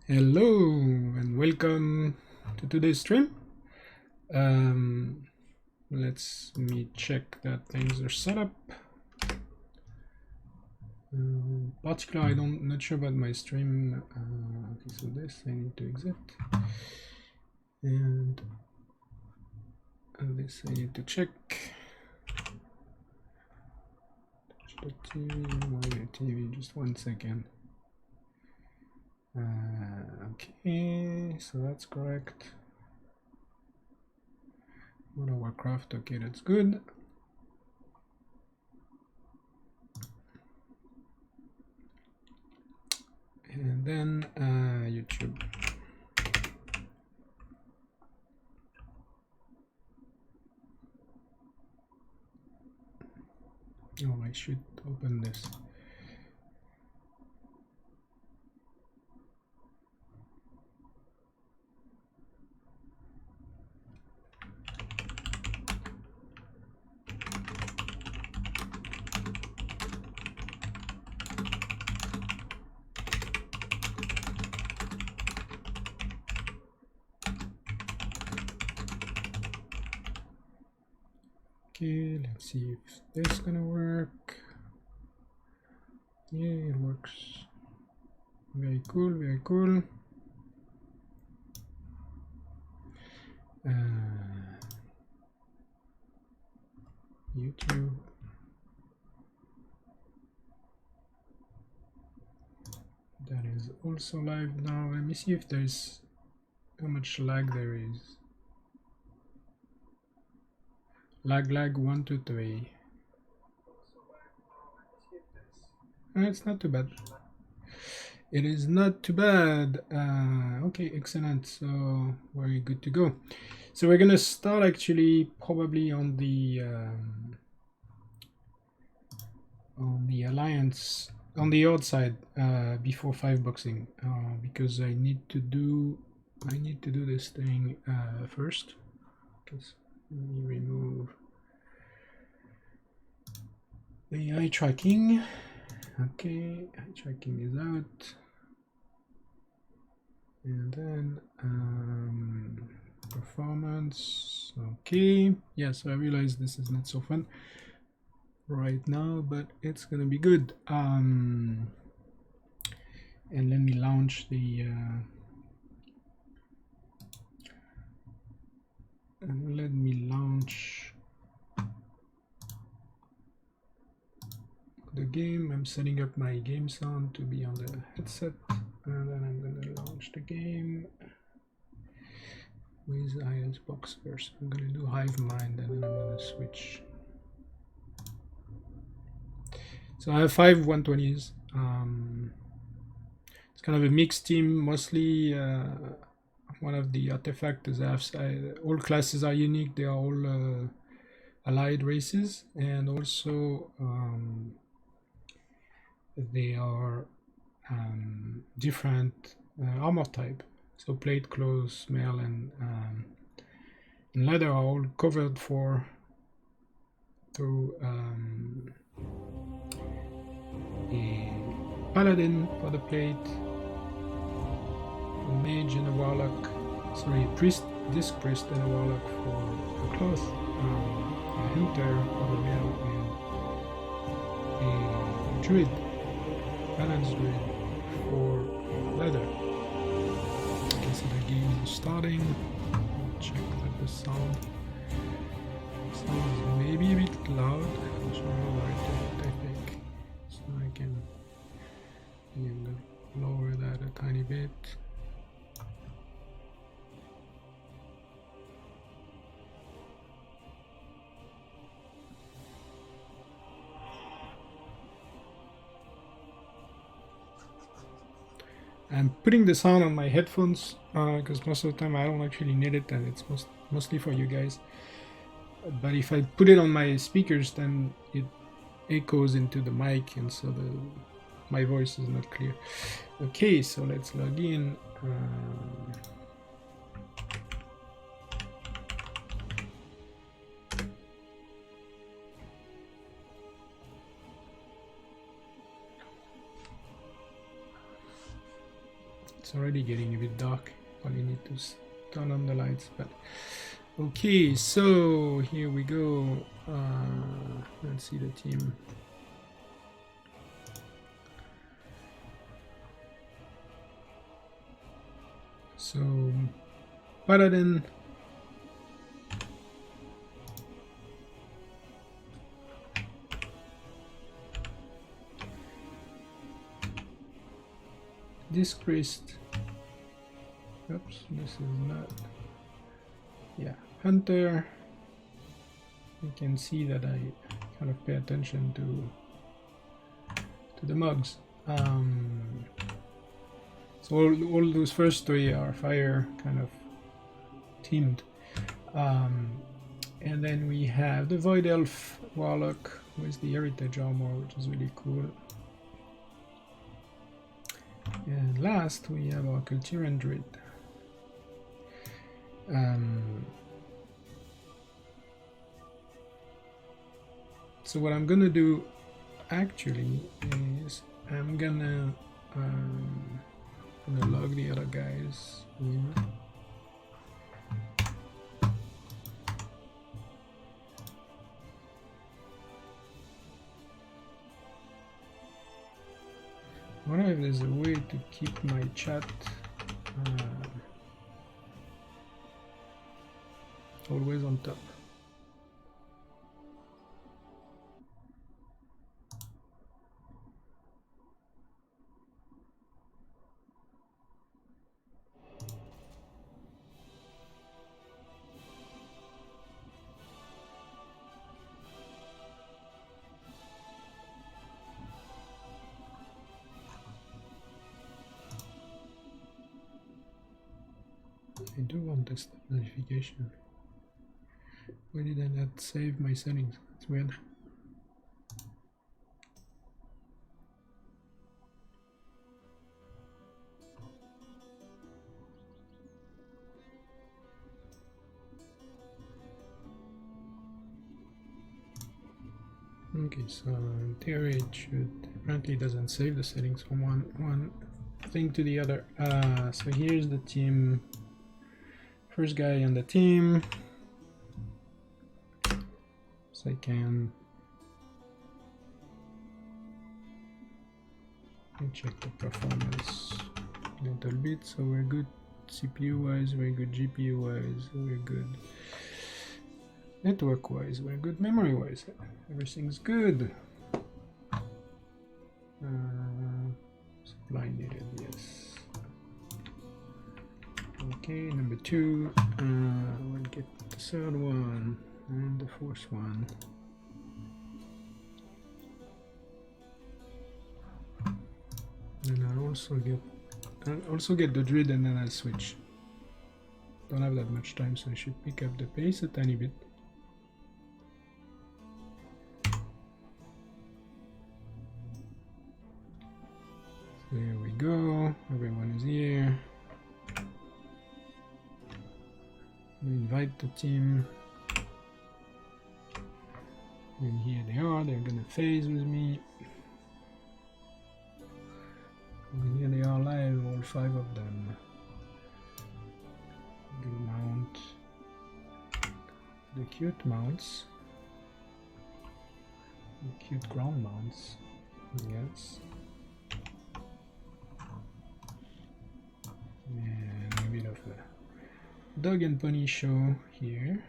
Hello and welcome to today's stream. Let me check that things are set up. Particular, not sure about my stream. Okay, so this I need to exit, and this I need to check. TV, just 1 second. Okay, so that's correct. World of Warcraft, okay, that's good. And then YouTube. Oh, I should open this. Okay, let's see if this is gonna work. Yeah, it works. Very cool, very cool. YouTube. That is also live now. Let me see if there's how much lag there is. Lag 1 2 3. It's not too bad. It is not too bad. Okay, excellent. So very good to go. So we're gonna start actually probably on the alliance on the odd side before 5 boxing because I need to do this thing first. Let me remove the eye tracking. Okay, eye tracking is out, and then performance. Okay, yeah, so I realize this is not so fun right now, but it's gonna be good. And let me launch the the game. I'm setting up my game sound to be on the headset, and then I'm gonna launch the game with ISBox first. I'm gonna do Hive Mind, and then I'm gonna switch. So I have 5 120s. It's kind of a mixed team. Mostly one of the artifacts is all classes are unique. They are all allied races, and also they are different armor type. So plate, clothes, mail, and leather are all covered through a paladin for the plate, a mage and a warlock, sorry, a priest, disc priest and a warlock for the cloth, a hunter for the mail, and a druid, balance druid for leather. Okay, so the game is starting. I'll check that the sound is maybe a bit loud. I'm sure why I think. So I can lower that a tiny bit. I'm putting the sound on my headphones because most of the time I don't actually need it, and it's mostly for you guys. But if I put it on my speakers, then it echoes into the mic, and so my voice is not clear. Okay, so let's log in. It's already getting a bit dark. Probably need to turn on the lights, but okay, so here we go. Let's see the team. So Paladin, Disgraced. Oops, this is not. Yeah, Hunter. You can see that I kind of pay attention to the mugs. So all those first three are fire kind of teamed. And then we have the Void Elf Warlock with the Heritage Armor, which is really cool. And last we have our Kul-Tiran Druid. So what I'm gonna do actually is I'm gonna log the other guys in. I wonder if there's a way to keep my chat always on top. I do want this notification. Why did I not save my settings? It's weird. Okay, so in theory it should, apparently it doesn't save the settings from one thing to the other. So here's the team. First guy on the team. So I can check the performance a little bit. So we're good CPU wise, we're good GPU wise, we're good network wise, we're good memory wise. Everything's good. Supply needed, yes. Okay, number 2. We'll get the third one and the fourth one. And I'll also get the Druid, and then I'll switch. Don't have that much time, so I should pick up the pace a tiny bit. So here we go. Everyone is here. We invite the team. And here they are, they're gonna phase with me. And here they are live, all 5 of them. They mount the cute mounts. The cute ground mounts, yes. And a bit of a dog and pony show here.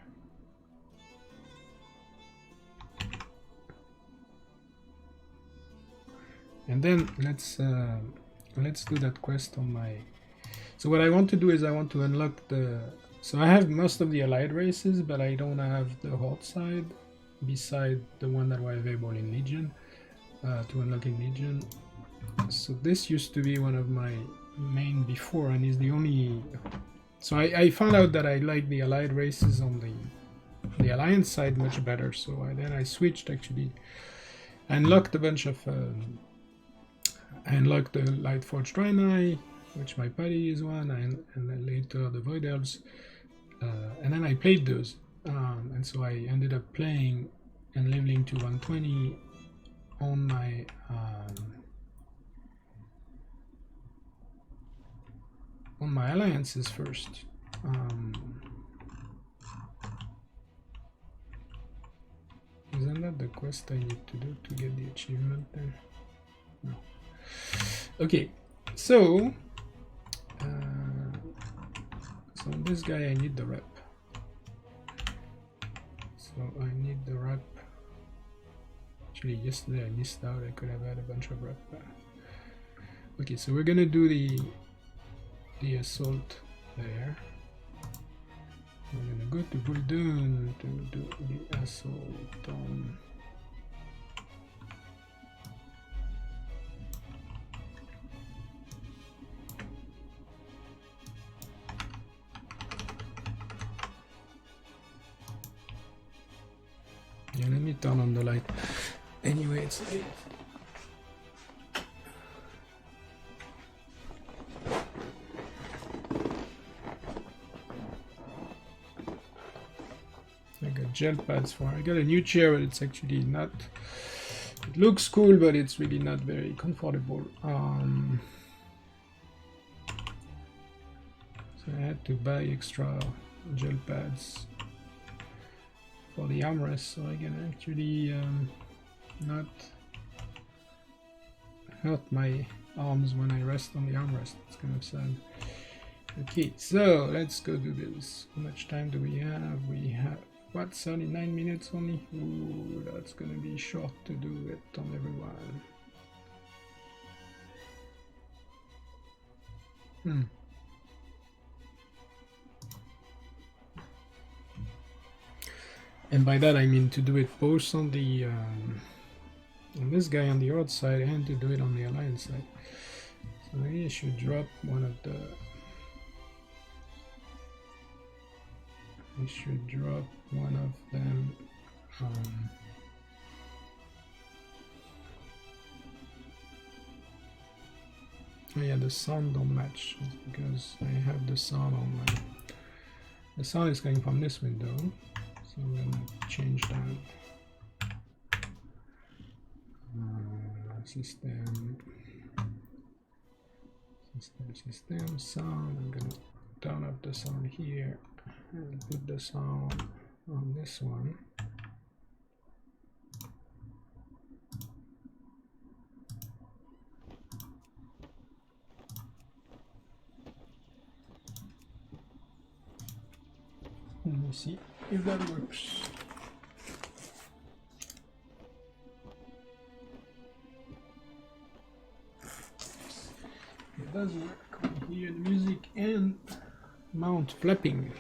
And then let's do that quest on my. So what I want to do is I want to unlock the. So I have most of the allied races, but I don't have the Horde side, beside the one that were available in Legion, to unlock in Legion. So this used to be one of my main before, and is the only. So I found out that I like the allied races on the alliance side much better. So then I switched actually. I unlocked a bunch of. I unlocked the Lightforged Draenei, which my buddy is one, and then later the Void Elves, and then I played those, and so I ended up playing and leveling to 120 on my on my alliances first. Isn't that the quest I need to do to get the achievement then? No. Okay, so so this guy I need the rep. So I need the rep. Actually, yesterday I missed out. I could have had a bunch of rep. Okay, so we're gonna do the assault there. We're gonna go to Bulldun to do the assault on yeah, let me turn on the light. Anyway, it's late. I got gel pads for. I got a new chair, but it's actually not. It looks cool, but it's really not very comfortable. So I had to buy extra gel pads for the armrest, so I can actually not hurt my arms when I rest on the armrest. It's kind of sad. Okay, so let's go do this. How much time do we have? We have, what, 39 minutes only? Ooh, that's gonna be short to do it on everyone. And by that I mean to do it both on the on this guy on the Earth side and to do it on the Alliance side. So maybe I should drop one of the. I should drop one of them. Oh yeah, the sound don't match because I have the sound on my. The sound is coming from this window. So I'm gonna change that. System sound. I'm gonna turn up the sound here and put the sound on this one. Let me see if that works. It does work. We hear the music and mount flapping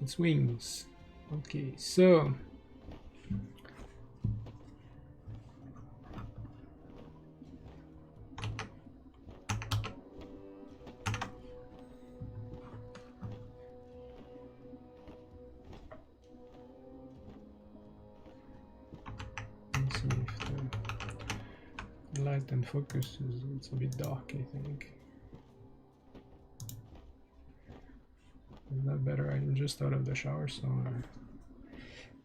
its wings. Okay, so let's see if the light and focus is, it's a bit dark, I think. Is that better? I'm just out of the shower, so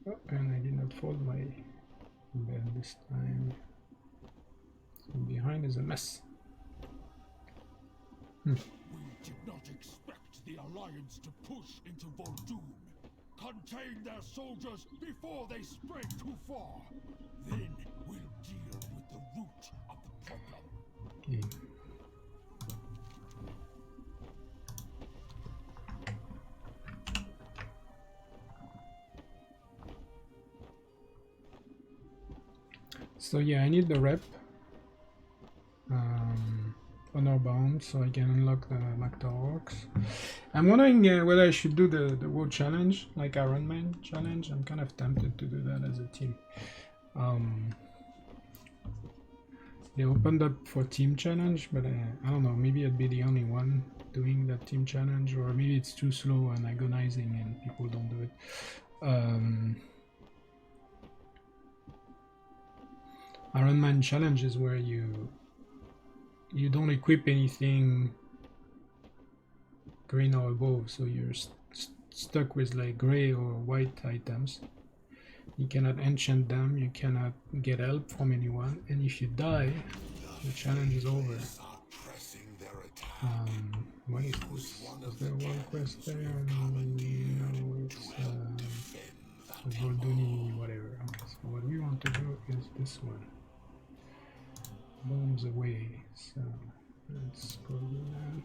oh, and I did not fold my bed this time. So behind is a mess. We did not expect the Alliance to push into Voldoon. Contain their soldiers before they spread too far. Then we'll deal with the root of the problem. Okay. So yeah, I need the rep honor bound so I can unlock the Mactor Orcs. I'm wondering whether I should do the world challenge, like Iron Man challenge. I'm kind of tempted to do that as a team. They opened up for team challenge, but I don't know, maybe I'd be the only one doing that team challenge, or maybe it's too slow and agonizing and people don't do it. Iron Man challenge is where you don't equip anything green or above, so you're stuck with like gray or white items. You cannot enchant them, you cannot get help from anyone, and if you die, the challenge is over. What What is this? Is there one quest there? No, it's Volduni, whatever. Okay, so what we want to do is this one. Bombs away. So let's go do that.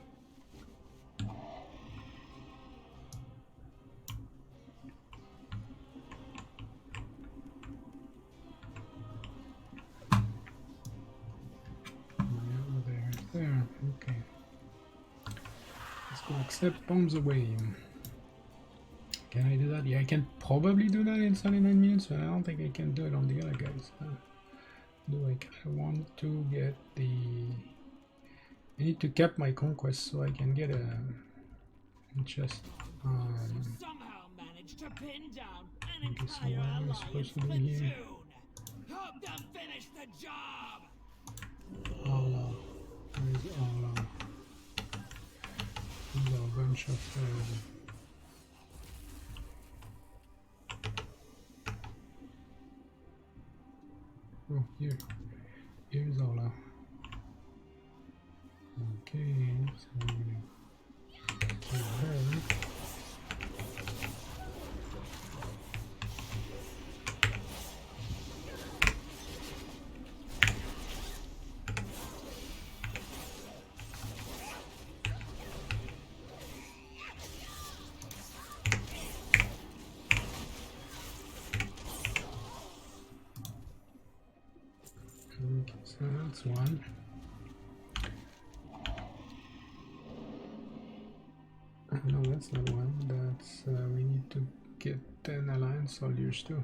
There, okay. Let's go accept bombs away. Can I do that? Yeah, I can probably do that in 79 minutes, but I don't think I can do it on the other guys. Do I kind of want to get the... I need to cap my conquest so I can get a chest. Somehow managed to pin down an Okay, so entire what am I alliance supposed to do platoon. here? Help them finish the job. Allah. Where is Allah? These are a bunch of... oh, here. Here's Allah. Okay, so we're gonna kill her. Okay, so that's one. No, that's not one. That's we need to get 10 alliance soldiers too.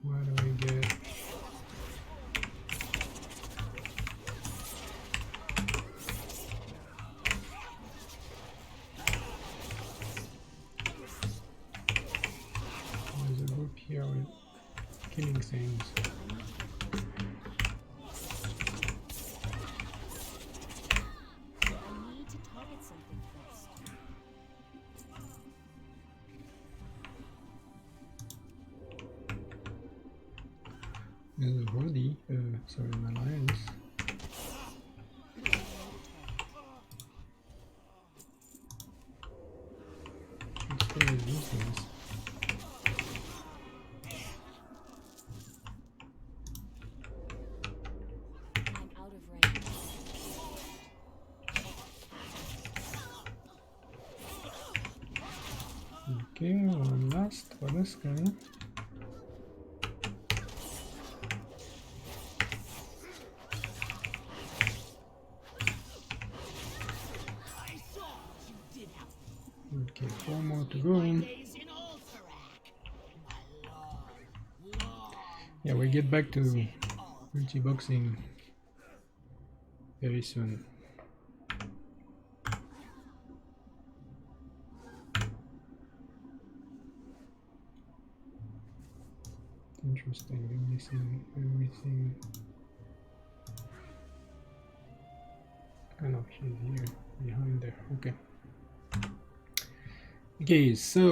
Where do we get? There's a group here with killing things. There's a Horde, sorry, an alliance. Let's go with these things. I'm out of range. Okay, one last for this guy. Okay, 4 more to go. Yeah, we get back to multiboxing very soon. Interesting, we're missing everything. I know she's here behind there. Okay. Okay, so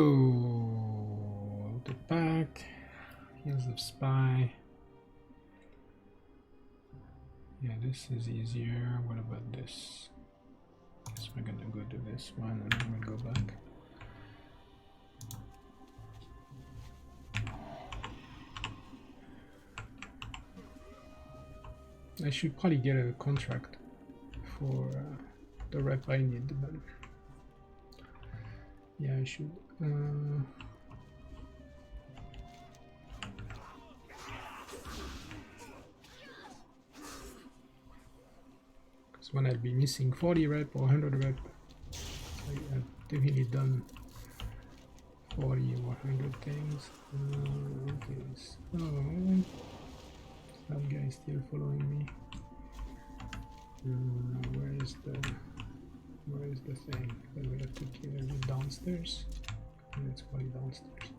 the back, here's of spy. Yeah, this is easier. What about this? Guess we're gonna go do this one and then we'll go back. I should probably get a contract for the rep I need, but yeah, I should. Because when I'll be missing 40 rep or 100 rep, I've definitely done 40 or 100 things. Okay, so that guy is still following me. Where is the thing? Then we have to kill it downstairs. And it's probably downstairs.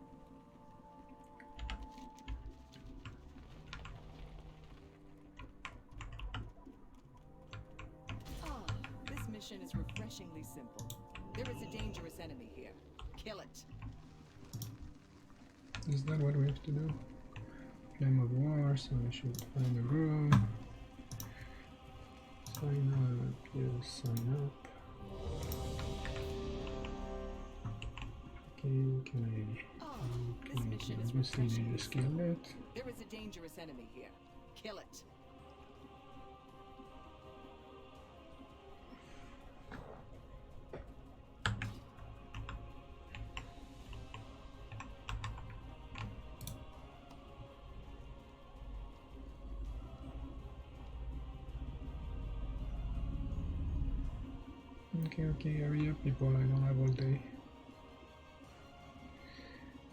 This mission is refreshingly simple. There is a dangerous enemy here. Kill it. Is that what we have to do? Flame of War, so I should find a room. Sign up, yes, sign up. Okay, can This mission is obviously need refreshingly to scale simple. it. There is a dangerous enemy here. Kill it. Okay, hurry up people, I don't have all day.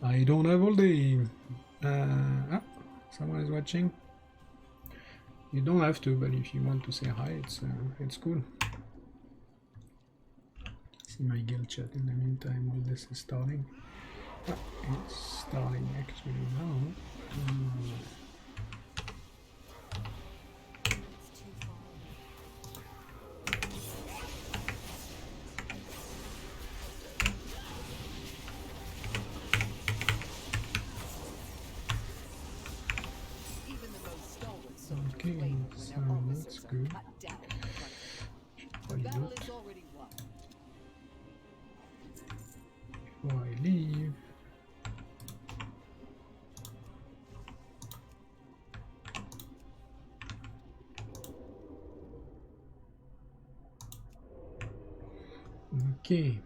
I don't have all day. Someone is watching. You don't have to, but if you want to say hi, it's cool. See my guild chat in the meantime while this is starting. It's starting actually now. It's too far away. Even the most stalwart soldiers Okay, waver when so their officers that's are good. cut down in front of them. The Probably battle not. is already won. Before I leave. Okay,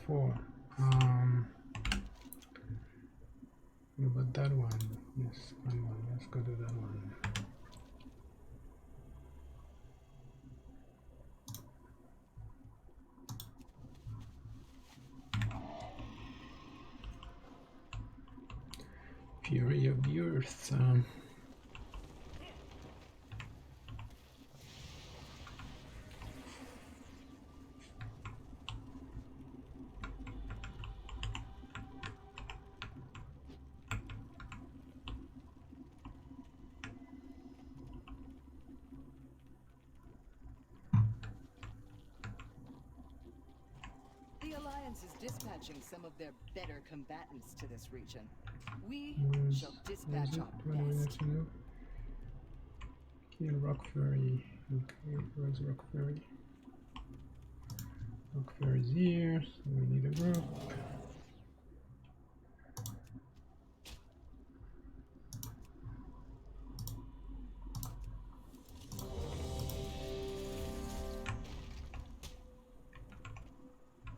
12-4. What about that one? Yes, that one. Let's go to that one. Fury of the Earth. The Alliance is dispatching some of their better combatants to this region. We shall dispatch our best. Kill Rock Fairy. Okay, where's Rock Fairy? Rock Fairy's here, so we need a group.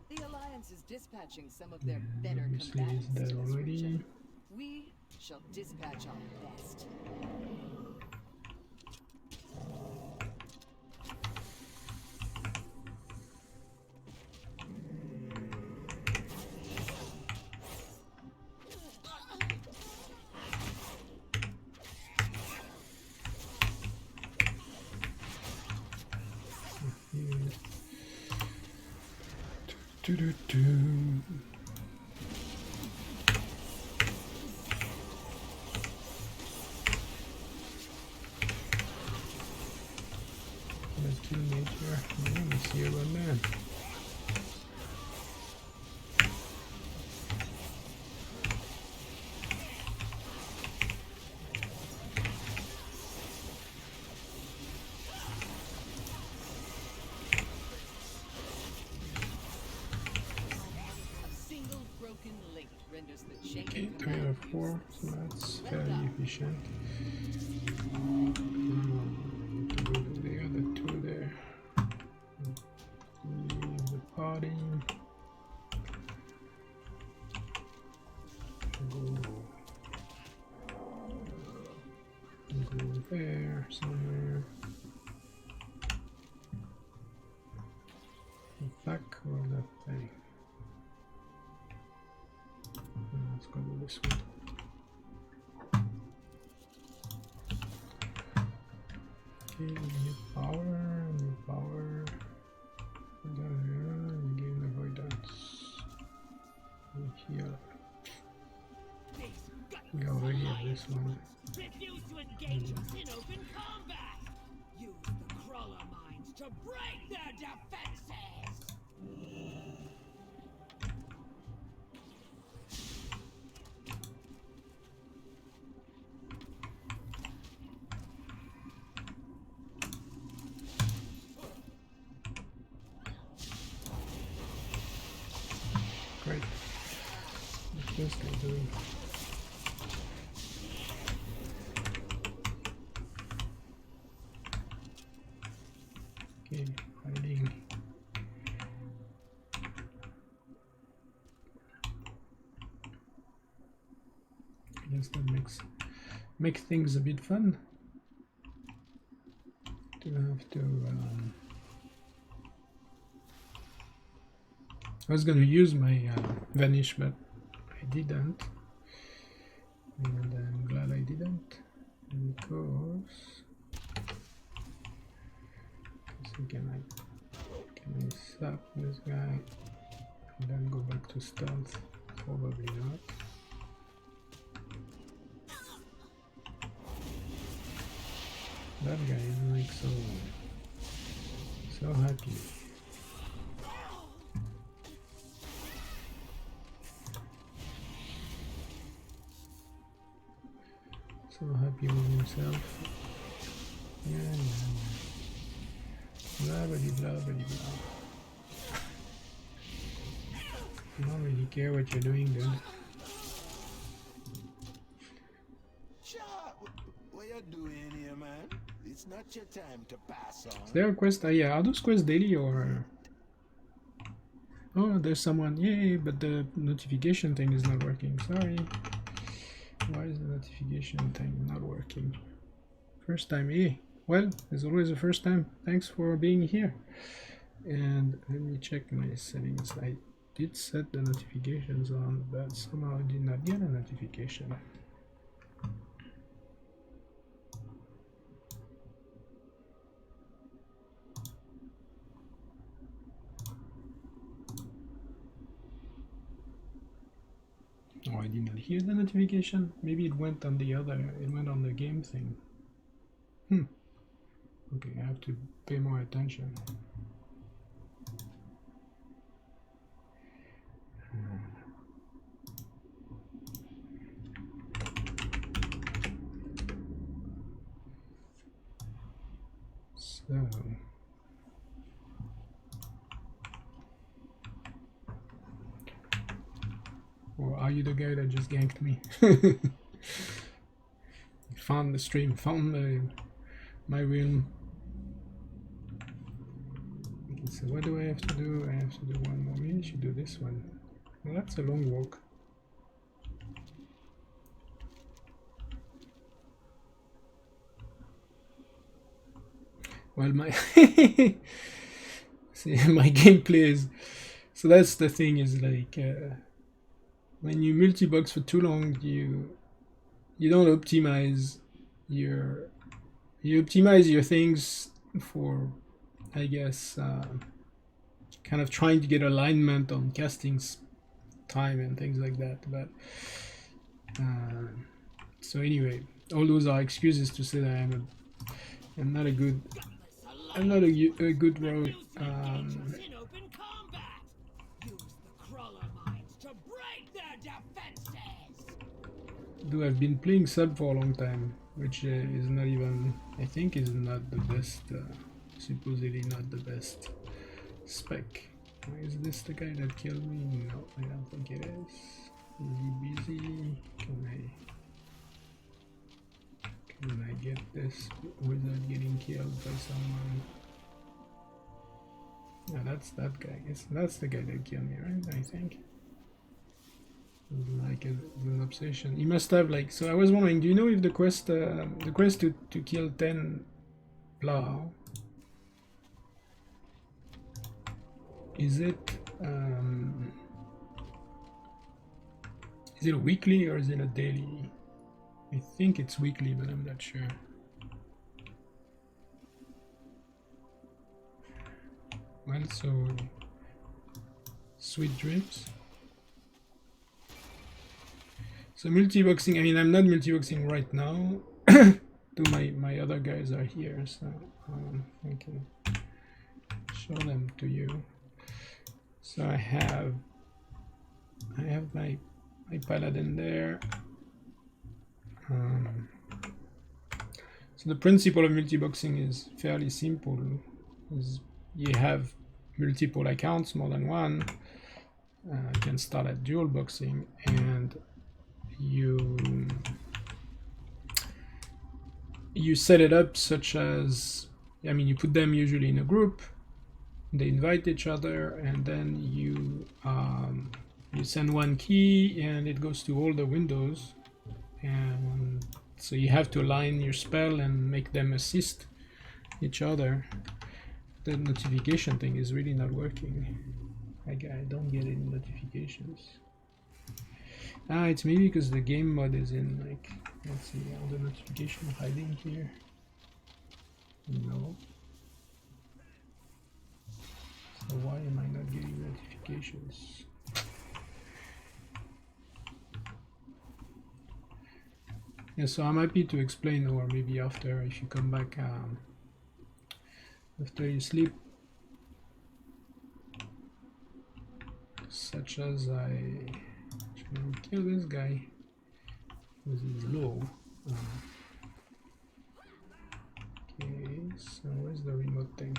The Alliance is dispatching some of their Yeah, better obviously he's combatants to dead this already. region. We shall dispatch our best. Do. Let's kill nature. Let's see about that. A single broken link renders the chain Okay, of 3 out of command 4, so useless. that's Well fairly done. efficient. Need to go to the other two there. Leave the party. Go there somewhere. Back or that thing. Let's go to this one. Okay, new power. Down here, you gain avoidance. Here. We already have this one. Refuse to engage us in open combat. Use the crawler mines to break their defenses. this guy doing? Okay, hiding. I guess that makes things a bit fun. To have to. I was gonna use my vanish, but I didn't, and I'm glad I didn't because can I slap this guy and then go back to stealth? Probably not. That guy is like so happy. So happy with himself. Yeah. Blah blah blah blah blah. I don't really care what you're doing, dude. What you doing here, man? It's not your time to pass on. Is there a quest? Yeah, are those quests daily or? Oh, there's someone. Yay! But the notification thing is not working. Sorry. Why is the notification thing not working? First time, eh? Well, there's always a first time. Thanks for being here. And let me check my settings. I did set the notifications on, but somehow I did not get a notification. Oh, I did not hear the notification. Maybe it went on the game thing. Okay, I have to pay more attention. So or are you the guy that just ganked me? Found the stream, found my realm. Okay, so what do I have to do? I have to do one more. Maybe I should do this one. Well, that's a long walk. Well, my see, my gameplay is so that's the thing is like when you multi-box for too long, you don't optimize you optimize your things for, I guess, kind of trying to get alignment on casting time and things like that. But so anyway, all those are excuses to say that I'm not a good road. Though I've been playing sub for a long time, which is not even, I think is not the best, supposedly not the best spec. Is this the guy that killed me? No, I don't think it is. Is he busy? Can I get this without getting killed by someone? No, that's that guy. That's the guy that killed me, right? I think. Like an obsession. He must have like. So I was wondering, do you know if the quest to kill 10 plow, is it a weekly or is it a daily? I think it's weekly, but I'm not sure. Well, so sweet dreams. So multiboxing, I mean, I'm not multiboxing right now. My other guys are here, so I can show them to you. So I have my paladin there. So the principle of multiboxing is fairly simple. You have multiple accounts, more than one, you can start at dual boxing, and you set it up such as, I mean, you put them usually in a group, they invite each other, and then you send one key and it goes to all the windows, and so you have to align your spell and make them assist each other. The notification thing is really not working. I don't get any notifications. Ah, it's maybe because the game mode is in, like, let's see, all the notification hiding here. No. So why am I not getting notifications? Yeah, so I'm happy to explain, or maybe after, if you come back after you sleep. Such as I should kill this guy because he's low. Okay, so where's the remote thing?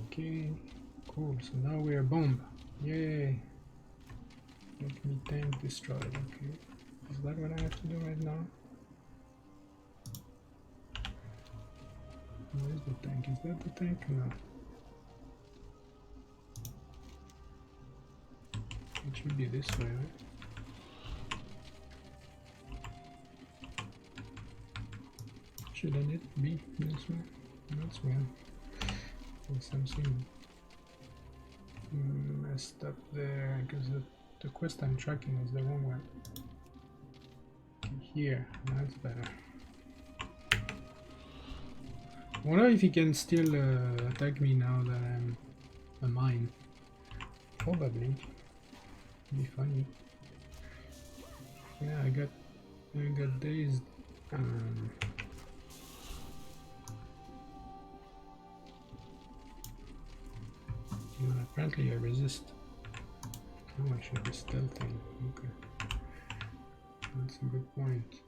Okay, cool. So now we are bomb. Yay! Make me tank destroyed. Okay, is that what I have to do right now? Where's the tank? Is that the tank? No. It should be this way, right? Shouldn't it be this way? That's weird. There's something messed up there because the quest I'm tracking is the wrong one. Here, that's better. I wonder if he can still attack me now that I'm a mine. Probably. Be funny. Yeah, I got dazed. Apparently I resist. Oh, I should be stealthing. Okay, that's a good point.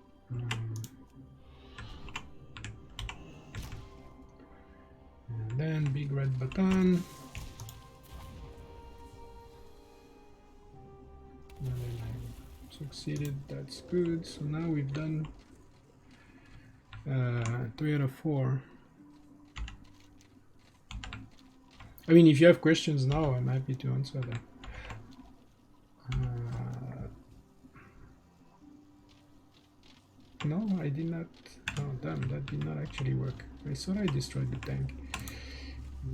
And then big red button. And then I succeeded. That's good. So now we've done 3 out of 4. I mean, if you have questions now, I'm happy to answer them. No, I did not. Oh, damn, that did not actually work. I thought I destroyed the tank.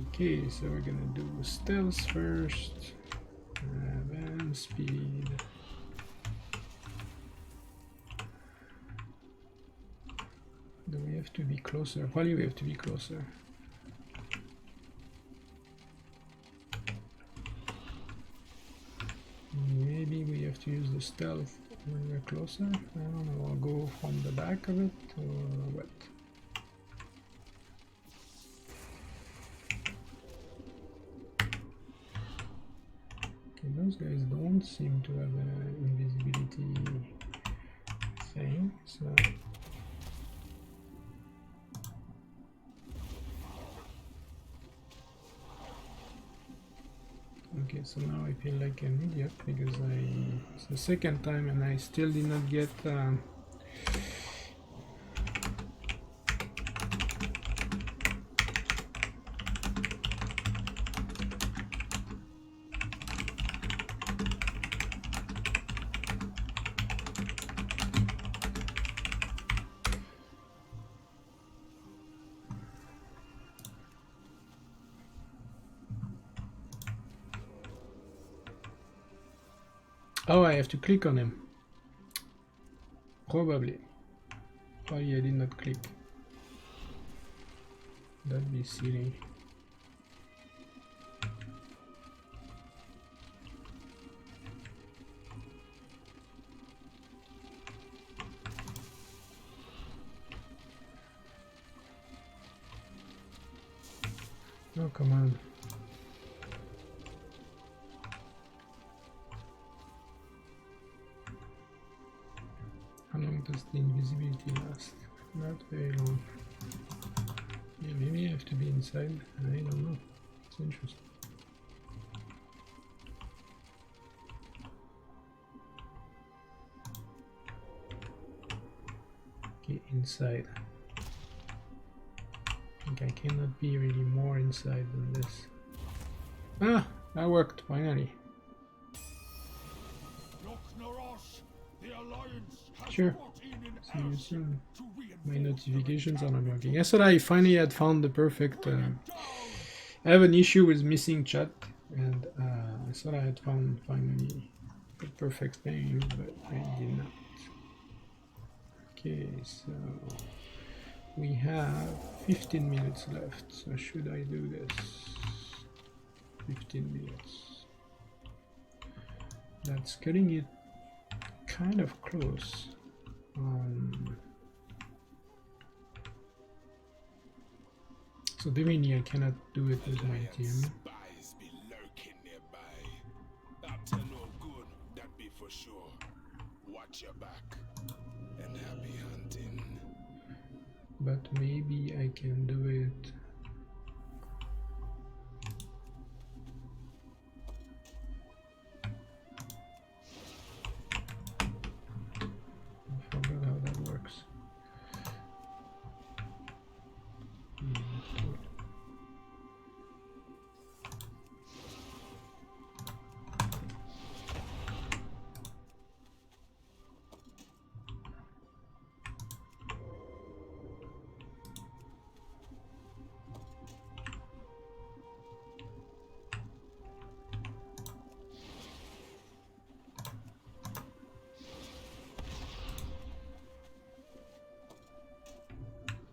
Okay, so we're gonna do stealth first, then speed. Do we have to be closer? Probably we have to be closer. Maybe we have to use the stealth when we're closer. I don't know, I'll go from the back of it or what? Okay, those guys don't seem to have an invisibility thing, so... Okay, so now I feel like an idiot because it's the second time and I still did not get oh, I have to click on him. Probably. Oh yeah, I did not click. That'd be silly. Oh, come on. How long does the invisibility last? Not very long. Yeah, maybe I have to be inside. I don't know. It's interesting. Okay, inside. I think I cannot be really more inside than this. Ah, that worked finally. Sure. See you soon. My notifications are not working. Yes, so I finally had found the perfect. I have an issue with missing chat, and I thought I had found finally the perfect thing, but I did not. Okay, so we have 15 minutes left. So should I do this? 15 minutes. That's cutting it kind of close. So definitely I cannot do it with my team. Spies be lurking nearby. Up to no good, that be for sure. Watch your back and happy hunting. But maybe I can do it. I forgot how that works.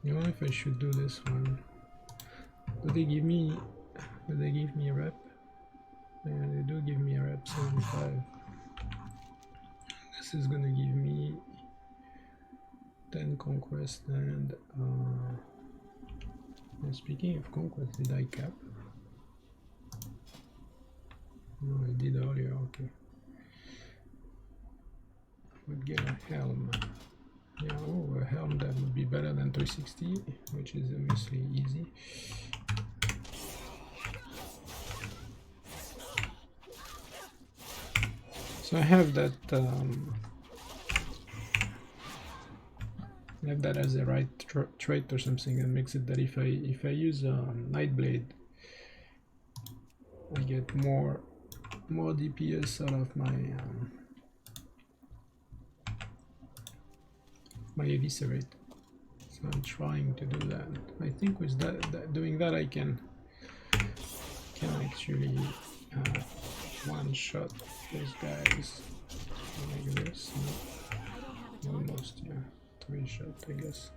You know, if I should do this one. Do they give me a rep? Yeah, they do give me a rep 75. This is gonna give me 10 conquest and speaking of conquest, did I cap? No, I did earlier, okay. Would get a helm. Yeah, oh, a helm that would be better than 360, which is obviously easy. So I have that as a right trait or something, and makes it that if I use Nightblade, I get more DPS out of my my eviscerate. So I'm trying to do that. I think with doing that I can actually one shot those guys like this. No, almost, yeah. 3 shot, I guess.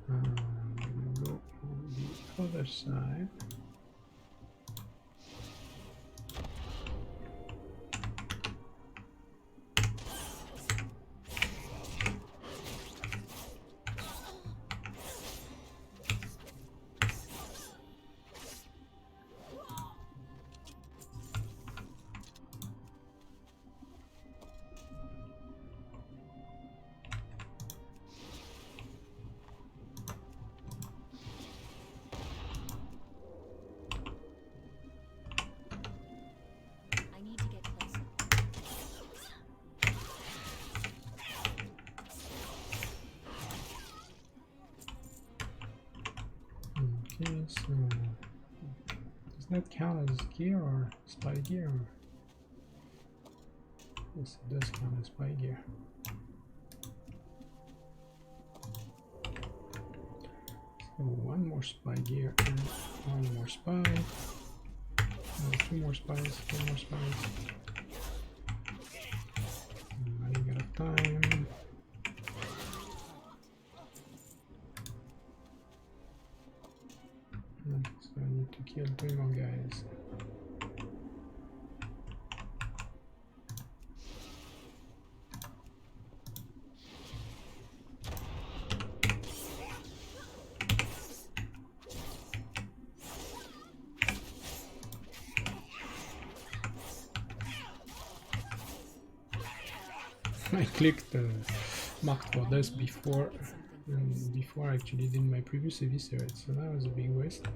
Go on the other side. Okay, so does that count as gear or spy gear? Yes, it does count as spy gear. So 1 more spy gear and 1 more spy. And 2 more spies, 4 more spies. I'm running out of time. So I need to kill 3 more guys. I clicked marked for this before and before I actually did my previous eviscerate, so that was a big waste.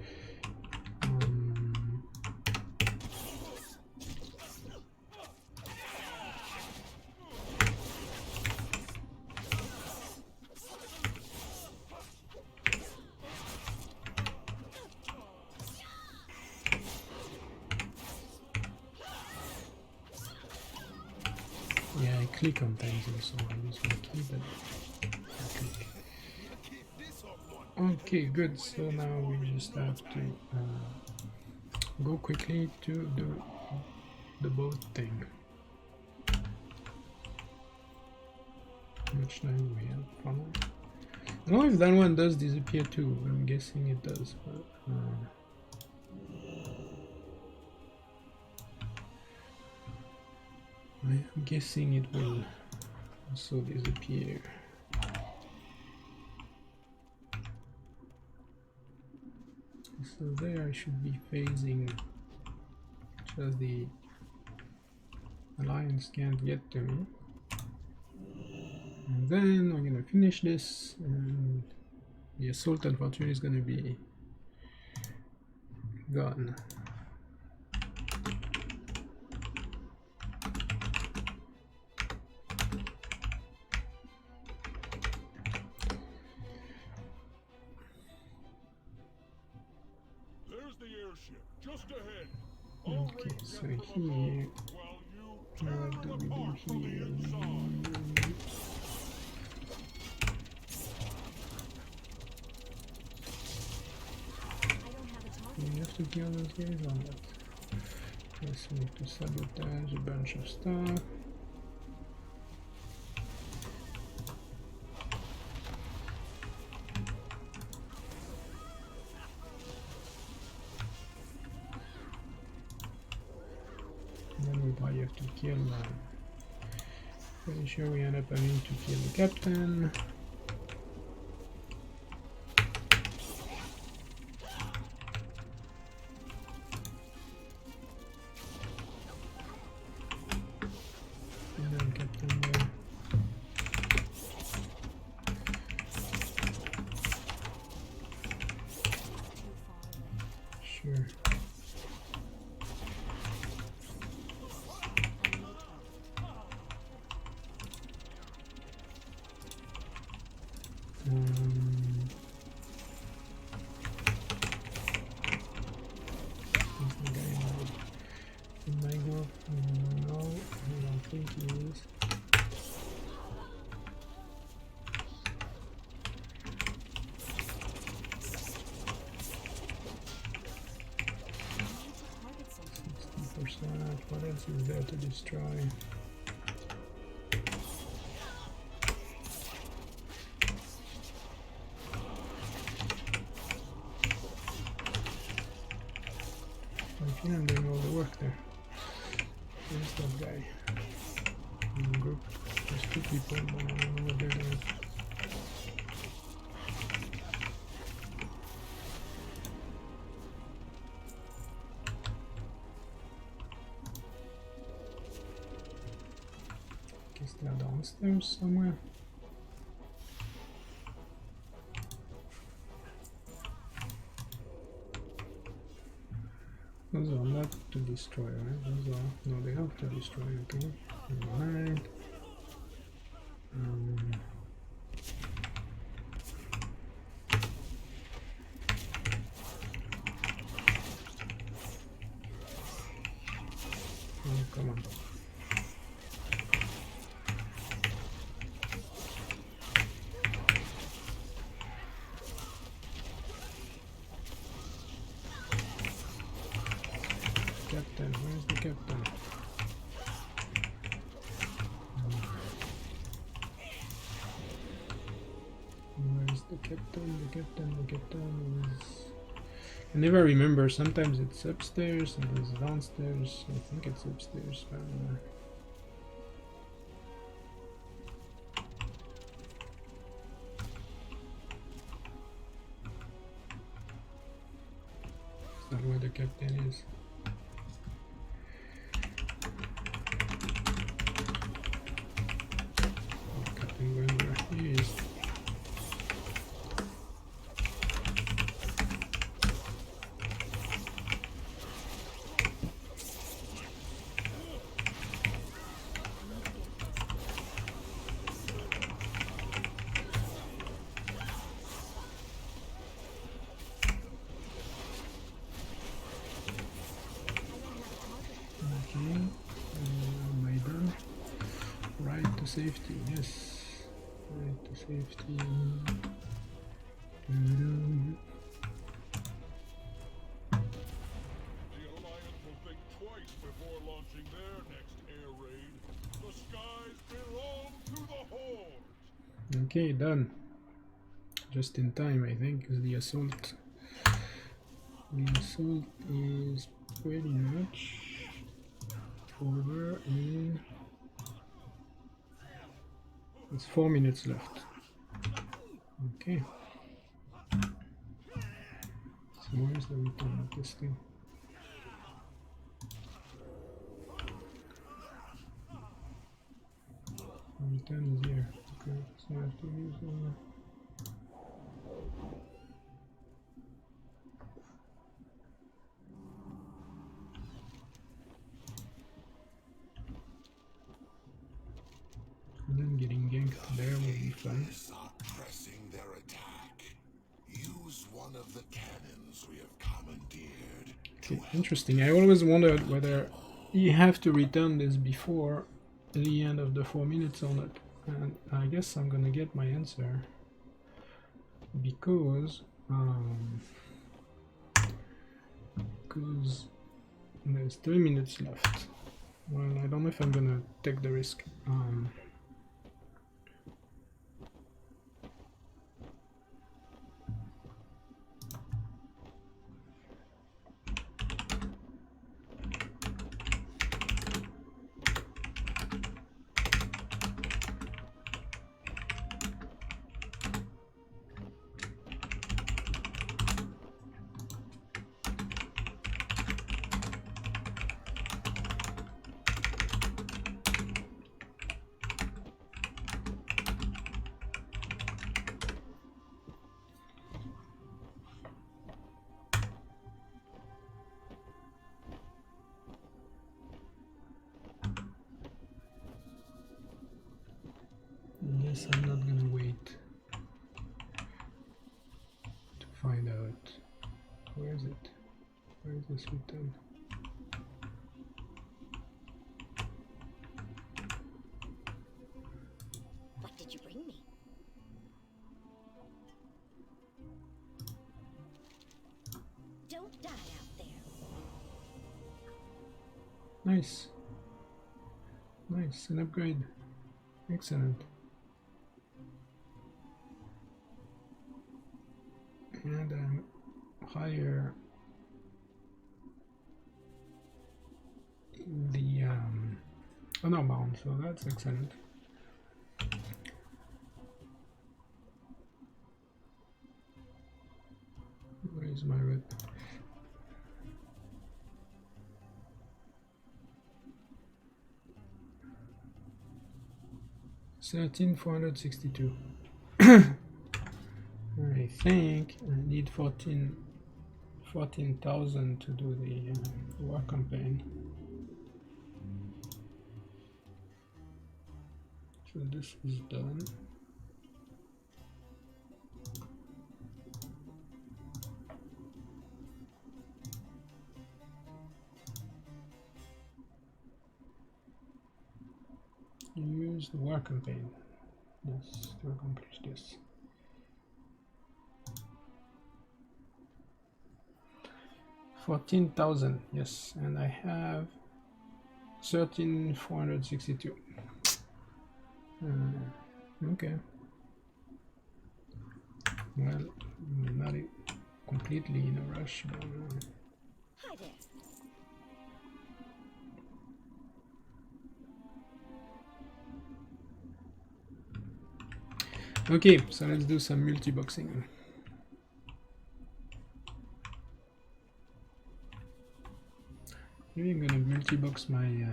Yeah, I click on things and so I use my key, but I click. Okay, good. So now we just have to go quickly to do the boat thing. How much time do we have? Funnel. I don't know if that one does disappear too. I'm guessing it does, but I'm guessing it will also disappear. So there I should be phasing, just the alliance can't get to me. And then we're gonna finish this, and the assault unfortunately is gonna be gone. There's the airship, just ahead. Okay, so here, what do we do here? We have to kill those guys on that. Let's need to sabotage a bunch of stuff. Then we probably have to kill, pretty sure we end up having to kill the captain. And then captain there. Sure. What else is there to destroy? I feel I'm doing all the work there. Where's that guy? In the group. There's two people, but I don't know what they're doing. They're downstairs somewhere. Those are not to destroy, right? Those are... no, they have to destroy, okay. Alright. Oh, come on. Captain, where's the captain? Where's the captain? The captain is... I never remember. Sometimes it's upstairs, sometimes it's downstairs. I think it's upstairs, but it's not where the captain is. Captain going where he is. safety, yes. Right to safety. The Alliance will think twice before launching their next air raid. The skies belong to the Horde. Okay, done. Just in time, I think, is the assault. The assault is pretty much over in... There's 4 minutes left. Okay. So where's the return of this thing? The return is here. Okay, so I have to use and then getting ganked there will be fun. Are pressing their attack. Use one of the cannons we have commandeered. Okay, interesting. I always wondered whether you have to return this before the end of the 4 minutes or not. And I guess I'm gonna get my answer because there's 3 minutes left. Well, I don't know if I'm gonna take the risk. Yes, I'm not gonna wait to find out. Where is it? Where is this return? What did you bring me? Don't die out there. Nice. Nice, an upgrade. Excellent. And higher the honor bound, so that's excellent. Where is my rep? $13,462. I think I need 14,000 to do the war campaign. So this is done. Use the war campaign. Yes, to accomplish this. $14,000, yes, and I have 13,462. Okay. Well, not completely in a rush, but Hi there. okay, so let's do some multiboxing. Maybe I'm gonna multibox my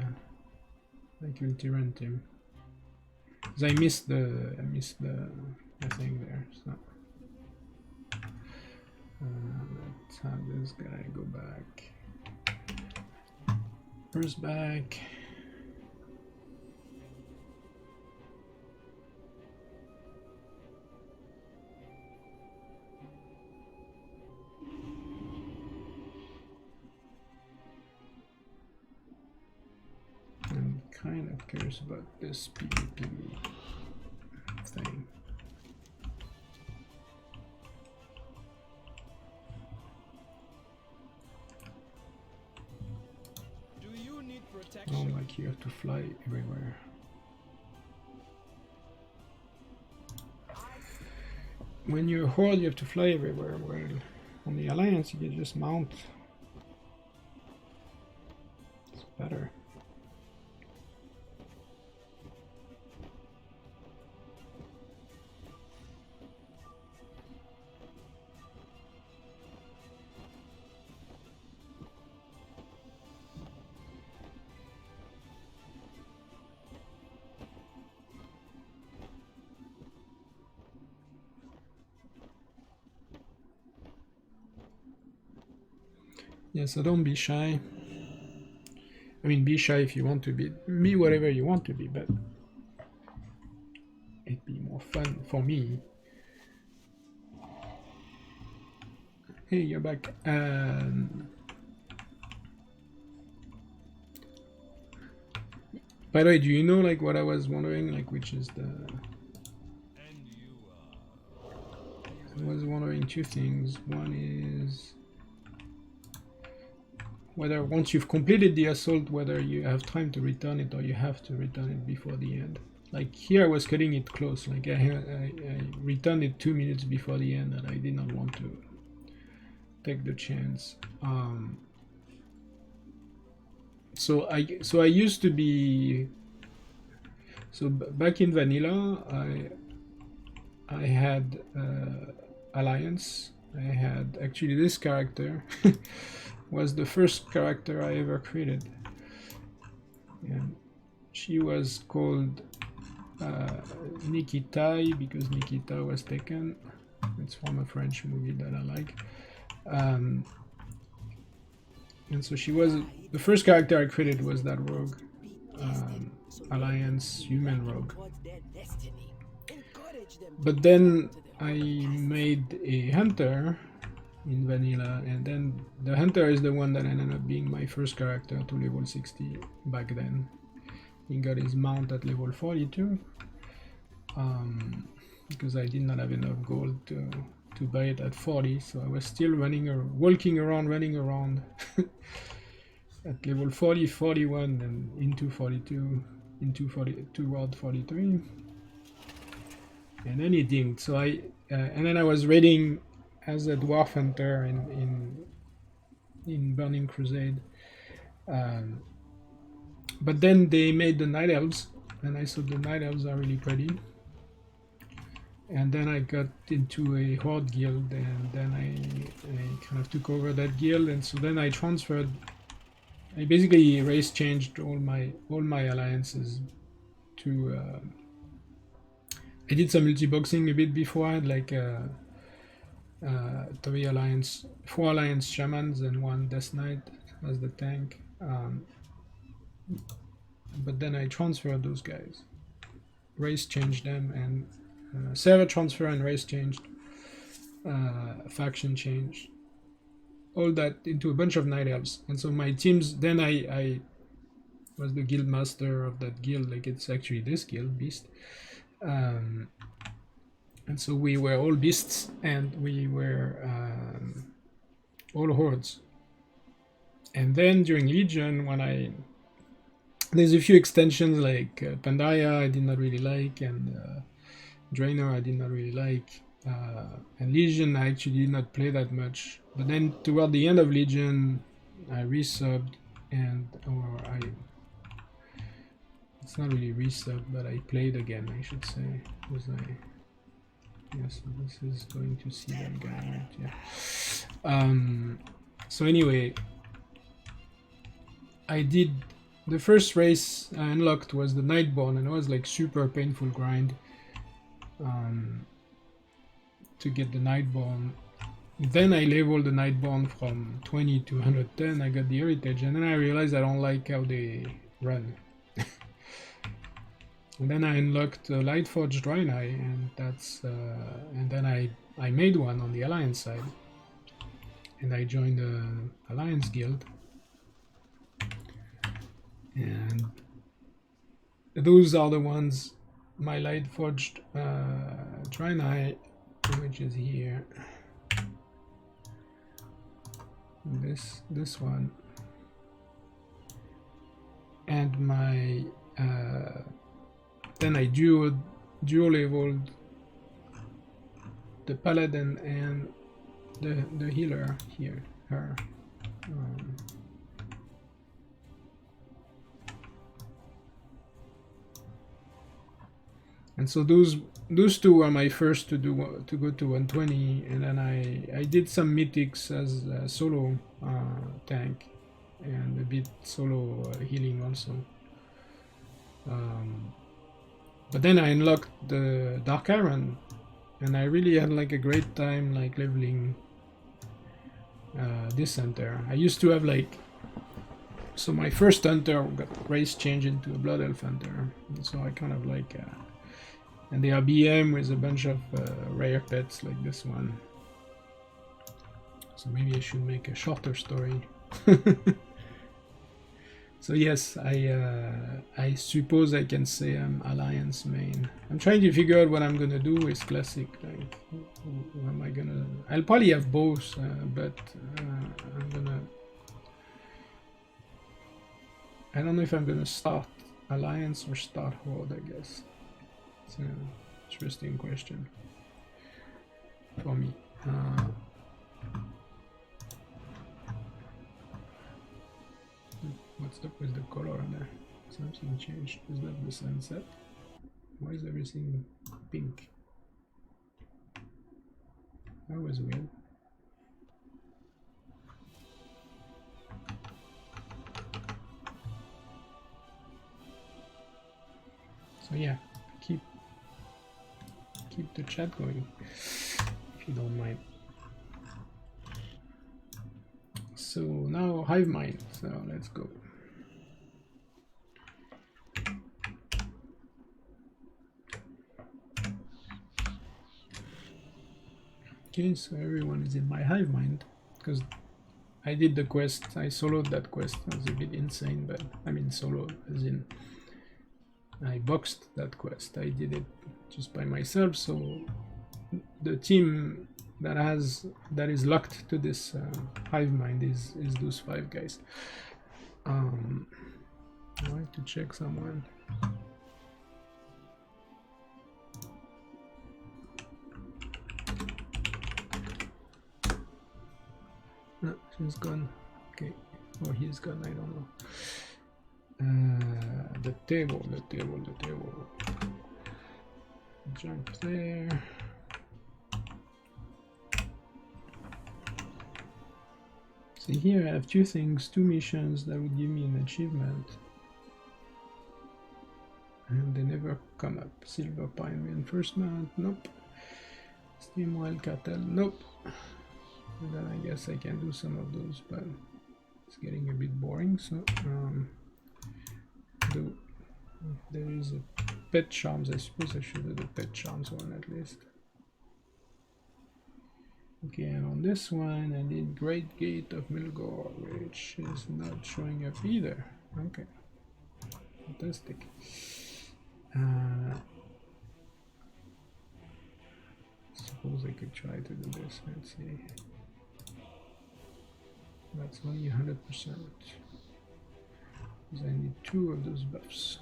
Kul-Tiran team. Because I missed the thing there. So let's have this guy go back. First back. kind of curious about this PvP thing. Do you need protection? Oh, like you have to fly everywhere. When you're a horde, you have to fly everywhere. Well, on the Alliance, you can just mount. It's better. Yeah, so don't be shy. I mean, be shy if you want to be. Be whatever you want to be, but it'd be more fun for me. Hey, you're back. By the way, do you know like what I was wondering, like which is the? I was wondering two things. One is whether once you've completed the assault, whether you have time to return it or you have to return it before the end. Like here I was cutting it close, like I returned it 2 minutes before the end and I did not want to take the chance. So I used to be, so back in vanilla I had Alliance. I had actually this character was the first character I ever created, and she was called Nikita because Nikita was taken. It's from a French movie that I like, and so she was the first character I created was that rogue, Alliance human rogue. But then I made a hunter in vanilla, and then the hunter is the one that ended up being my first character to level 60 back then. He got his mount at level 42 because I did not have enough gold to buy it at 40, so I was still running or running around at level 40, 41, and into 42, into 40 toward 43, and then he dinged. So I and then I was raiding as a dwarf hunter in Burning Crusade, but then they made the night elves, and I thought the night elves are really pretty. And then I got into a horde guild, and then I kind of took over that guild, and so then I transferred. I basically race changed all my alliances to. I did some multiboxing a bit beforehand, like 4 alliance shamans and 1 death knight as the tank. But then I transferred those guys, race changed them, and server transfer and race changed, faction changed, all that into a bunch of night elves. And so my teams, then I was the guild master of that guild, like it's actually this guild, Beast. And so we were all beasts, and we were all hordes. And then during Legion, when there's a few extensions like Pandaria I did not really like, and Draenor I did not really like, and Legion I actually did not play that much. But then toward the end of Legion I resubbed, it's not really resubbed, but I played again, I should say. Yes, this is going to see that guy, right? Yeah. So anyway, I did the first race I unlocked was the Nightborn, and it was like super painful grind to get the Nightborn. Then I leveled the Nightborn from 20 to 110. I got the heritage, and then I realized I don't like how they run. And then I unlocked Lightforged Draenei, and and then I made one on the Alliance side, and I joined the Alliance guild, and those are the ones, my light forged Trinite, which is here. This one, and my then I dual leveled the paladin and the healer here, her. And so those two were my first to go to 120, and then I did some mythics as a solo tank and a bit solo healing also. But then I unlocked the Dark Iron, and I really had like a great time like leveling this hunter. I used to have like, so my first hunter got race changed into a Blood Elf hunter, and so I kind of like and they are BM with a bunch of rare pets like this one. So maybe I should make a shorter story. So yes, I suppose I can say I'm Alliance main. I'm trying to figure out what I'm gonna do with Classic. Like, who am I gonna? I'll probably have both, but I'm gonna. I don't know if I'm gonna start Alliance or start Horde. I guess it's an interesting question for me. What's up with the color there? Something changed. Is that the sunset? Why is everything pink? That was weird. So yeah, keep the chat going if you don't mind. So now Hive Mind, so let's go. Okay, so everyone is in my Hive Mind, because I did the quest, I soloed that quest. It was a bit insane, but I mean solo as in I boxed that quest. I did it just by myself, so the team that is locked to this Hive Mind is those 5 guys. I like to check someone. No, she's gone. Okay, or he's gone. I don't know. The table. Jump there. See here, I have 2 things, 2 missions that would give me an achievement, and they never come up. Silver Pine Reinforcement, nope. Steam Wild Cattle, nope. And then I guess I can do some of those, but it's getting a bit boring. So if there is a Pet Charms, I suppose I should do the Pet Charms one at least. Okay, and on this one I did Great Gate of Milgore, which is not showing up either. Okay, fantastic. Suppose I could try to do this. Let's see. That's only 100%. Because I need 2 of those buffs.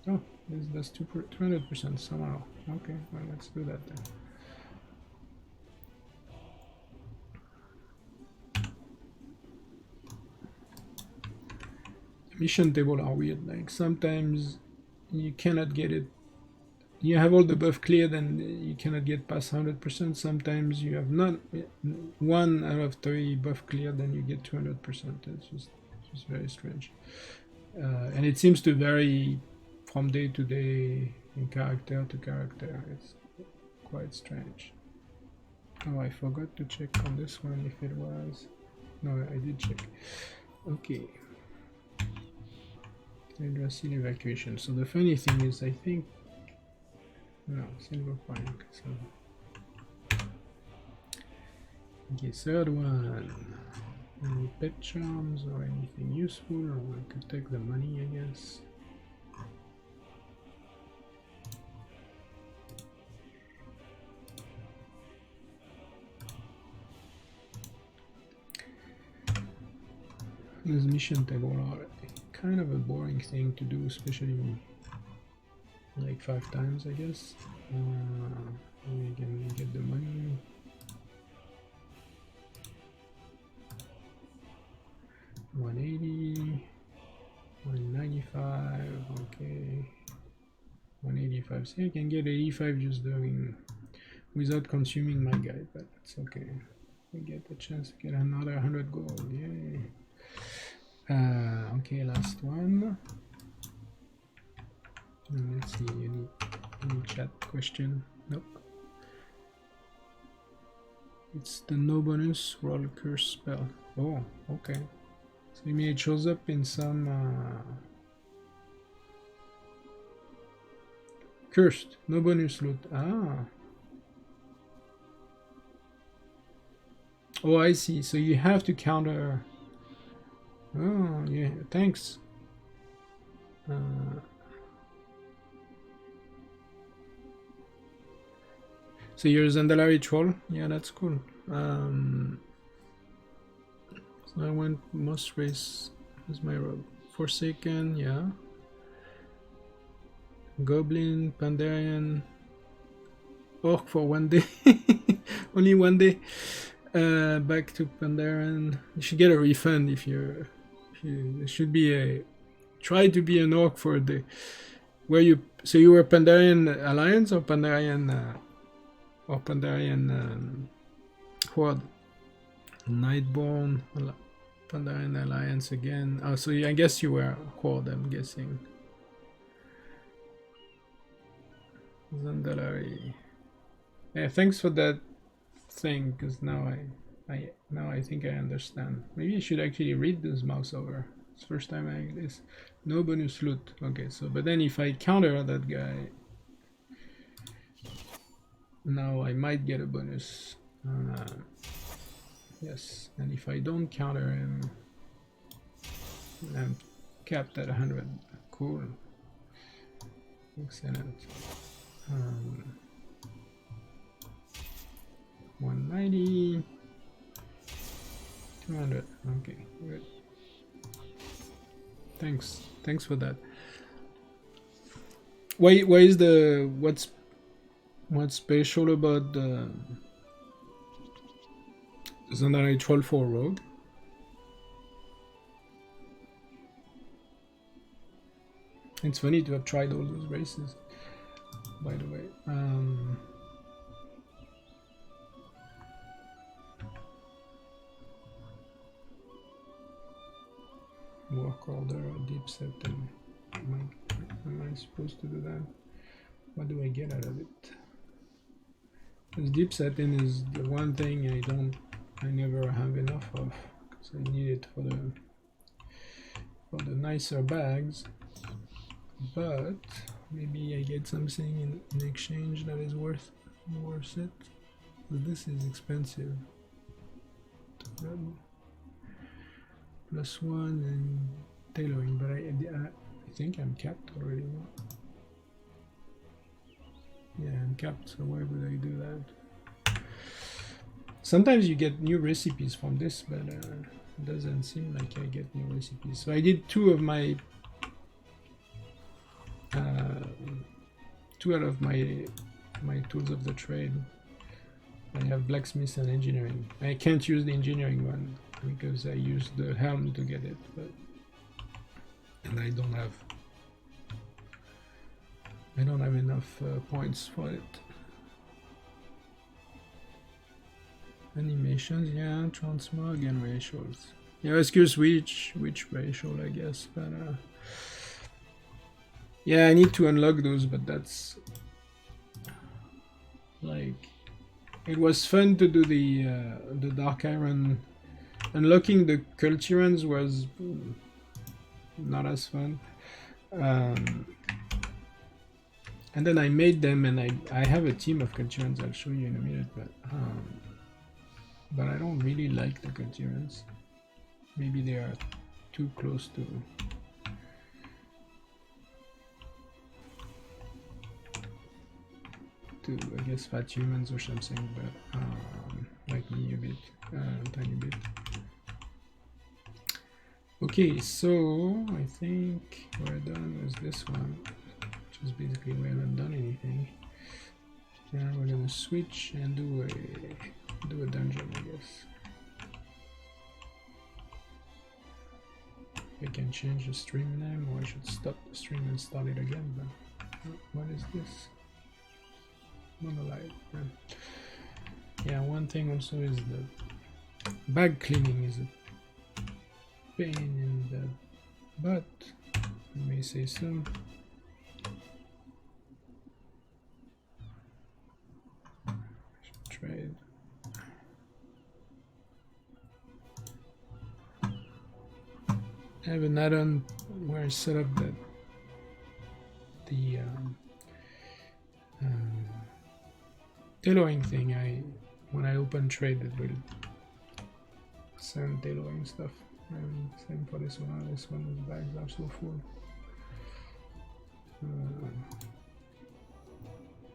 Oh, this does 200% somehow. Okay, well, let's do that then. Mission table are weird. Like sometimes you cannot get it. You have all the buff cleared and you cannot get past 100%. Sometimes you have not 1 out of 3 buff cleared, then you get 200%. It's just very strange. And it seems to vary from day to day, in character to character. It's quite strange. Oh, I forgot to check on this one if it was. No, I did check. Okay. Yggdrasil evacuation. So the funny thing is, I think no, Silver Pine. So okay, third one. Any pet charms or anything useful, or I could take the money, I guess. These mission table are kind of a boring thing to do, especially like 5 times, I guess. We can get the money. $180, $195, okay. 185. See, I can get 85 just doing without consuming my guy, but it's okay. We get the chance to get another 100 gold. Yay. Okay, last one. And let's see, any chat question? Nope. It's the no bonus roll curse spell. Oh, okay. So maybe it shows up in some cursed, no bonus loot. Ah. Oh, I see. So you have to counter. Oh, yeah. Thanks. So you're Zandalari troll? Yeah, that's cool. So I went most race as my rogue. Forsaken, yeah. Goblin, Pandarian, Orc for 1 day. Only 1 day. Back to Pandaren. You should get a refund if you're. There should be a. Try to be an Orc for a day. Where you? So you were Pandarian Alliance or Pandarian? Or Pandarian Horde? Nightborn, Pandaren Alliance again. Oh, so I guess you were Horde, I'm guessing. Zandalari. Yeah, thanks for that thing, because now I think I understand. Maybe I should actually read this mouse over. It's the first time I this. No bonus loot. Okay, so but then if I counter that guy, now I might get a bonus. Yes, and if I don't counter him, I'm capped at 100. Cool. Excellent. 190, 200. Okay, good. Thanks for that. Why is the what's special about the Zandalari Troll 4 Rogue? It's funny to have tried all those races, by the way. Work order, deep setting. Am I supposed to do that? What do I get out of it? Because deep setting is the one thing I never have enough of, because I need it for the nicer bags. But maybe I get something in exchange that is worth it. But this is expensive. +1 and tailoring, but I think I'm capped already. Yeah, I'm capped, so why would I do that? Sometimes you get new recipes from this, but it doesn't seem like I get new recipes. So I did 2 of my 2 out of my tools of the trade. I have blacksmith and engineering. I can't use the engineering one because I used the helm to get it, and I don't have enough points for it. Animations, yeah, transmog and racials. Yeah, excuse which racial, I guess, but yeah, I need to unlock those, but that's like, it was fun to do the Dark Iron. Unlocking the Kul-Tirans was not as fun. And then I made them, and I have a team of Kul-Tirans. I'll show you in a minute, but I don't really like the Kul-Tirans. maybe they are too close to I guess fat humans or something, but like me a bit, tiny bit. Okay, so I think we're done with this one, which is basically we haven't done anything. Now we're gonna switch and do a dungeon, I guess. I can change the stream name, or I should stop the stream and start it again, but what is this? Monolith. Yeah, one thing also is the bag cleaning is a pain in the butt, you may say so. Should try it. I have an add-on where I set up the tailoring thing. When I open trade, it will send tailoring stuff. And same for this one. This one, the bags are so full.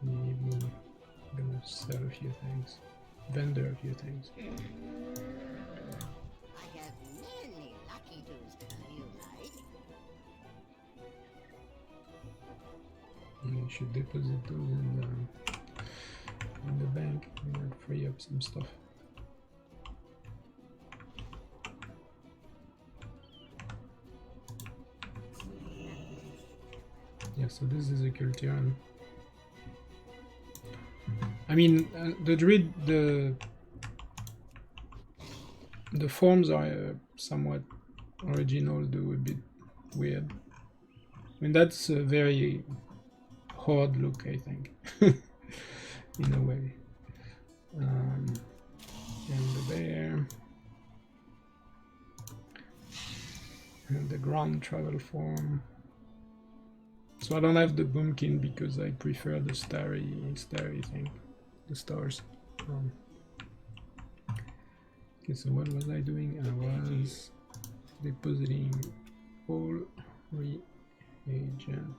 Maybe I'm gonna sell a few things, vendor a few things. I have many lucky tools you like. You should deposit those in the bank and free up some stuff. Yeah, so this is a Kul-Tiran. I mean, the druid, the forms are somewhat original, though a bit weird. I mean, that's a very hard look, I think, in a way. And the bear, and the ground travel form. So I don't have the boomkin because I prefer the starry thing, the stars. Okay, so what was I doing? I was depositing all reagent.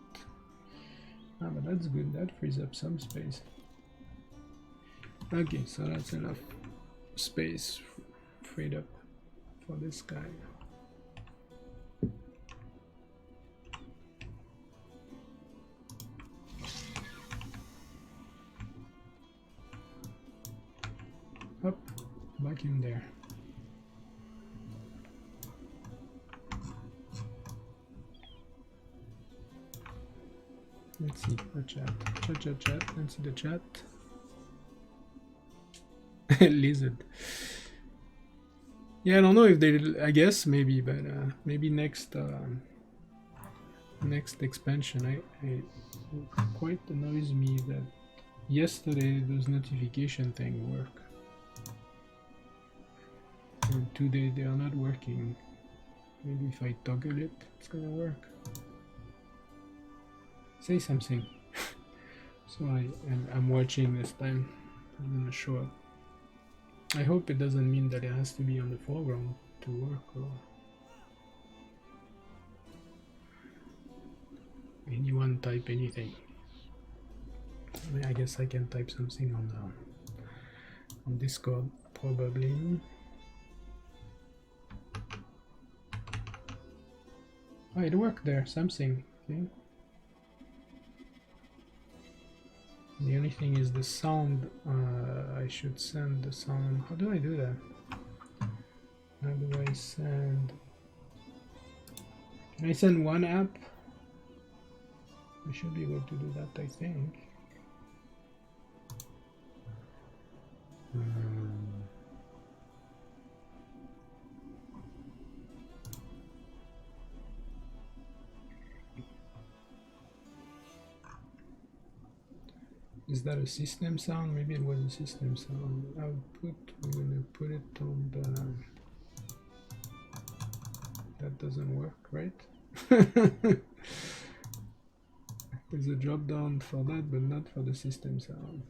Ah, but that's good, that frees up some space. Okay, so that's enough space freed up for this guy. Up, back in there. Let's see the chat. Chat. Let's see the chat. Lizard. Yeah, I don't know if they. I guess maybe, but maybe next expansion. I quite annoys me that yesterday those notification thing work. And today they are not working. Maybe if I toggle it, it's gonna work. Say something. So I'm watching this time. I'm gonna show up. I hope it doesn't mean that it has to be on the foreground to work, or anyone type anything. I mean, I guess I can type something on Discord probably. Oh, it worked there, something. Okay. The only thing is the sound. I should send the sound. How do I do that? How do I send? Can I send one app? I should be able to do that, I think. Is that a system sound? Maybe it was a system sound. Output, we're gonna put it on the... That doesn't work, right? There's a drop down for that, but not for the system sound.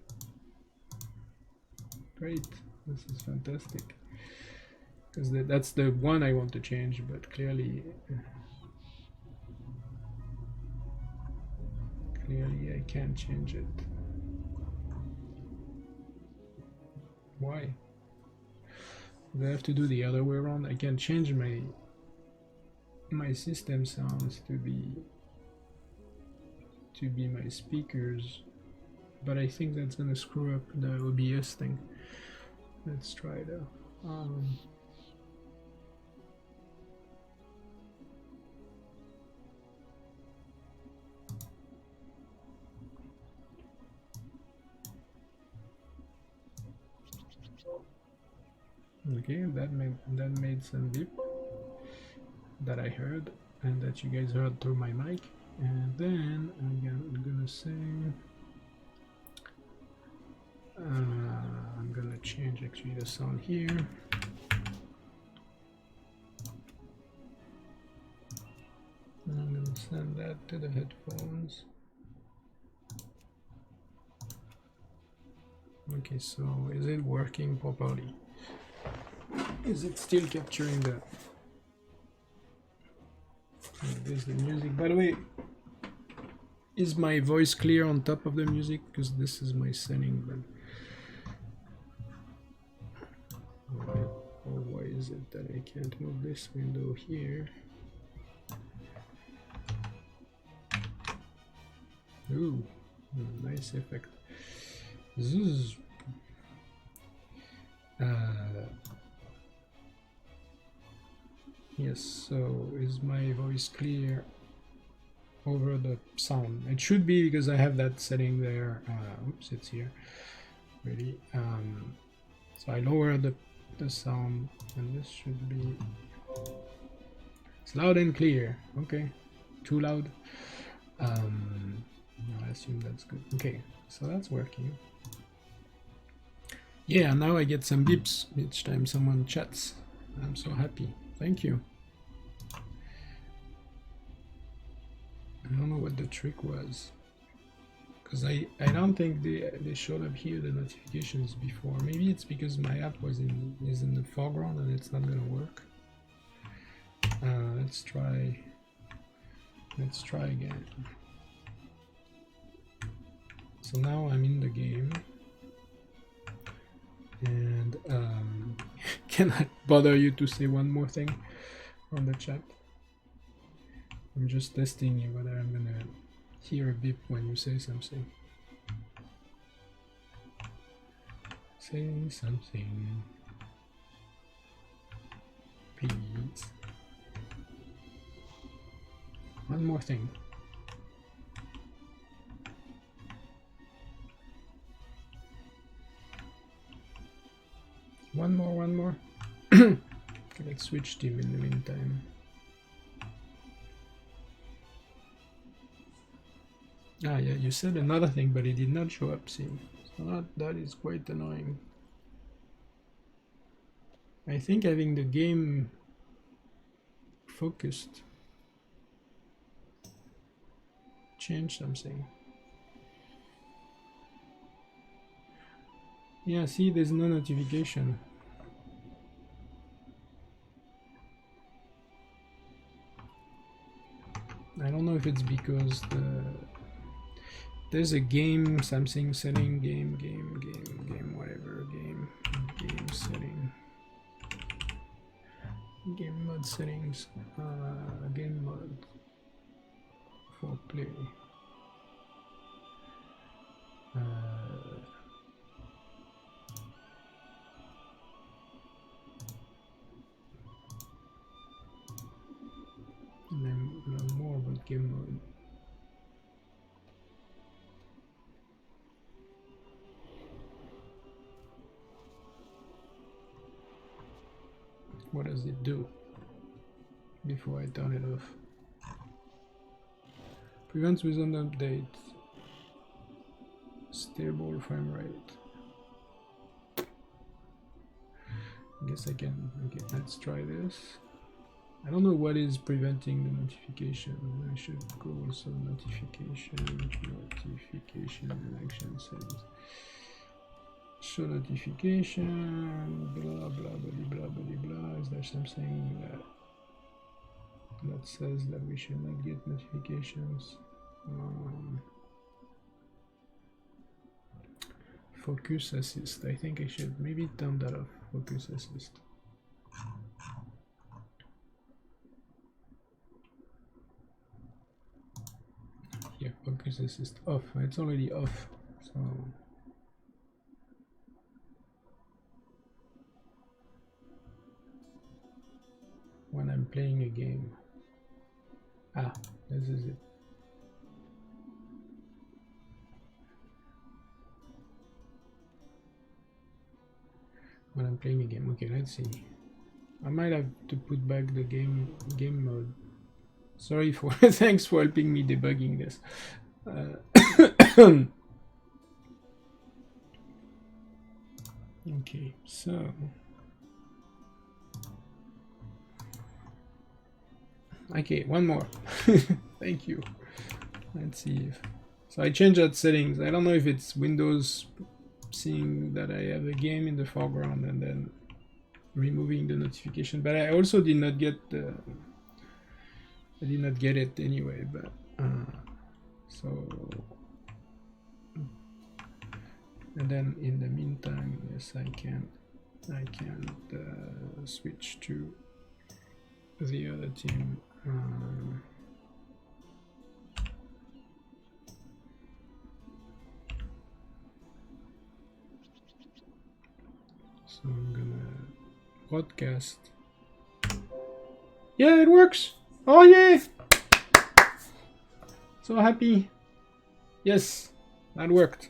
Great, this is fantastic. because that's the one I want to change, but clearly I can't change it. Why? Do I have to do the other way around? I can change my system sounds to be my speakers, but I think that's gonna screw up the OBS thing. Let's try it out. Okay, that made some beep that I heard and that you guys heard through my mic. And then I'm gonna say I'm gonna change actually the sound here. And I'm gonna send that to the headphones. Okay, so is it working properly? Is it still capturing the... There's the music. By the way, is my voice clear on top of the music? Because this is my setting, but... Or why is it that I can't move this window here? Ooh, nice effect. Zzz. Yes, so is my voice clear over the sound? It should be, because I have that setting there. Oops, it's here. Ready? So I lower the sound, and this should be... It's loud and clear. Okay, too loud. I assume that's good. Okay, so that's working. Yeah, now I get some beeps each time someone chats. I'm so happy. Thank you. I don't know what the trick was, because I don't think they showed up here, the notifications, before. Maybe it's because my app is in the foreground and it's not gonna work. Let's try again. So now I'm in the game, and can I bother you to say one more thing on the chat? I'm just testing you whether I'm gonna hear a beep when you say something. Say something, please. One more thing. One more. Okay, let's switch team in the meantime. Ah, yeah, you said another thing, but it did not show up, see. So that is quite annoying. I think having the game focused changed something. Yeah, see, there's no notification. I don't know if it's because there's a game something setting, game whatever, game setting, game mode settings, game mode for play. And then learn more about game mode. What does it do before I turn it off? Prevents without update. Stable frame rate. I guess I can. Okay, let's try this. I don't know what is preventing the notification. I should go also notification and action settings. Show notification, blah blah blah blah blah blah blah. Is that there's something that says that we should not get notifications. Focus assist. I think I should maybe turn that off. Focus assist. Yeah, focus assist off. It's already off. So when I'm playing a game. Ah, this is it. When I'm playing a game. Okay, let's see. I might have to put back the game mode. Sorry for thanks for helping me debugging this. Okay, so okay, one more. Thank you. Let's see if so I changed that settings. I don't know if it's Windows seeing that I have a game in the foreground and then removing the notification, but I also did not get it anyway, but so and then in the meantime, yes, I can switch to the other team. So I'm gonna broadcast. Yeah, it works. Oh yeah! So happy. Yes, that worked.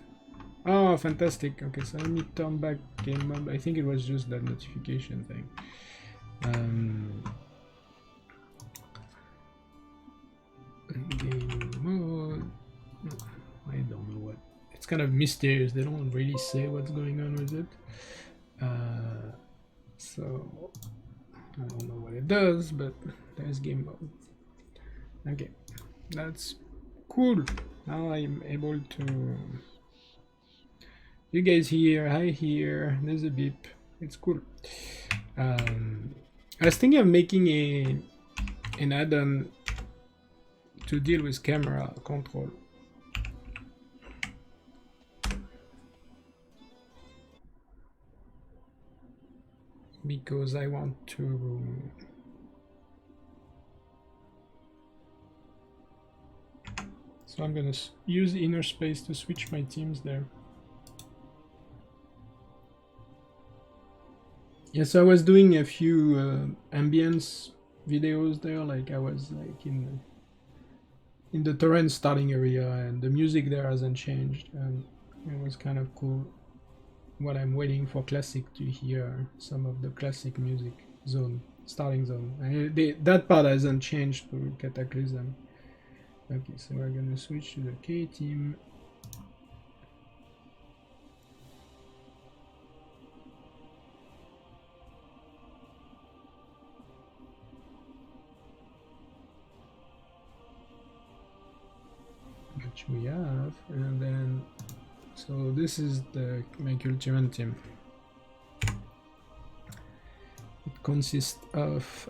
Oh, fantastic. Okay, so let me turn back game mode. I think it was just that notification thing. Game mode. I don't know what. It's kind of mysterious. They don't really say what's going on with it. So I don't know what it does, but there's game mode. Okay, that's cool. Now I'm able to. You guys hear? I hear. There's a beep. It's cool. I was thinking of making an add-on to deal with camera control. Because I want to so I'm gonna use inner space to switch my teams there. Yes, I was doing a few ambience videos there, like I was like in the Torrent starting area, and the music there hasn't changed, and it was kind of cool. What I'm waiting for Classic to hear some of the Classic music zone, starting zone. That part hasn't changed for Cataclysm. Okay, so we're gonna switch to the K team. Which we have, and then so this is my Kul-Tiran team. It consists of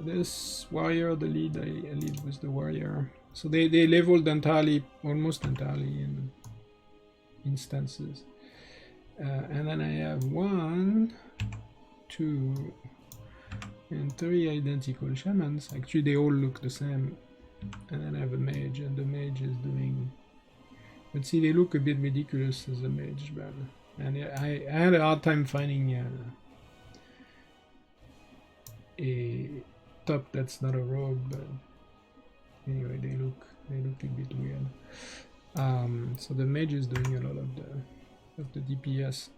this warrior, the lead. I lead with the warrior. So they leveled entirely, almost entirely in instances. And then I have 1, 2, and 3 identical shamans. Actually, they all look the same. And then I have a mage, and the mage is doing. But see, they look a bit ridiculous as a mage, but and I had a hard time finding a top that's not a rogue. But anyway, they look a bit weird. So the mage is doing a lot of the DPS.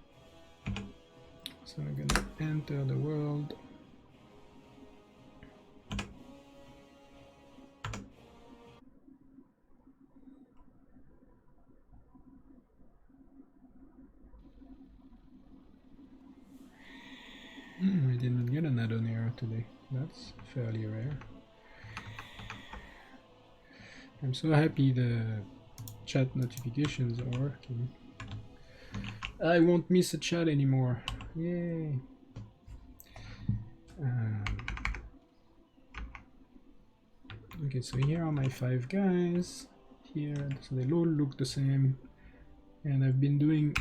So I'm gonna enter the world. I did not get an add-on error today. That's fairly rare. I'm so happy the chat notifications are working. I won't miss a chat anymore. Yay! Okay, so here are my 5 guys. Here, so they all look the same. And I've been doing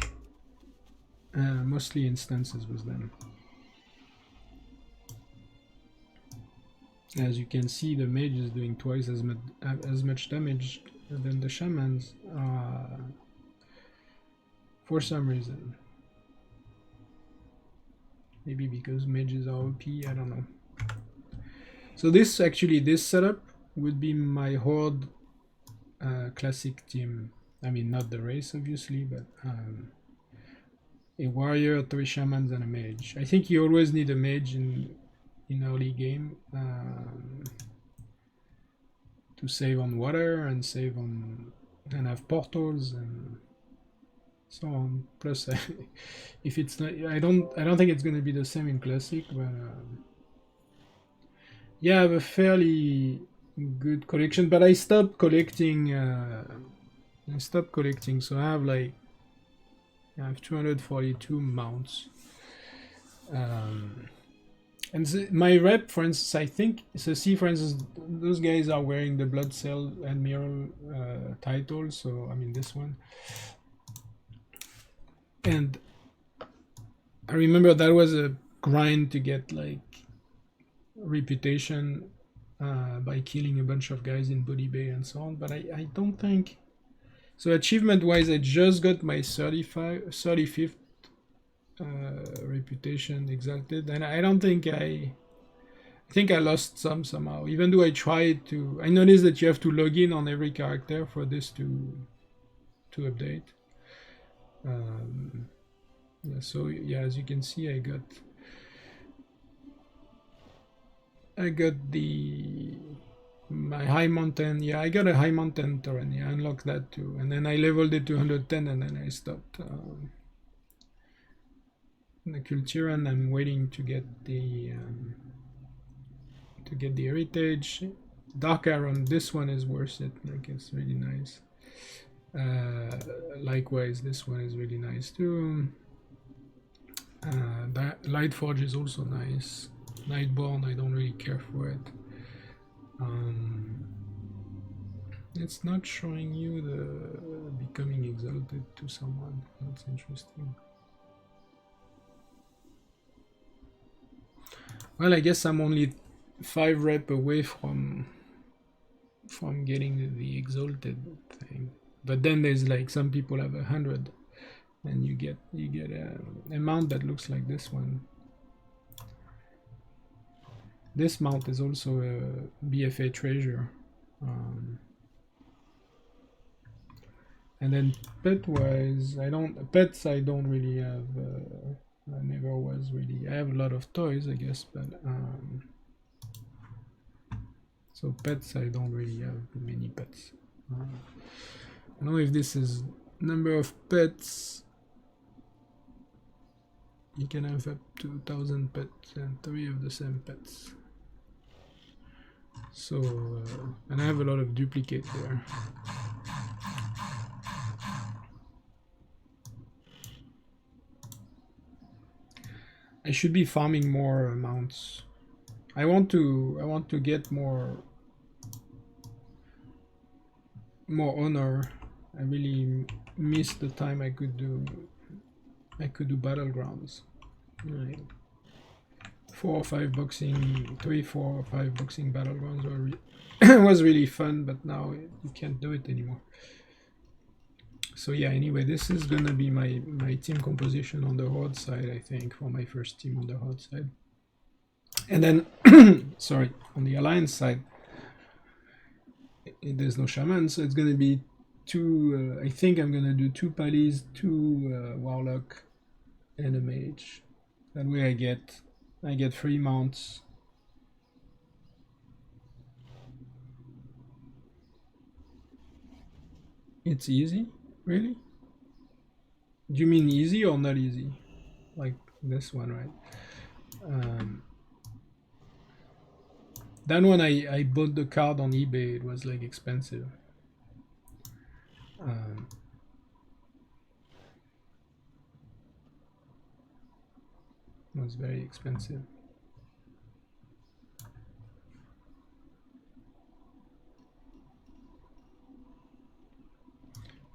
mostly instances with them. As you can see, the mage is doing twice as much damage than the shamans for some reason. Maybe because mages are OP, I don't know. So this setup would be my horde classic team. I mean, not the race obviously, but a warrior, 3 shamans, and a mage. I think you always need a mage in early game to save on water and save on and have portals and so on. Plus, if it's not, I don't think it's gonna be the same in classic, but yeah, I have a fairly good collection. But I stopped collecting. So I have like 242 mounts. And my rep, for instance, I think, so see, for instance, those guys are wearing the Blood Cell Admiral title, so I mean this one. And I remember that was a grind to get like reputation by killing a bunch of guys in Body Bay and so on, but I don't think, so achievement wise I just got my 35th reputation exalted, and I don't think I think I lost some somehow, even though I tried to. I noticed that you have to log in on every character for this to update. Yeah, so yeah, as you can see, I got my high mountain. Yeah, I got a high mountain terrain. Yeah, I unlocked that too, and then I leveled it to 110, and then I stopped. The Kul-Tiran, I'm waiting to get the heritage. Dark Iron, this one is worth it. Like, it's really nice. Likewise, this one is really nice too. That Lightforge is also nice. Nightborn, I don't really care for it. It's not showing you the becoming exalted to someone. That's interesting. Well, I guess I'm only 5 rep away from getting the exalted thing. But then there's like some people have 100, and you get a mount that looks like this one. This mount is also a BFA treasure. And then pet-wise, I don't really have. I never was really. I have a lot of toys, I guess, but so pets, I don't really have many pets. I don't know if this is number of pets. You can have up to 1,000 pets and 3 of the same pets. So, and I have a lot of duplicate there. I should be farming more mounts. I want to get more honor. I really miss the time I could do battlegrounds. Right. 4 or 5 boxing, 3, 4 or 5 boxing battlegrounds were was really fun, but now you can't do it anymore. So yeah, anyway, this is gonna be my team composition on the Horde side, I think, for my first team on the Horde side. And then, sorry, on the Alliance side, there's no shaman, so it's gonna be 2, I think I'm gonna do 2 Palis, 2 Warlock, and a Mage. That way I get 3 mounts. It's easy? Really? Do you mean easy or not easy? Like this one, right? That one I bought the card on eBay. It was like expensive. It was very expensive.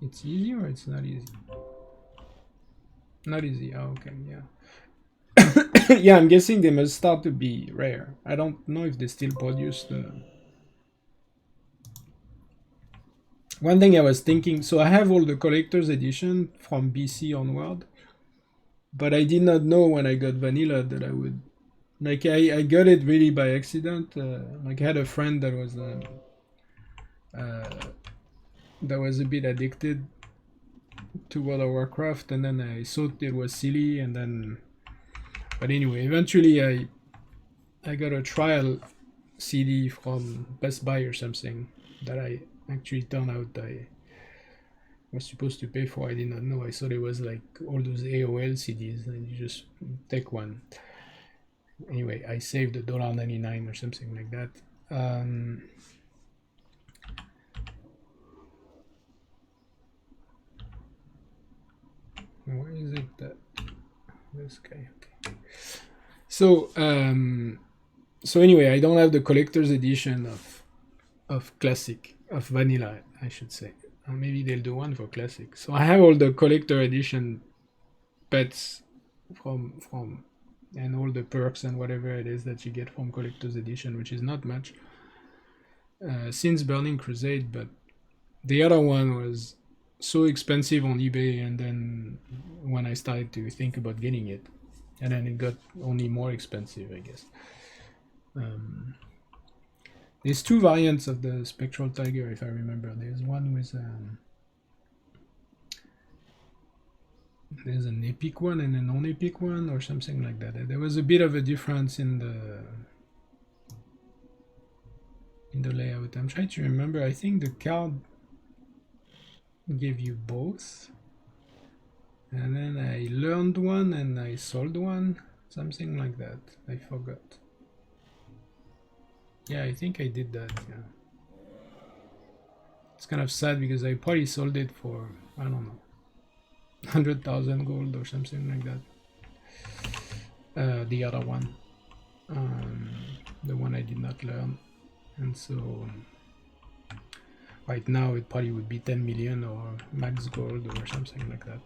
It's easy or it's not easy? Not easy. Oh, okay, yeah. Yeah, I'm guessing they must start to be rare. I don't know if they still produce the... One thing I was thinking, so I have all the collector's edition from BC onward, but I did not know when I got vanilla that I would... Like, I got it really by accident. Like, I had a friend that was a bit addicted to World of Warcraft, and then I thought it was silly, and then... But anyway, eventually I got a trial CD from Best Buy or something that I actually turned out I was supposed to pay for. I did not know. I thought it was like all those AOL CDs and you just take one. Anyway, I saved $1.99 or something like that. Where is it that this guy? Okay. So so anyway, I don't have the collector's edition of classic, of vanilla, I should say. Maybe they'll do one for classic. So I have all the collector edition pets from and all the perks and whatever it is that you get from collector's edition, which is not much since Burning Crusade, but the other one was so expensive on eBay, and then when I started to think about getting it, and then it got only more expensive, I guess. There's two variants of the Spectral Tiger, if I remember. There's one with there's an epic one and a non-epic one, or something like that. There was a bit of a difference in the layout. I'm trying to remember. I think the card gave you both, and then I learned one and I sold one, something like that. I forgot. Yeah, I think I did that. Yeah, it's kind of sad because I probably sold it for, I don't know, 100,000 gold or something like that. The other one, the one I did not learn, and so right now it probably would be 10 million or max gold or something like that.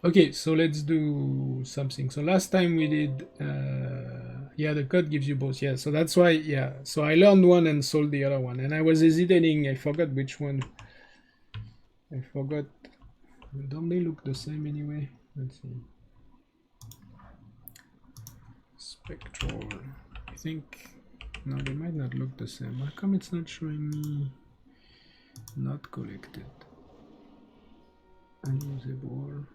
Okay, so let's do something. So last time we did, yeah, the code gives you both. Yeah, so that's why, yeah. So I learned one and sold the other one, and I was hesitating. I forgot which one. I forgot. Don't they look the same anyway? Let's see. Spectral. I think, no, they might not look the same. How come it's not showing me not collected? Unusable.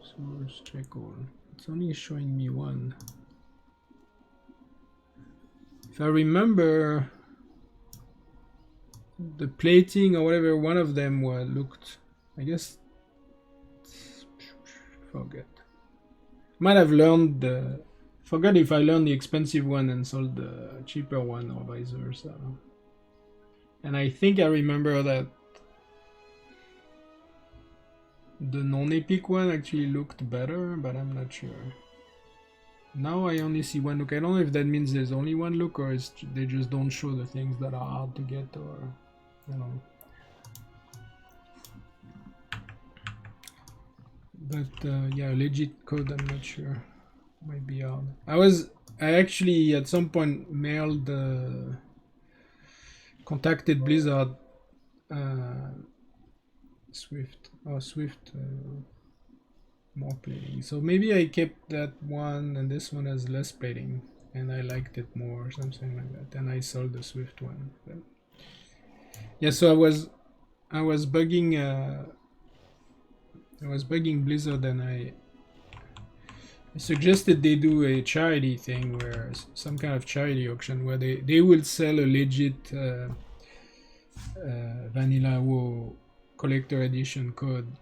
Source check all. It's only showing me one. If I remember, the plating or whatever, one of them looked, I guess, forget. Might have learned the, forgot if I learned the expensive one and sold the cheaper one or vice versa. And I think I remember that the non-epic one actually looked better, but I'm not sure. Now I only see one look. I don't know if that means there's only one look, or they just don't show the things that are hard to get, or you know. But yeah, legit code, I'm not sure. Might be hard. I actually at some point mailed contacted Blizzard Swift more plating. So maybe I kept that one and this one has less plating and I liked it more or something like that, and I sold the Swift one. But yeah, so I was bugging Blizzard, and I suggested they do a charity thing, where some kind of charity auction where they will sell a legit vanilla WoW collector edition code,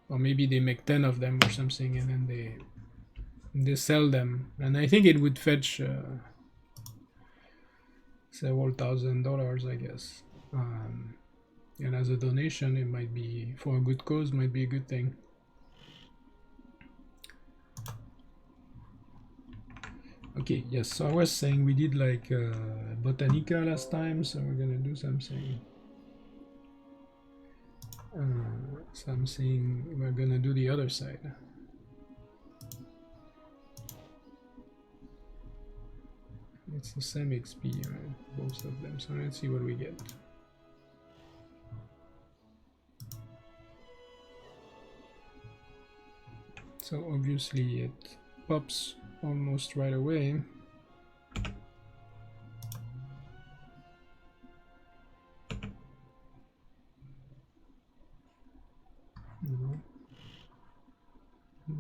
or maybe they make 10 of them or something, and then they sell them, and I think it would fetch several $1,000s, I guess, and as a donation, it might be for a good cause, might be a good thing. Okay, yes, so I was saying we did like Botanica last time, so we're gonna do something. So I'm saying we're gonna do the other side. It's the same XP, both of them. So let's see what we get. So obviously it pops almost right away.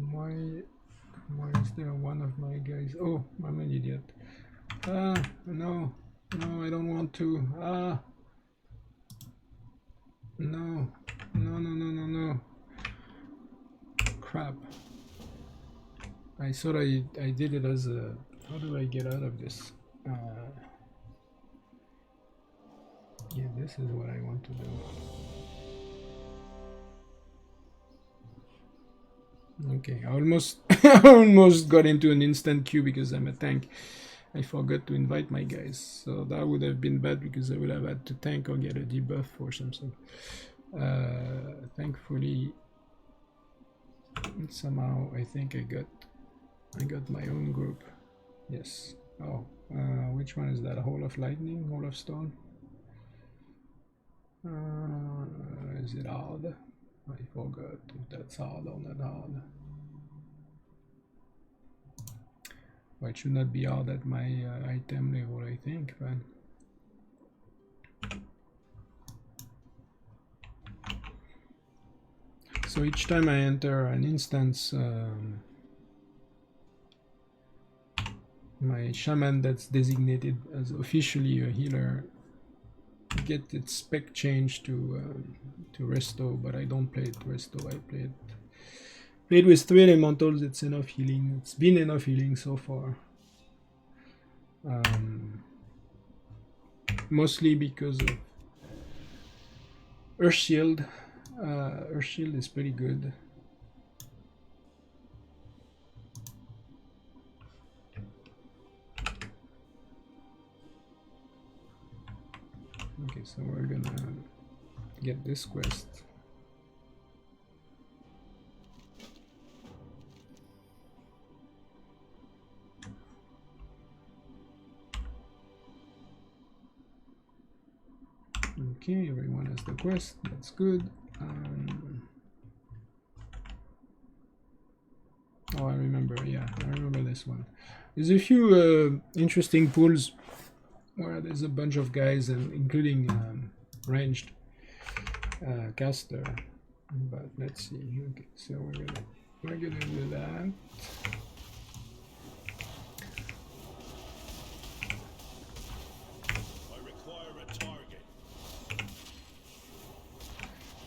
Why is there one of my guys? Oh, I'm an idiot. No, I don't want to. No. Crap. I thought I did it as a... How do I get out of this? Yeah, this is what I want to do. Okay, I almost almost got into an instant queue because I'm a tank. I forgot to invite my guys, so that would have been bad because I would have had to tank or get a debuff or something. Thankfully, somehow I think I got my own group. Yes. Oh, which one is that? Hole of Lightning, Hole of Stone? Is it hard? I forgot if that's hard or not hard. Well, it should not be hard at my item level, I think, but... So each time I enter an instance, my shaman that's designated as officially a healer get its spec changed to resto, but I don't play it resto. I play it with 3 elementals. It's enough healing. It's been enough healing so far. Mostly because of Earth Shield. Earth Shield is pretty good. Okay, so we're gonna get this quest. Okay, everyone has the quest. That's good. Oh, I remember. Yeah, I remember this one. There's a few interesting pools where there's a bunch of guys, and including ranged caster. But let's see. Okay, so we're gonna do that.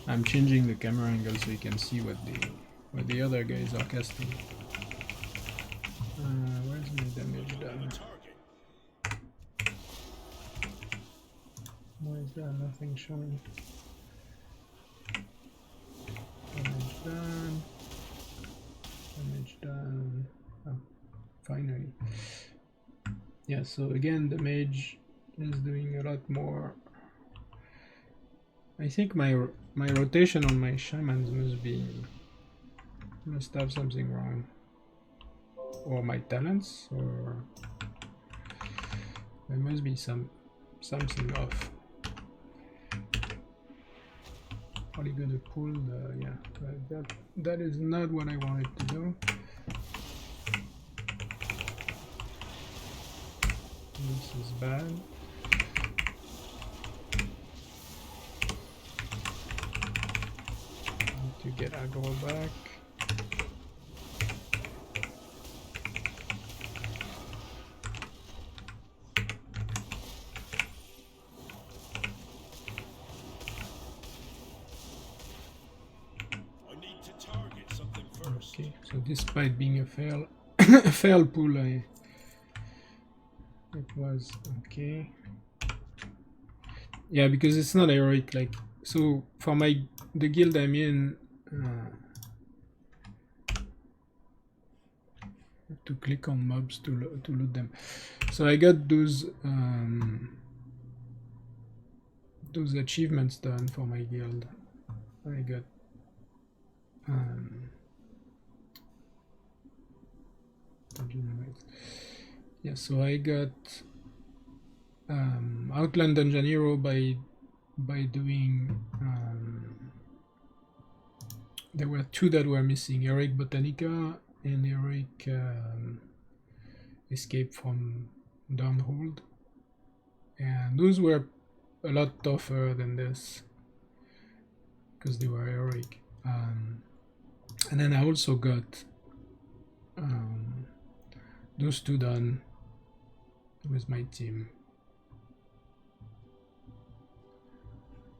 I'm changing the camera angle so you can see what the other guys are casting. Where's my damage done? Why is there nothing showing? Damage done. Damage done. Oh, finally. Yeah, so again, the mage is doing a lot more. I think my rotation on my shamans must have something wrong, or my talents, or there must be something off. Probably gonna pull the, yeah, that is not what I wanted to do. This is bad. To get aggro back. I need to target something first. Okay, so despite being a fail pull, it was okay. Yeah, because it's not heroic. Like, so for the guild I'm in, to click on mobs to loot them. So I got those achievements done for my guild. I got yeah, so I got Outland Dungeon Hero by doing there were two that were missing, Heroic Botanica and Heroic Escape from Downhold, and those were a lot tougher than this because they were heroic. And then I also got those two done with my team,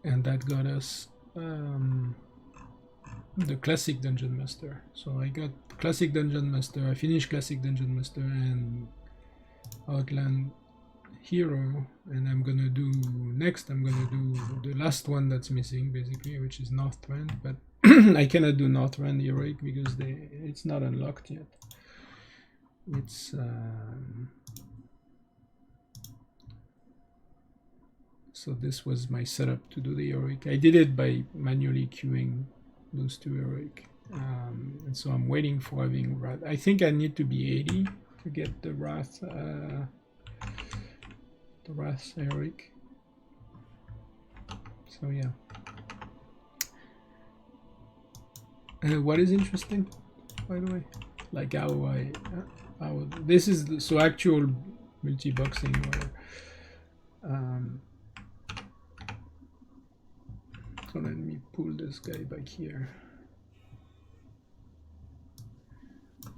and that got us the Classic Dungeon Master. So I got Classic Dungeon Master, I finished Classic Dungeon Master and Outland Hero, and I'm gonna do next, I'm gonna do the last one that's missing basically, which is Northrend, but I cannot do Northrend Heroic because it's not unlocked yet. It's so this was my setup to do the Heroic. I did it by manually queuing those two Heroic, and so I'm waiting for having Wrath. I think I need to be 80 to get the Wrath Heroic. So yeah. What is interesting, by the way, like how this is so actual multi-boxing where so let me pull this guy back here.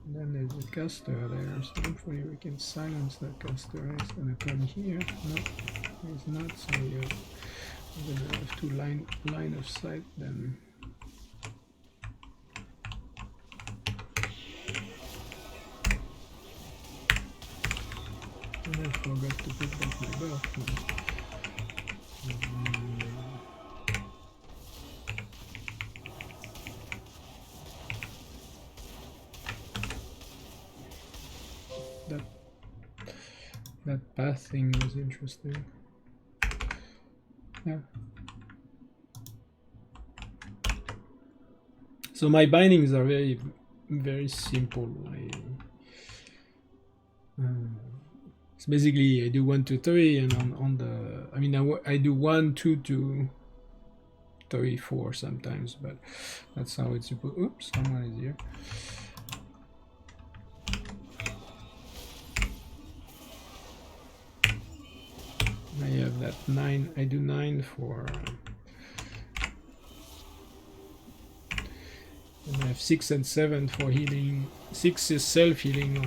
And then there's a caster there, so hopefully we can silence that caster. He's gonna come here. No, he's not, so yeah, we're gonna have to line of sight then. And I forgot to put back my buff. That path thing was interesting. Yeah. So my bindings are very simple. It's basically I do 1, 2, 3, and on the I do 1, 2 to 3, 4 sometimes, but that's how it's supposed. Oops, someone is here. I have that 9. I do 9 for, and I have 6 and 7 for healing. 6 is self-healing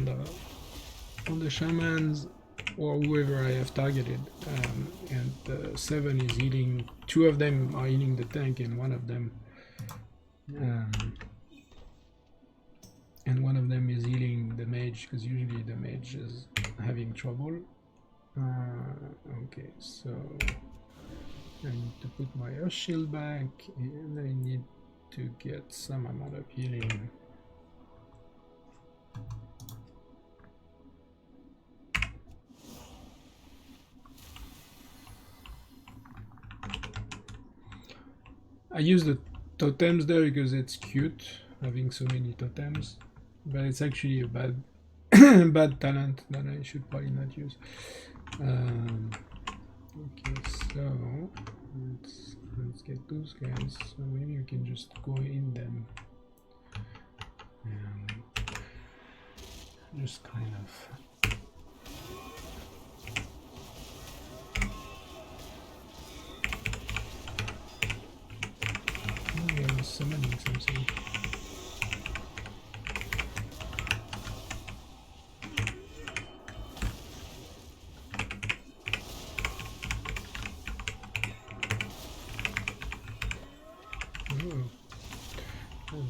on the shamans or whoever I have targeted, and 7 is healing. 2 of them are healing the tank, and one of them is healing the mage, because usually the mage is having trouble. Okay, so I need to put my earth shield back, and I need to get some amount of healing. I use the totems there because it's cute having so many totems, but it's actually a bad bad talent that I should probably not use. Okay, so let's get those guys. So maybe you can just go in them and just kind of. Oh, we are summoning something.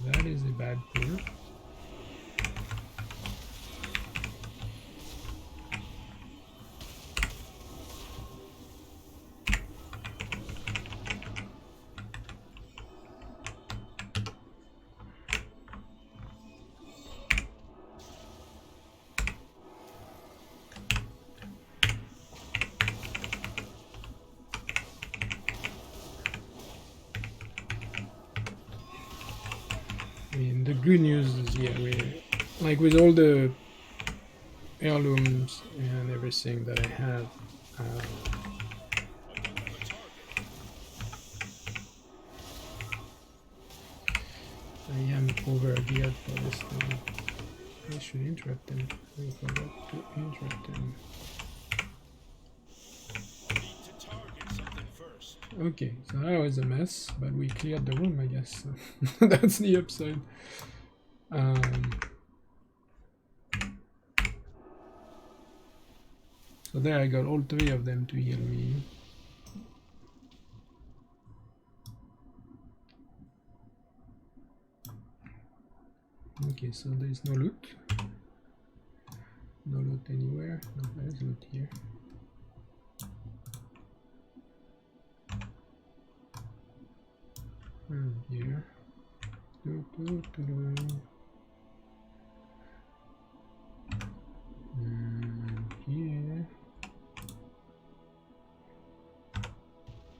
That is a bad pull. the good news is, yeah, like with all the heirlooms and everything that I have, I am over geared for this thing. I should interrupt them. I forgot to interrupt them. Okay, so that was a mess, but we cleared the room, I guess. So that's the upside. So there I got all three of them to heal me. Okay, so there's no loot. No loot anywhere. No, there's loot here. And here. And here.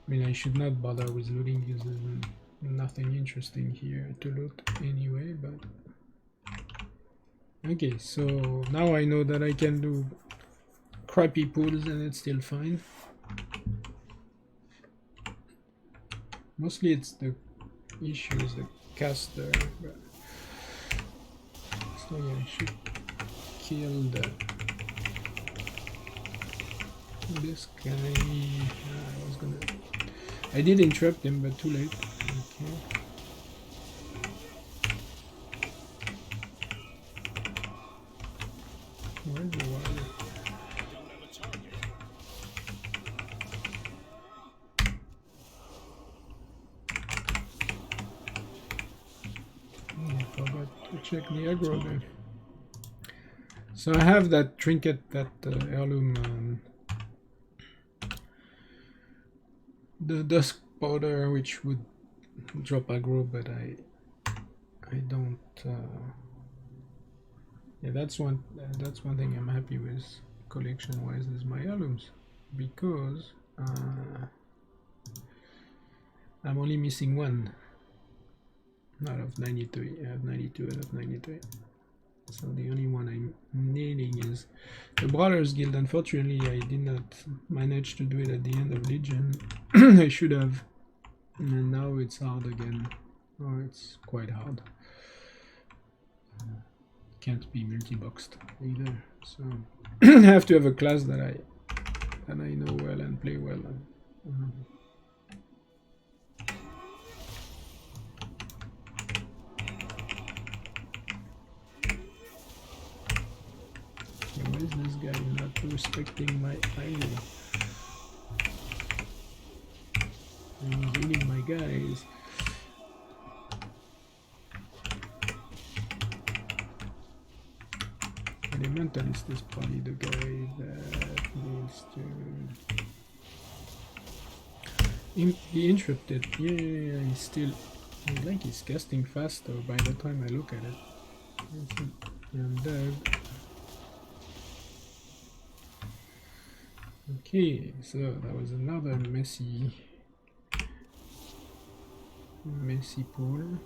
I mean, I should not bother with looting because there's nothing interesting here to loot anyway, but okay, so now I know that I can do crappy pools and it's still fine. Mostly it's the issue is the caster, but so yeah, I should kill this guy. I did interrupt him, but too late. Okay. Where's the water? I forgot to check the aggro there. So I have that trinket, that heirloom, the dusk powder, which would drop aggro, but I don't. Yeah, that's one thing I'm happy with collection-wise is my heirlooms, because I'm only missing one out of 93. I have 92 out of 93. So the only one I'm needing is the Brawlers Guild. Unfortunately, I did not manage to do it at the end of Legion. I should have. And now it's hard again. Oh, it's quite hard. Can't be multi-boxed either. So I have to have a class that I know well and play well. Why is this guy not respecting my idea? He's eating my guys. Elementalist is probably the guy that needs to. He interrupted. Yeah, he's still. I like he's casting faster by the time I look at it. I'm dead. Okay, so that was another messy pool.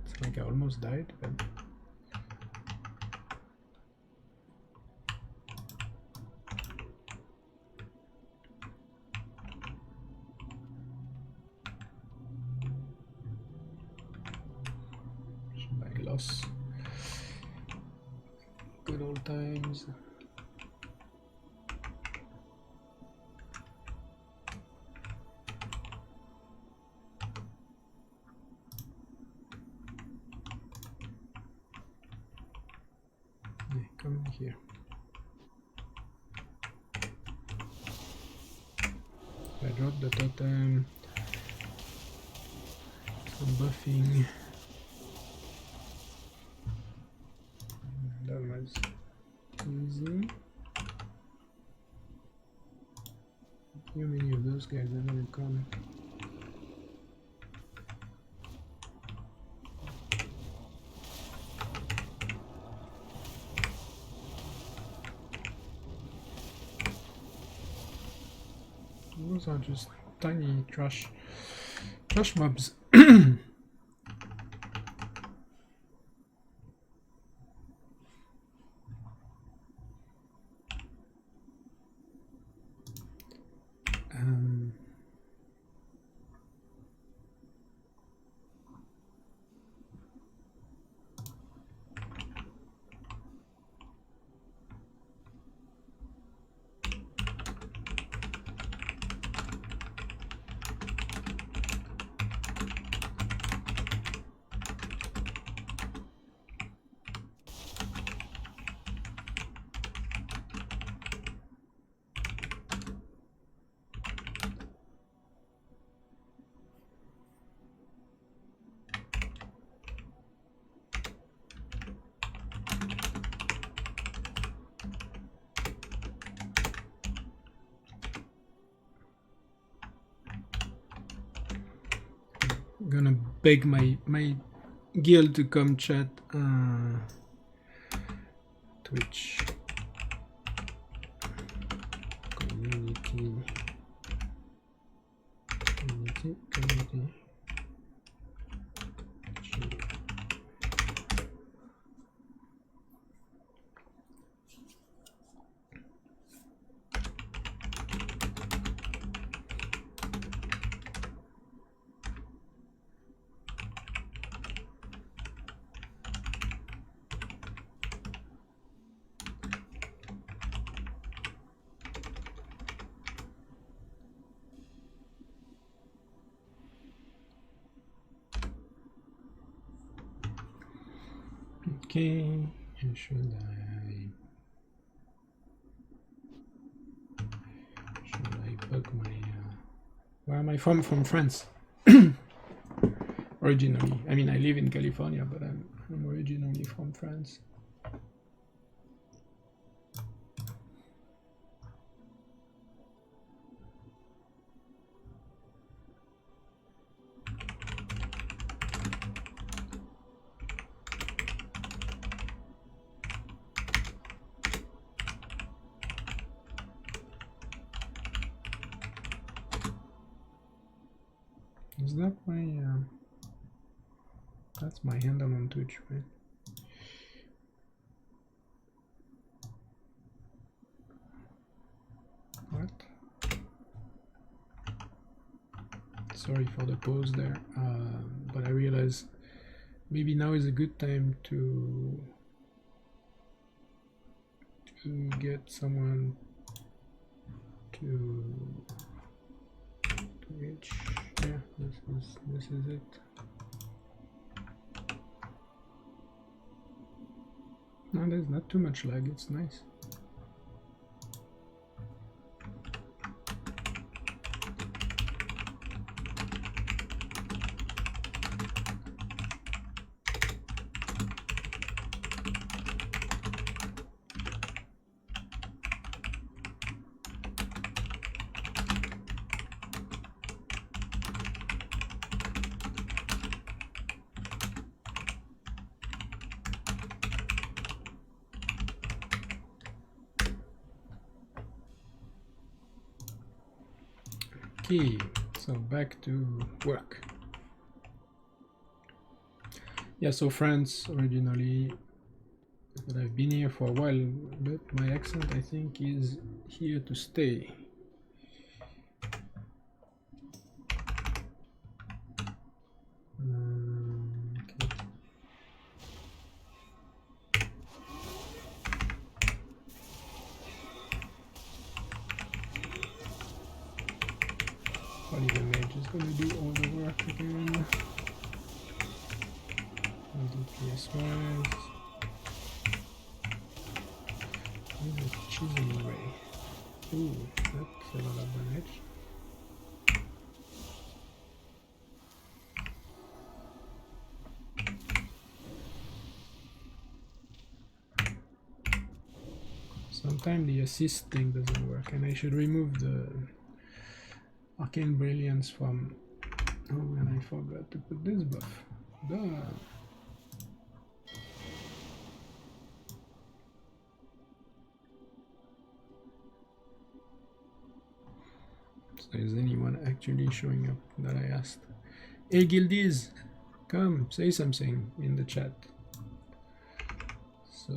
It's like I almost died, but good old times. Yeah, come here. I dropped the totem. Some buffing. That was easy. How many of those guys are gonna come? those are just tiny trash mobs. Gonna beg my guild to come chat. Twitch community. Okay, and should I bug my where am I from? From France. Originally, I mean I live in California, but I'm originally from France. Is that my that's my handle on Twitch, right? What? Sorry for the pause there, but I realize maybe now is a good time to get someone to reach. Yeah, this is it. No, there's not too much lag, it's nice. Okay, so back to work. Yeah, so France originally, but I've been here for a while, but my accent I think is here to stay. Okay. Probably the mage is going to do all the work again. DPS wise. Where's the chisel ray? Ooh, that's a lot of damage. Sometimes the assist thing doesn't work, and I should remove the Arcane Brilliance from... Oh, and I forgot to put this buff. Duh. Is anyone actually showing up that I asked? Hey Guildies, come say something in the chat. So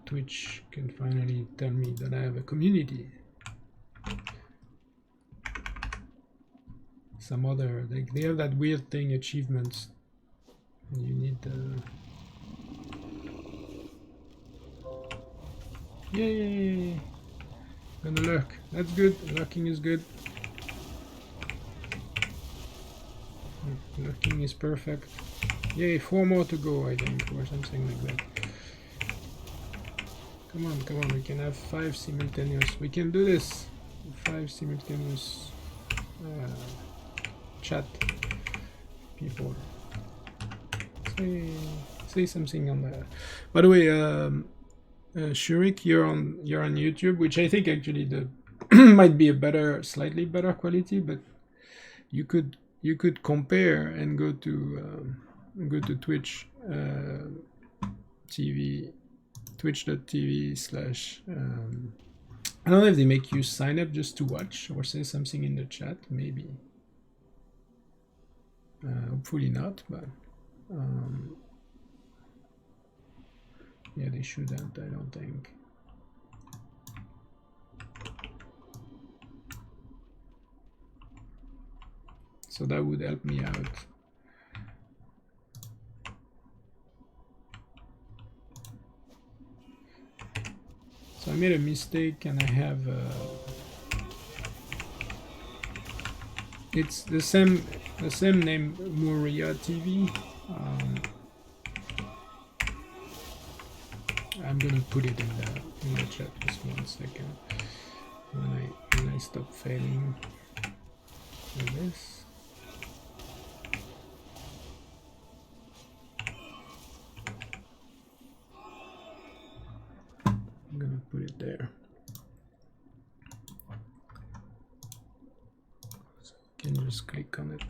Twitch can finally tell me that I have a community. Some other, like they have that weird thing, achievements. And you need Yay! Gonna lurk. That's good. Lurking is good. Lurking is perfect. Yay, 4 more to go, I think, or something like that. Come on, we can have 5 simultaneous. We can do this. 5 simultaneous chat people. Say something on that. By the way, Shurik, you're on YouTube, which I think actually the might be a slightly better quality, but you could compare and go to Twitch TV, twitch.tv/ I don't know if they make you sign up just to watch or say something in the chat, maybe. Hopefully not, but yeah, they shouldn't, I don't think. So that would help me out. So I made a mistake and I have it's the same name, Moria TV. I'm gonna put it in the chat just 1 second when I stop failing with this. I'm gonna put it there. So you can just click on it.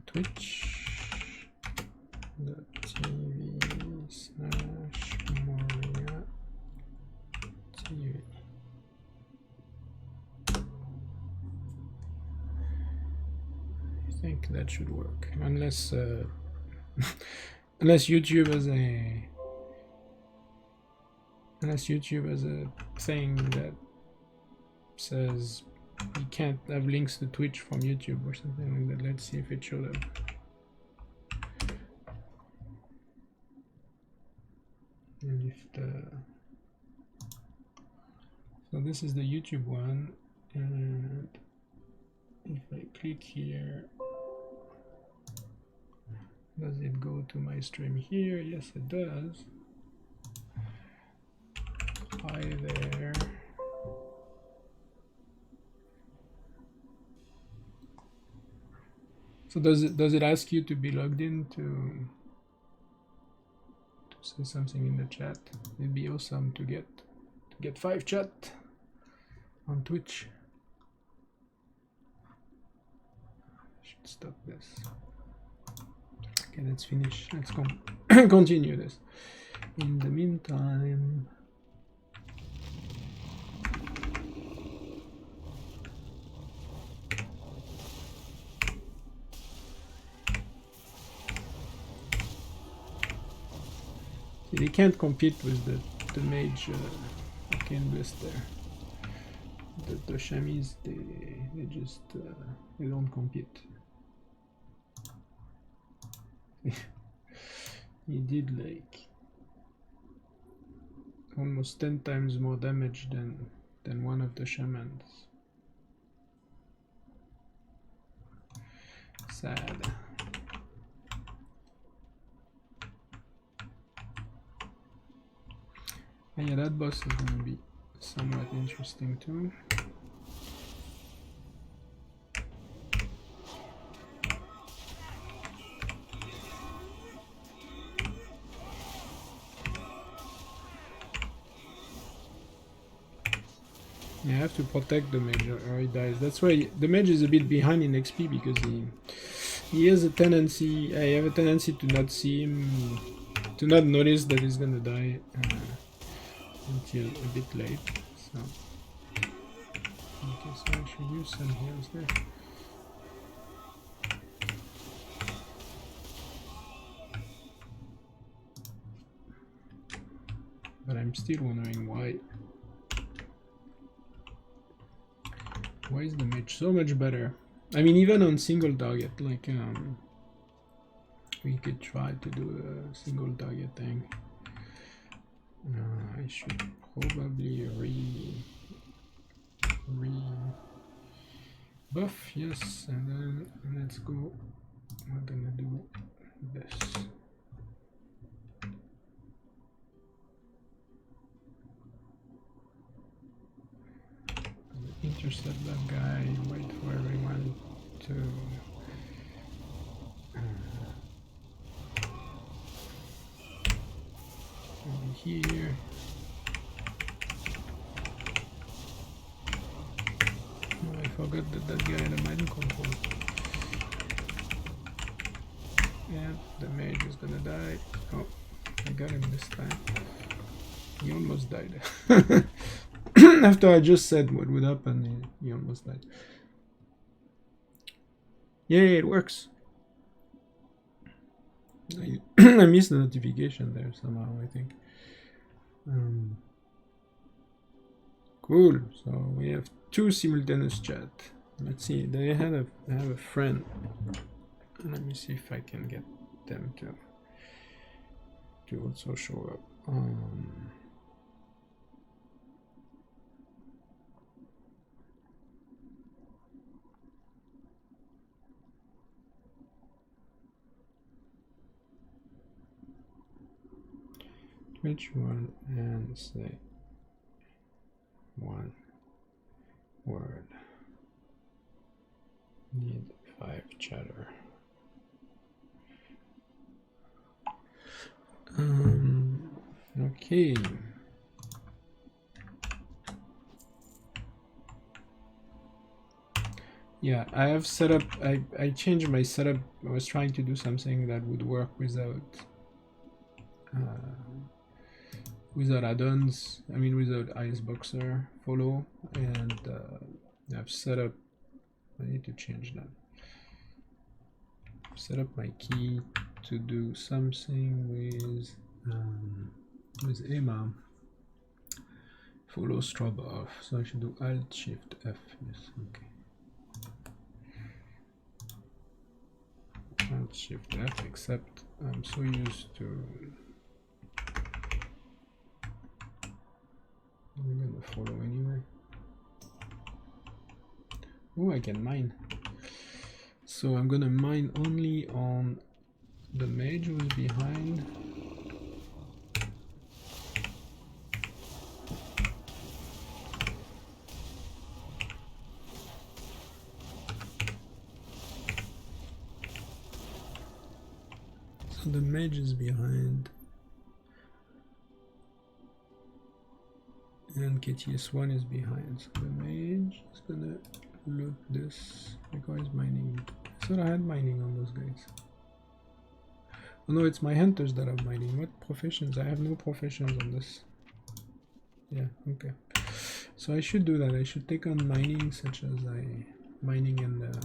Twitch.tv/Moria TV. I think that should work, unless unless YouTube has a thing that says you can't have links to Twitch from YouTube or something like that. Let's see if it showed up. And if so this is the YouTube one, and if I click here, does it go to my stream here? Yes, it does. Hi there. So does it ask you to be logged in to say something in the chat? It'd be awesome to get 5 chat on Twitch. I should stop this. Okay, let's finish. Let's continue this. In the meantime, they can't compete with the mage arcane blast there. The chamois, they just they don't compete. He did like almost 10 times more damage than one of the shamans. Sad. And yeah, that boss is going to be somewhat interesting too. Yeah, I have to protect the mage or he dies. That's why the mage is a bit behind in XP, because he has a tendency, I have a tendency to not see him, to not notice that he's gonna die until a bit late. So Okay, so I should use some heals there. But I'm still wondering why. Why is the mage so much better? I mean, even on single target, like we could try to do a single target thing. I should probably buff, yes, and then let's go. We're gonna do this. Intercept that guy, wait for everyone to be here. Oh, I forgot that guy had a mind control. Yeah, the mage is gonna die. Oh, I got him this time. He almost died. After I just said what would happen, he almost died. Yay, it works. I missed the notification there somehow, I think. Cool, so we have 2 simultaneous chat. Let's see, I have a friend. Let me see if I can get them to also show up. Which one and say one word. Need 5 chatter. Okay. Yeah, I have set up, I changed my setup. I was trying to do something that would work without add-ons, I mean without Iceboxer follow, and I've set up, I need to change that. Set up my key to do something with Emma. Follow strobe off, so I should do Alt Shift F, yes, okay. Alt Shift F, except I'm so used to I'm gonna follow anyway. Oh, I can mine. So I'm gonna mine only on the mage who's behind. So the mage is behind. And KTS1 is behind, so the mage is gonna loot this. Requires mining. I thought I had mining on those guys. Oh no, it's my hunters that are mining. What professions? I have no professions on this. Yeah, okay. So I should do that. I should take on mining, such as mining and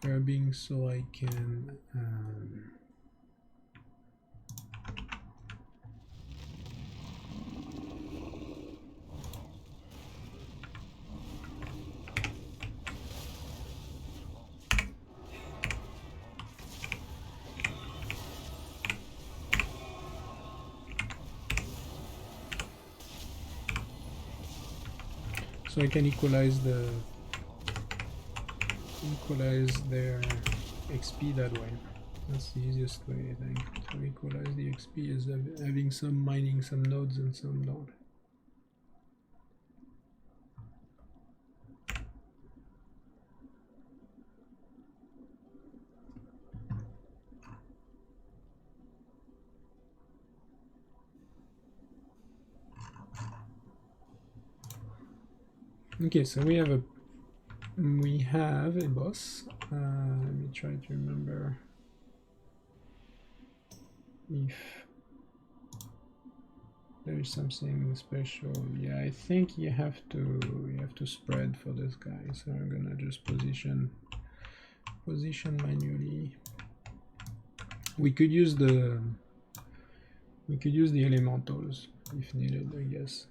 herbing, so I can so I can equalize their XP that way. That's the easiest way, I think. To equalize the XP is having some mining, some nodes and some not. Okay, so we have a boss. Let me try to remember if there is something special. Yeah, I think you have to spread for this guy. So I'm gonna just position manually. We could use the elementals if needed, I guess.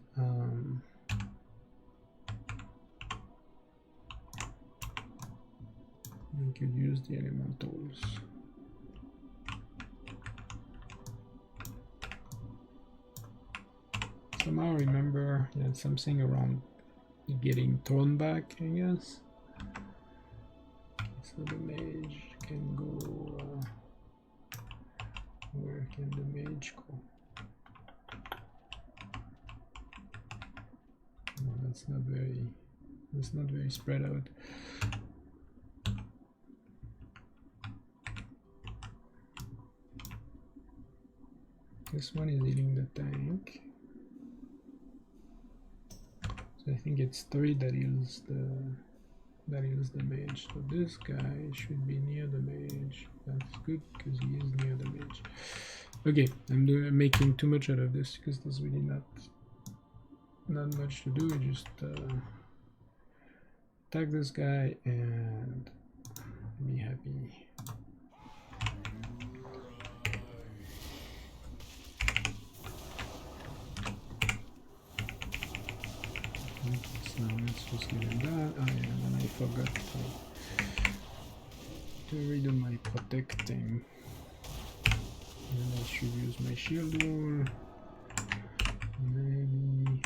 We could use the elementals. Somehow remember he had something around getting thrown back, I guess. So the mage can go. Where can the mage go? No, that's not very spread out. This one is eating the tank. So I think it's 3 that heals the mage. So this guy should be near the mage. That's good because he is near the mage. Okay, I'm making too much out of this because there's really not much to do. We just attack this guy and be happy. So let's just give him that. Oh yeah, and then I forgot to redo my protecting. And I should use my shield wall. Maybe.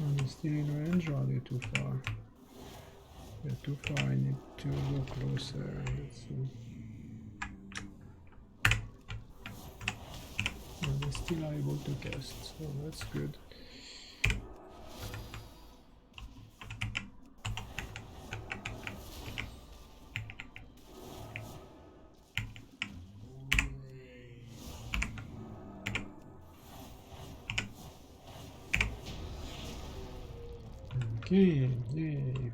Are they still in range or are they too far? They're too far, I need to go closer. Let's see. And they still are able to cast, so that's good. Okay, yay.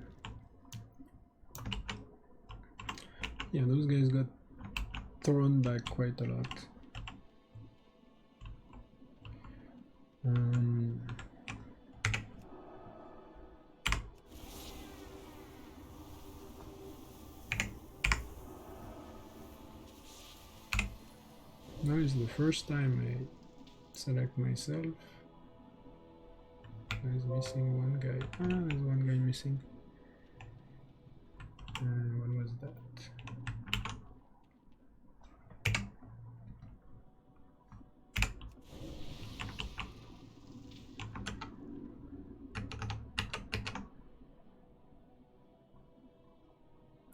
Yeah, those guys got thrown back quite a lot. Now is the first time I select myself. There's missing one guy. Ah, there's one guy missing. What was that?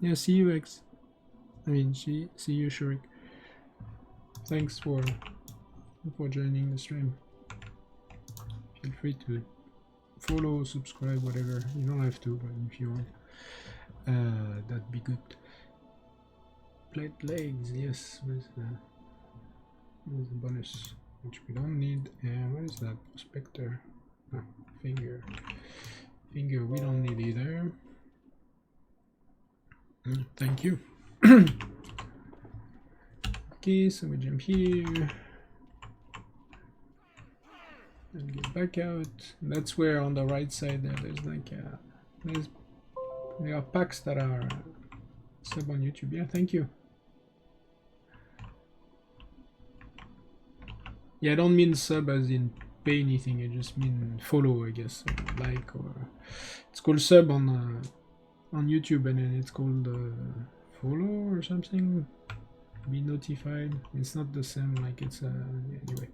Yeah, see you, X. I mean, see you, Shurik. Thanks for joining the stream. Feel free to follow, subscribe, whatever. You don't have to, but if you want, that'd be good. Plate legs, yes, with the bonus, which we don't need. And what is that? Prospector. Ah, finger. Finger we don't need either. Thank you. Okay, so we jump here. And get back out. That's where on the right side there's like there are packs that are sub on YouTube. Yeah, thank you. Yeah, I don't mean sub as in pay anything. I just mean follow, I guess, or like, or it's called sub on YouTube, and then it's called follow or something. Be notified. It's not the same. Like it's anyway.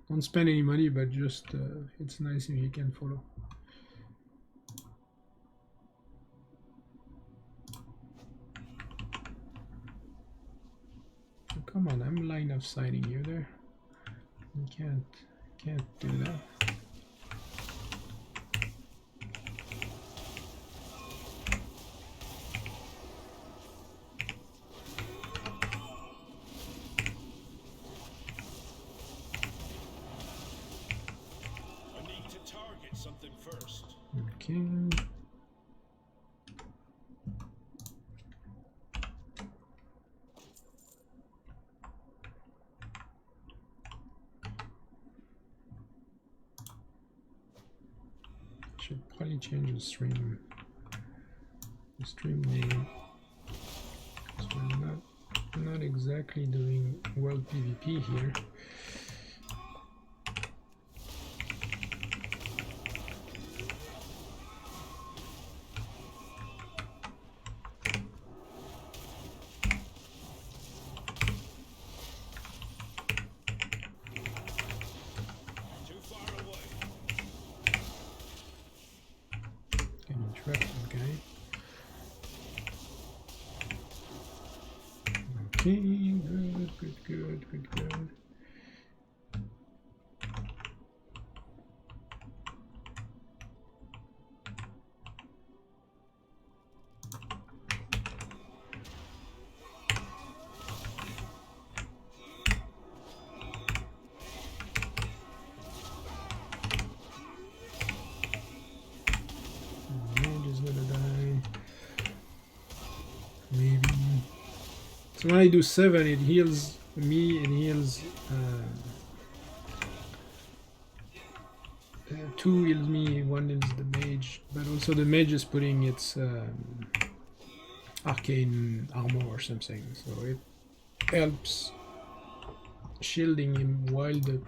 Don't spend any money, but just it's nice if you can follow. Oh, come on, I'm line of sighting you there. You can't do that. Okay. Should probably change the stream. The stream name. So I'm not exactly doing World PvP here. Good. Mage is gonna die. Maybe. So when I do 7, it heals me, it heals 2 heals me, 1 heals the mage, but also the mage is putting its arcane armor or something, so it helps shielding him while the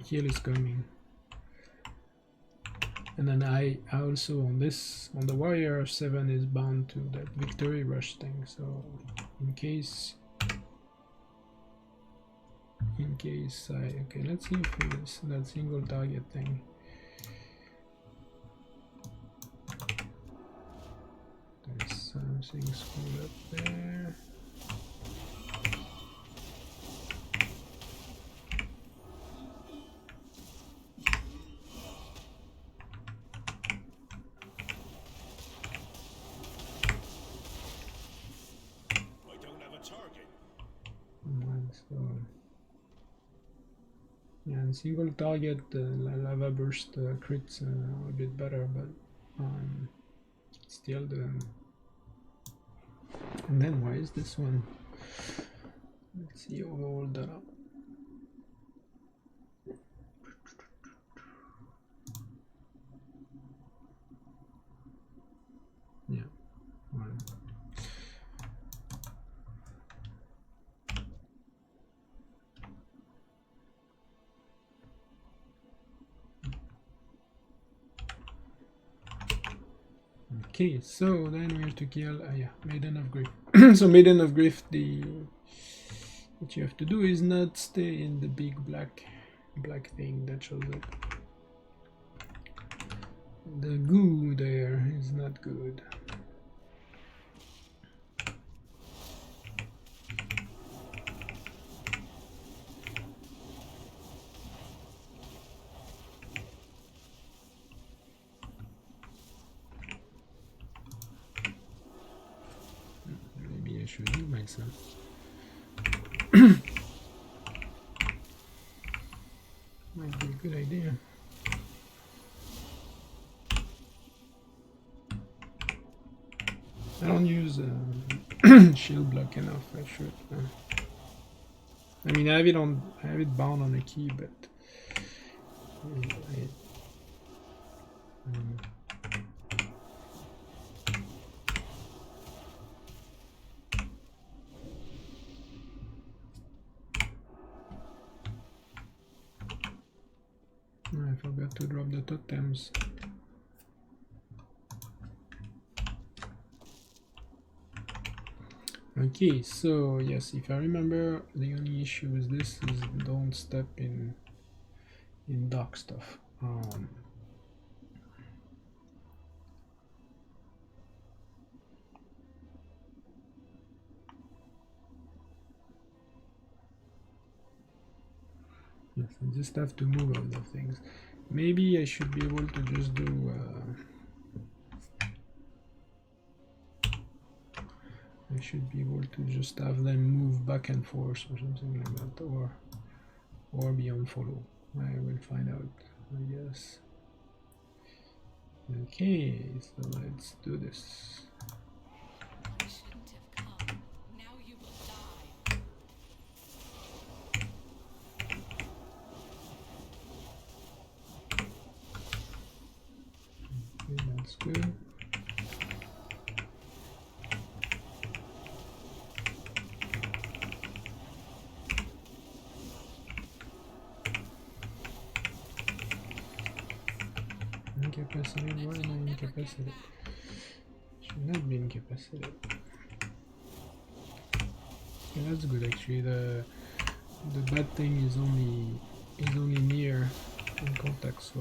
heal is coming. And then I also on the warrior 7 is bound to that victory rush thing, so in case okay, let's see if it's that single target thing. There's something screwed up there. Yeah, and single target lava burst crits are a bit better, but still the. And then why is this one? Let's see overall data. Yeah, one. Okay, so then we have to kill Maiden of Grief. So Maiden of Grief, what you have to do is not stay in the big black thing that shows up. The goo there is not good. Maybe I should do myself. Might be a good idea. I don't use shield block enough. I should. I mean, I have it bound on a key, but I forgot to drop the totems. Okay, so yes, if I remember, the only issue with this is don't step in dark stuff. Yes, I just have to move other things. Maybe I should be able to just do I should be able to just have them move back and forth or something like that, or be on follow. I will find out, I guess. Okay, so let's do this. I shouldn't have come. Now you will die. Okay, that's good. Incapacitated? Why am I incapacitated? Should not be incapacitated. Okay, that's good actually. The bad thing is only near in contact, so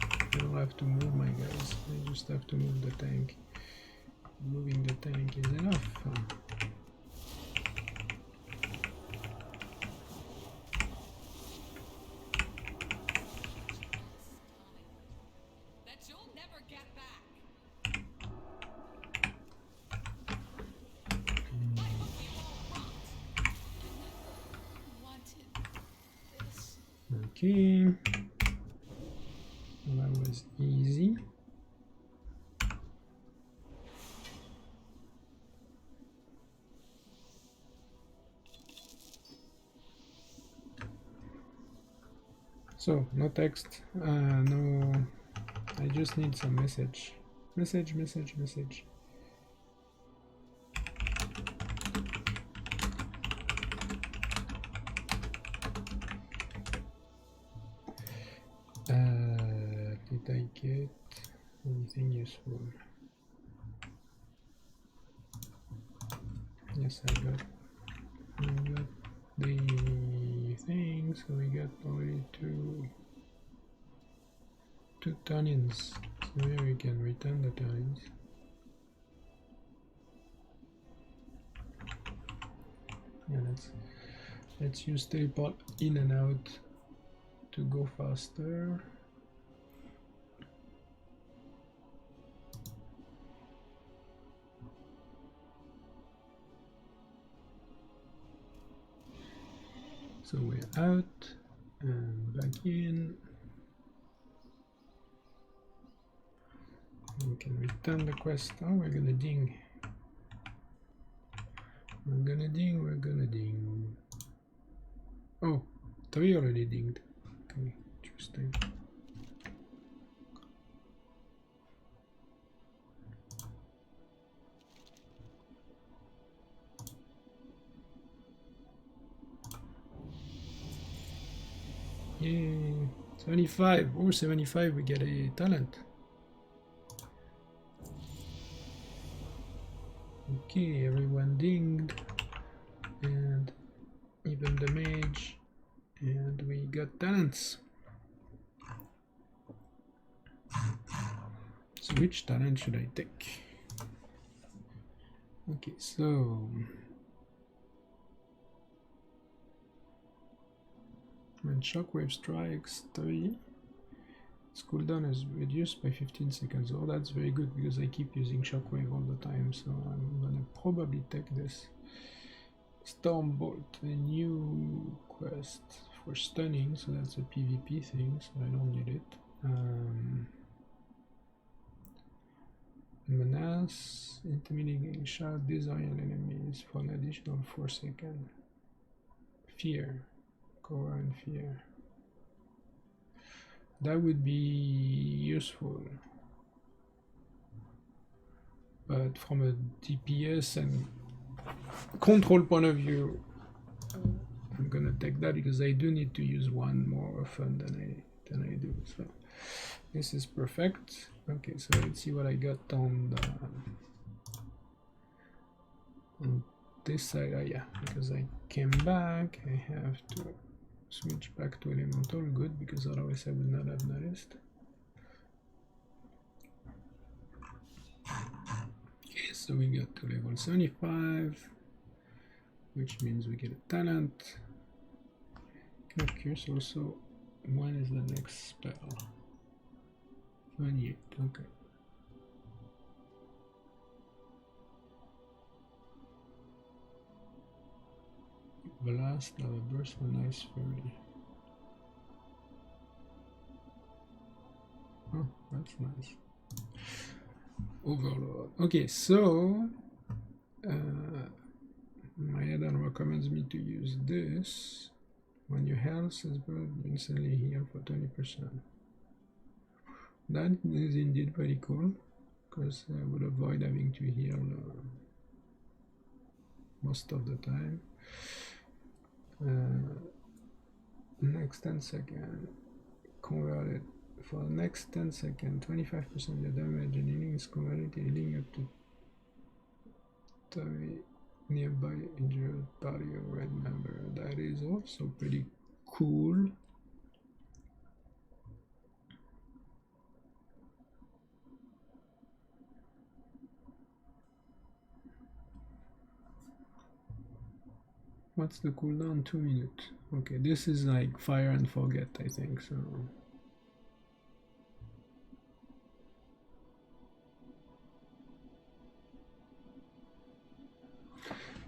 I don't have to move my guys. I just have to move the tank. Moving the tank is enough. That you'll never get back. I hope you all rot. I never wanted this. Okay, that was easy. So no text, no. I just need some message. Message. Did I get anything useful? Yes, I got the thing, so we got already two turn-ins. So here we can return the turn-ins. Yeah, let's use teleport in and out to go faster. So we're out and back in. We can return the quest. Oh, we're gonna ding. We're gonna ding. Oh, 3 already dinged. Okay, interesting. Yay, 75. Oh, 75, we get a talent. Okay, everyone dinged. And even the mage. And we got talents. So which talent should I take? Okay, so when shockwave strikes 3, its cooldown is reduced by 15 seconds. Oh, that's very good because I keep using shockwave all the time, so I'm gonna probably take this. Stormbolt, a new quest for stunning, so that's a PvP thing, so I don't need it. Menace, intimidating shout, disorient enemies for an additional 4 seconds. Fear, cover and fear. That would be useful, but from a DPS and control point of view, I'm gonna take that because I do need to use one more often than I do. So this is perfect. Okay, so let's see what I got on this side. Oh yeah, because I came back, I have to switch back to elemental. Good, because otherwise I would not have noticed. Okay, so we got to level 75, which means we get a talent. Kind of curious also, when is the next spell? 28, okay. Blast of a burst of nice fury. Oh, that's nice. overload. Okay, so my add-on recommends me to use this. When your health is good, you instantly heal for 20%. That is indeed pretty cool, because I would avoid having to heal most of the time. Next 10 seconds, convert it. For the next 10 seconds, 25% of your damage and healing is converted to healing up to 30 nearby injured party or red member. That is also pretty cool. What's the cooldown? 2 minutes. Okay, this is like fire and forget, I think. So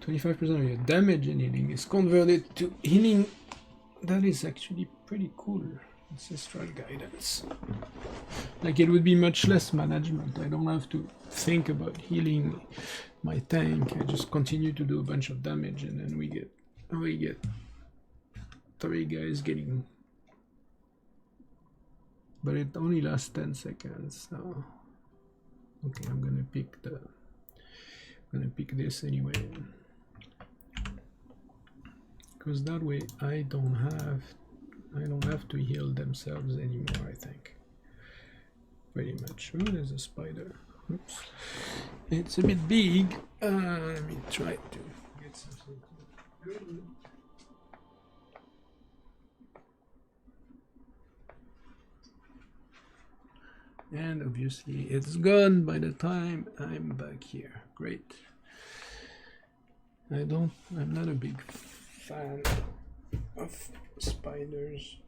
25% of your damage and healing is converted to healing. That is actually pretty cool. Ancestral guidance. Like, it would be much less management. I don't have to think about healing my tank. I just continue to do a bunch of damage, and then we get 3 guys getting. But it only lasts 10 seconds. So okay, I'm gonna pick this anyway, because that way I don't have to heal themselves anymore, I think. Pretty much. Oh, there's a spider. Oops. It's a bit big. Let me try to get something good. And obviously it's gone by the time I'm back here. Great. I'm not a big fan of spiders.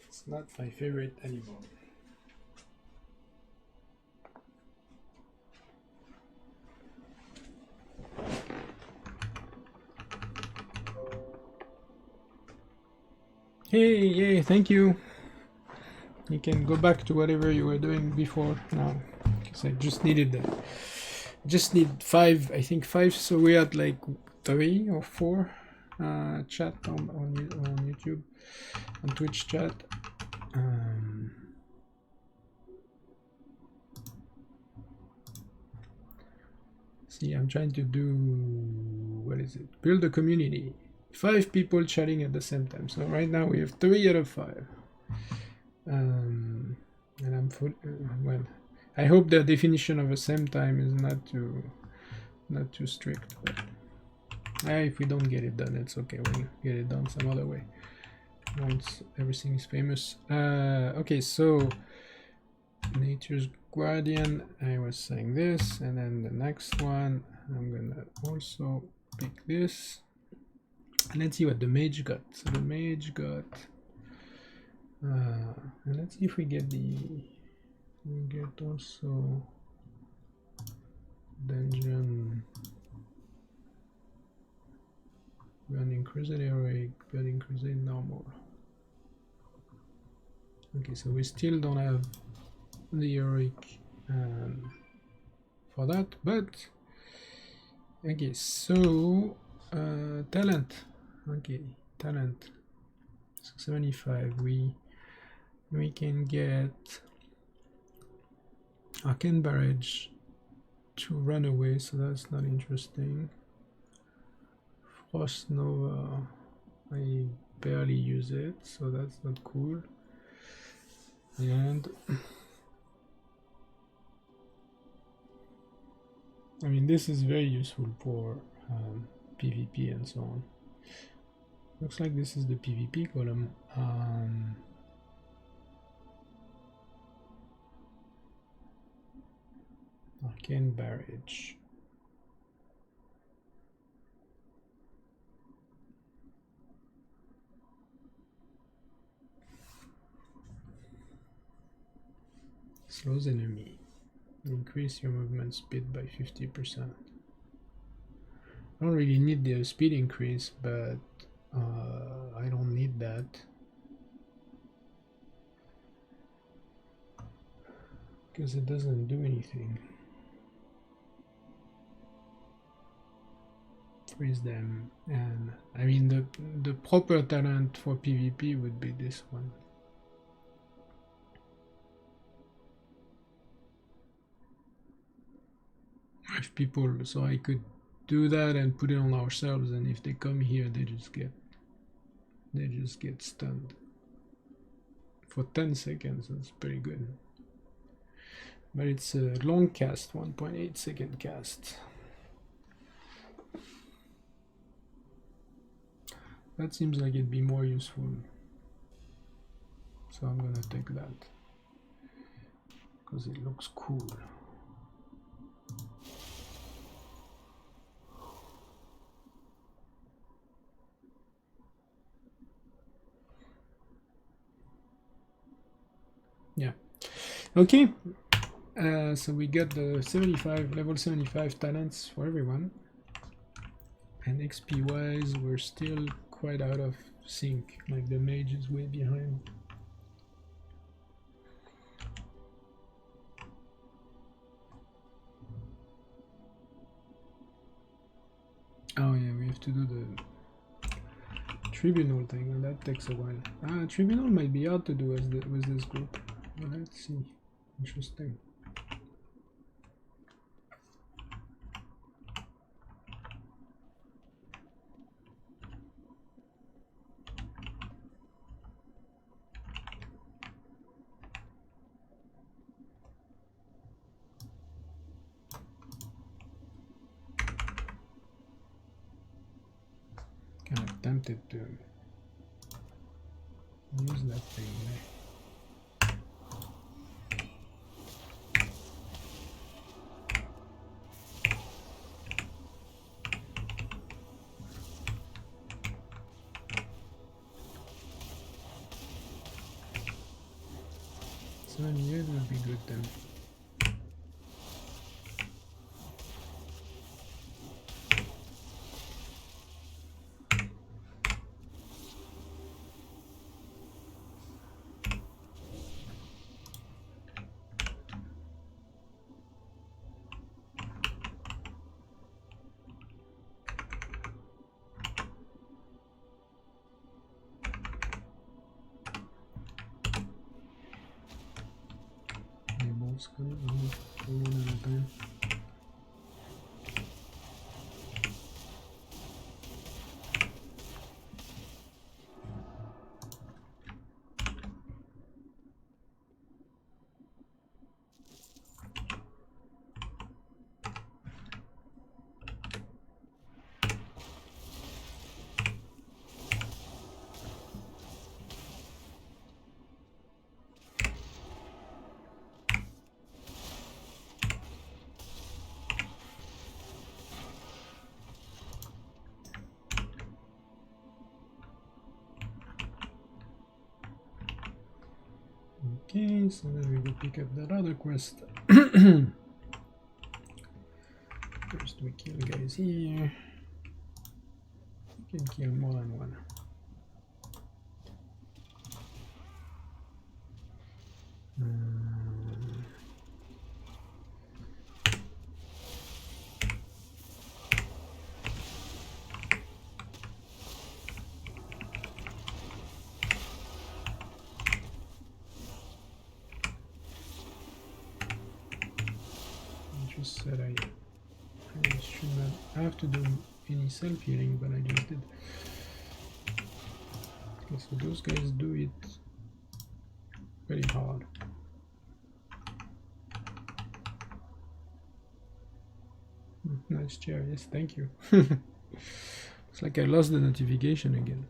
It's not my favorite animal. Hey, yay, thank you. You can go back to whatever you were doing before now, because I just needed that. Just need 5, I think 5, so we're at like 3 or 4 chat on YouTube, on Twitch chat. See, I'm trying to do, what is it? Build a community. 5 people chatting at the same time. So right now we have 3 out of 5. And I'm full, well, I hope the definition of the same time is not too strict. But if we don't get it done, it's okay. We'll get it done some other way once everything is famous. Okay, so Nature's Guardian, I was saying this, and then the next one I'm gonna also pick this. And let's see what the mage got. So the mage got and let's see if we get also dungeon Burning Crusade Heroic, Burning Crusade Normal. Okay, so we still don't have the heroic for that, but okay, so talent. Okay, talent. So 75. We can get Arcane Barrage to run away, so that's not interesting. Frost Nova, I barely use it, so that's not cool. And I mean, this is very useful for PvP and so on. Looks like this is the PvP column. Arcane Barrage. Slows enemy. Increase your movement speed by 50%. I don't really need the speed increase, but I don't need that. Because it doesn't do anything. freeze them. And I mean the proper talent for PvP would be this one. If people, so I could do that and put it on ourselves, and if they come here, they just get stunned for 10 seconds. That's pretty good. But it's a long cast, 1.8 second cast. That seems like it'd be more useful. So I'm gonna take that because it looks cool. Yeah. Okay. So we got the level 75 talents for everyone. And XP wise, we're still quite out of sync. Like the mage is way behind. Oh yeah, we have to do the tribunal thing, and that takes a while. Tribunal might be hard to do with this group. Well, let's see. Interesting. Kind of tempted to use that thing there. Years would be good then. One at a time. Okay, so then we go pick up that other quest. First we kill guys here. We can kill more than one. Said I should not have to do any self-healing, but I just did. Okay, so those guys do it very hard. Nice chair, yes, thank you. It's like I lost the notification again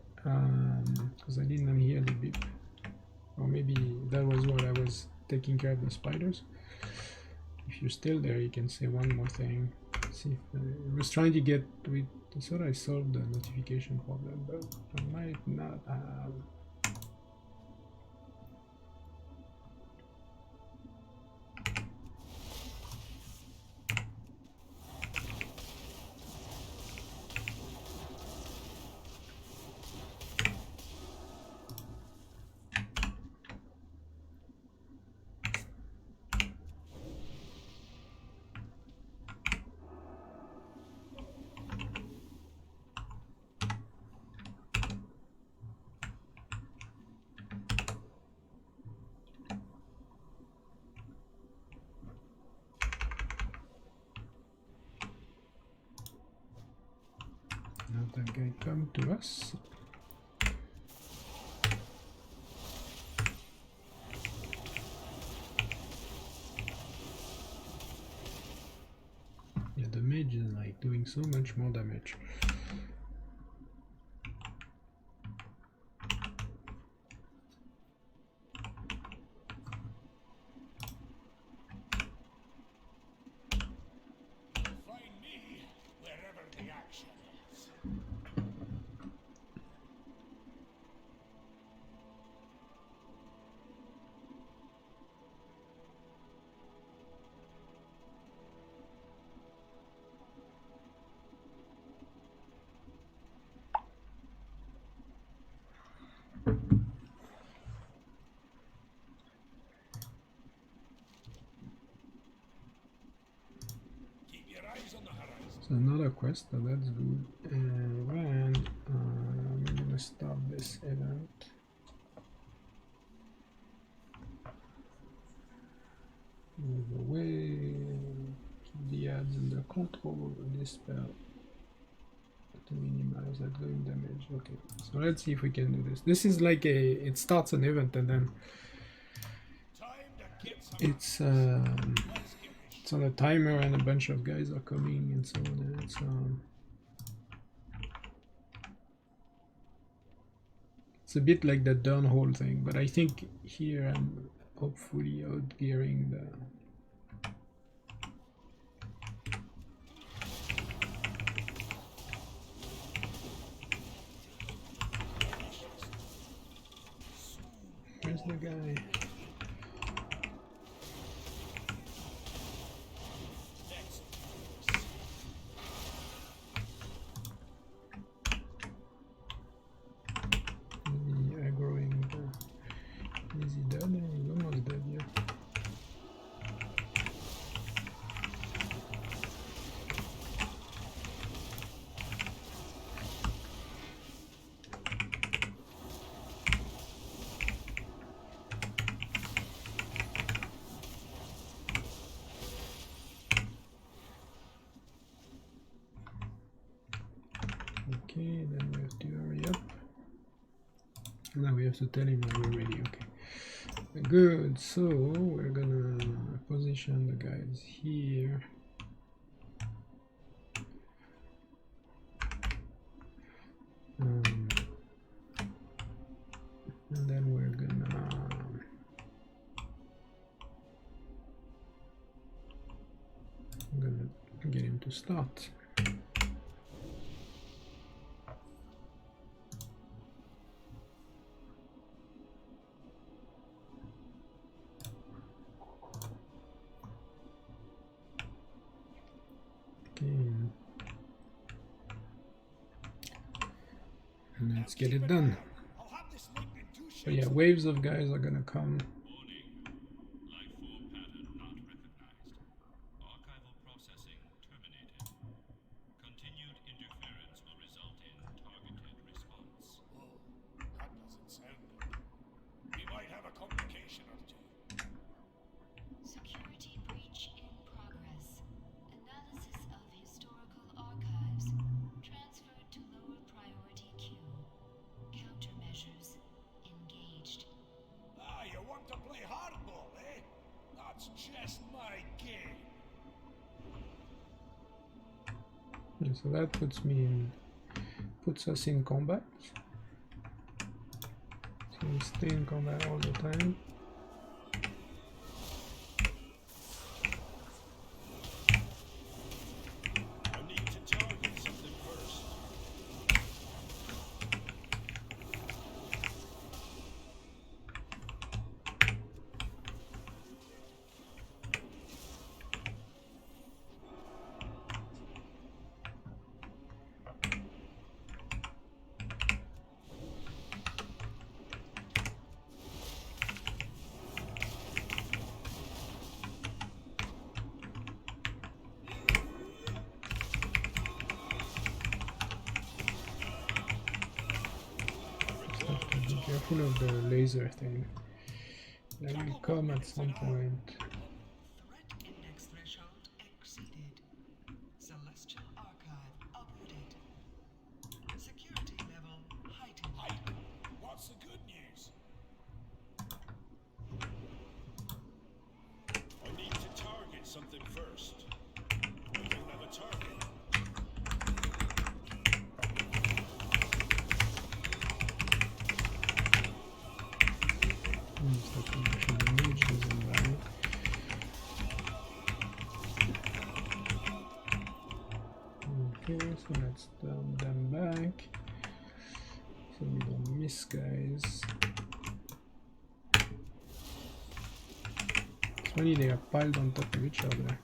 because I didn't hear the beep, or maybe that was while I was taking care of the spiders. If you're still there, you can say one more thing. See if I was trying to get with. I thought I solved the notification problem, but I might not have. that guy come to us. Yeah, the mage is like doing so much more damage. Find me wherever the action is. Keep your eyes on the horizon. So another quest, so that's good. And I'm gonna start this event. Move away. Keep the ads under control. Dispel to minimize outgoing damage. Okay, so let's see if we can do this. This is like it starts an event and then Time to get some it's on a timer and a bunch of guys are coming and so on. It's a bit like the downhole thing, but I think here I'm hopefully outgearing the. Where's the guy? Is he dead? He's almost dead, yeah. Okay, then we have to hurry up. Now we have to tell him that we're ready, okay. Good, so we're gonna position the guys here. And then we're gonna get him to start. And let's get it done. So yeah, waves of guys are gonna come. That doesn't sound good. We might have a complication or two. Security breach in progress. Analysis of historical archives. Transferred to lower priority queue. Countermeasures engaged. Ah, you want to play hardball, eh? That's just my game. And so that puts us in combat. So we stay in combat all the time. I need to target something first. Be careful of the laser thing. That will come at some point. Threat index threshold exceeded. Celestial archive updated. Okay, so let's turn them back so we don't miss guys. It's funny they are piled on top of each other.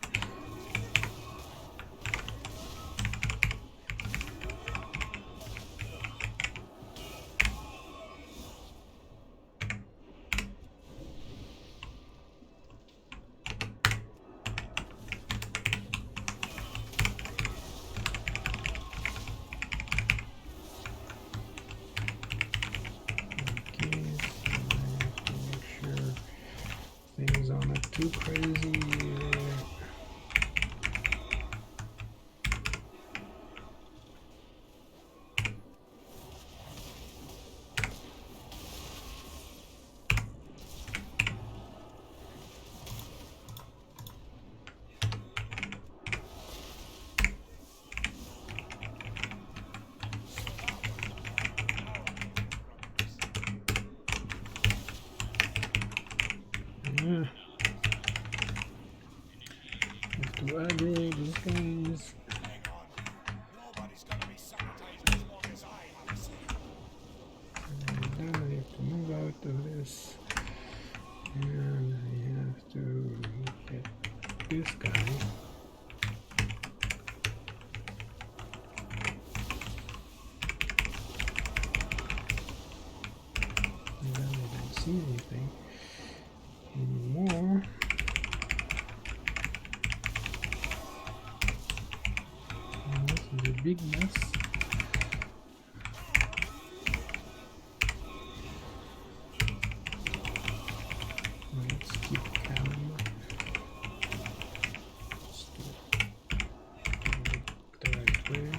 Things are not too crazy. Have to aggro these guys. Nobody's gonna be sanitized as long as I have a say. And then I have to move out of this. And I have to get this guy. And then I don't see anything anymore. And this is a big mess. Let's keep calm. Let's do it the right way.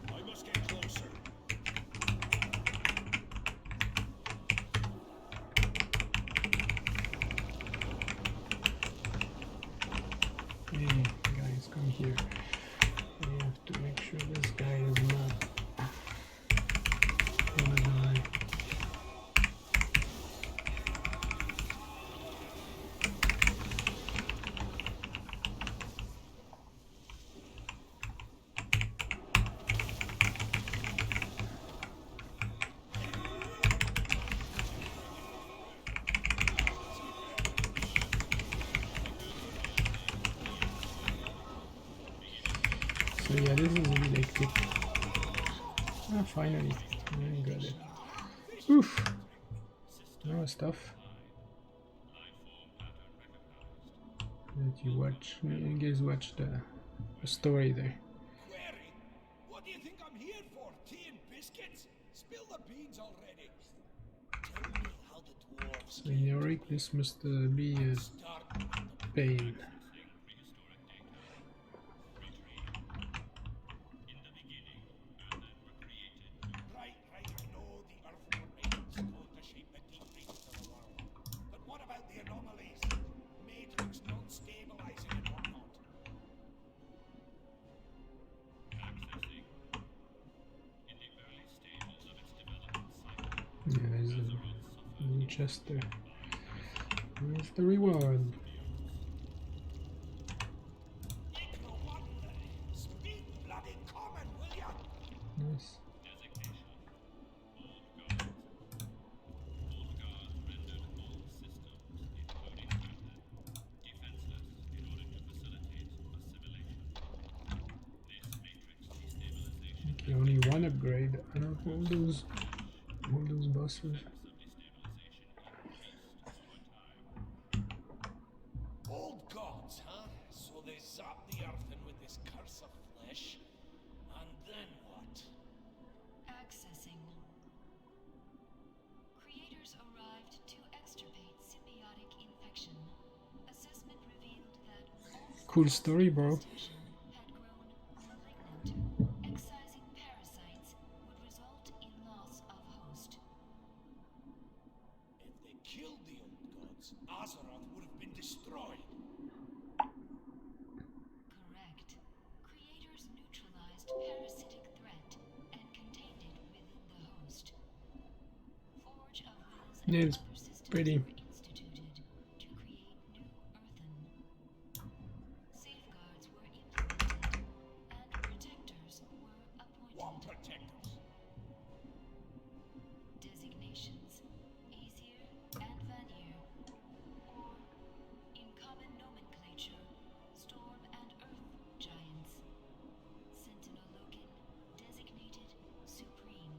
I must get closer. Hey guys, come here. I have to make sure this guy is not gonna die. So yeah, this is really hectic. Ah, finally, I got it. Oof! Now stuff that you guys watch the story there. Query? What do you think I'm here for? Tea and biscuits? Spill the beans already. Tell me how the dwarves So in Yorick, this must be a start. pain. Right, I know the earth remains told to shape the deep reaches of the world. But what about the anomalies? Matrix non-stabilizing and whatnot. Yeah, there's a little chest there. Where's the reward? Speak bloody common, will ya? Nice. Okay, only one upgrade. I don't know all those bosses. Old gods, huh? So they zap the earth in with this curse of flesh. And then what? Accessing. Creators arrived to extirpate symbiotic infection. Assessment revealed that all Cool story, bro. infestation had grown malignant. Excising parasites would result in loss of host. If they killed the old gods, Azeroth would have been destroyed. Correct. Creators neutralized parasitic threat and contained it within the Yeah, it's Other systems pretty. were instituted to create new earthen. Safeguards were implemented, and protectors were appointed. What protectors? Designations: Aesir and Vanir, or, in common nomenclature, Storm and Earth Giants. Sentinel Loken, designated Supreme.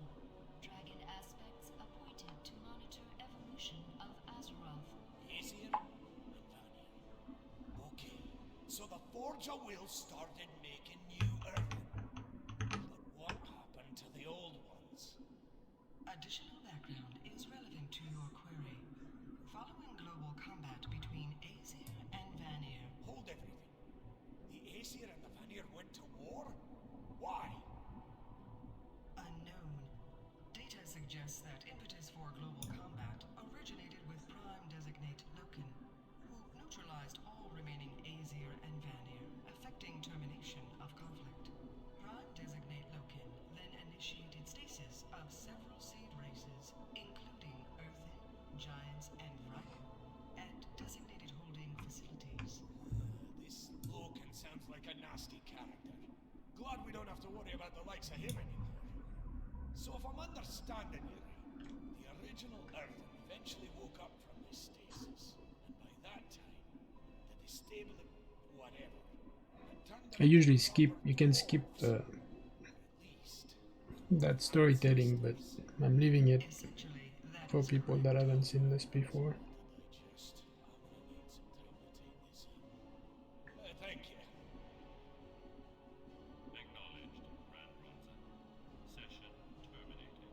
Dragon aspects appointed to monitor evolution of Azeroth. Aesir and Vanir. Okay, so the Forge of Will started making new earthen. But what happened to the old ones? Additional background is relevant to your query. Following global combat between Aesir and Vanir, Hold everything. The Aesir and the Vanir went to war? Why? unknown. Data suggests that impetus for global combat originated with Prime Designate Loken, who neutralized all remaining Aesir and Vanir, effecting termination of conflict. Prime Designate Loken then initiated stasis of several seed races, including Earthen, Giants, and Vrykul, and designated holding facilities. This Loken sounds like a nasty character. Glad we don't have to worry about the likes of him anymore. So if I'm understanding you right, the original Earthen eventually woke up from this stasis, and by that time, the disabling whatever had turned I usually skip. You can skip at least. that storytelling, but I'm leaving it Essentially, that for is people that haven't seen this before. Digest. I'm gonna need some time to take this in. Thank you. Acknowledged, Grand Bronson. Session terminated.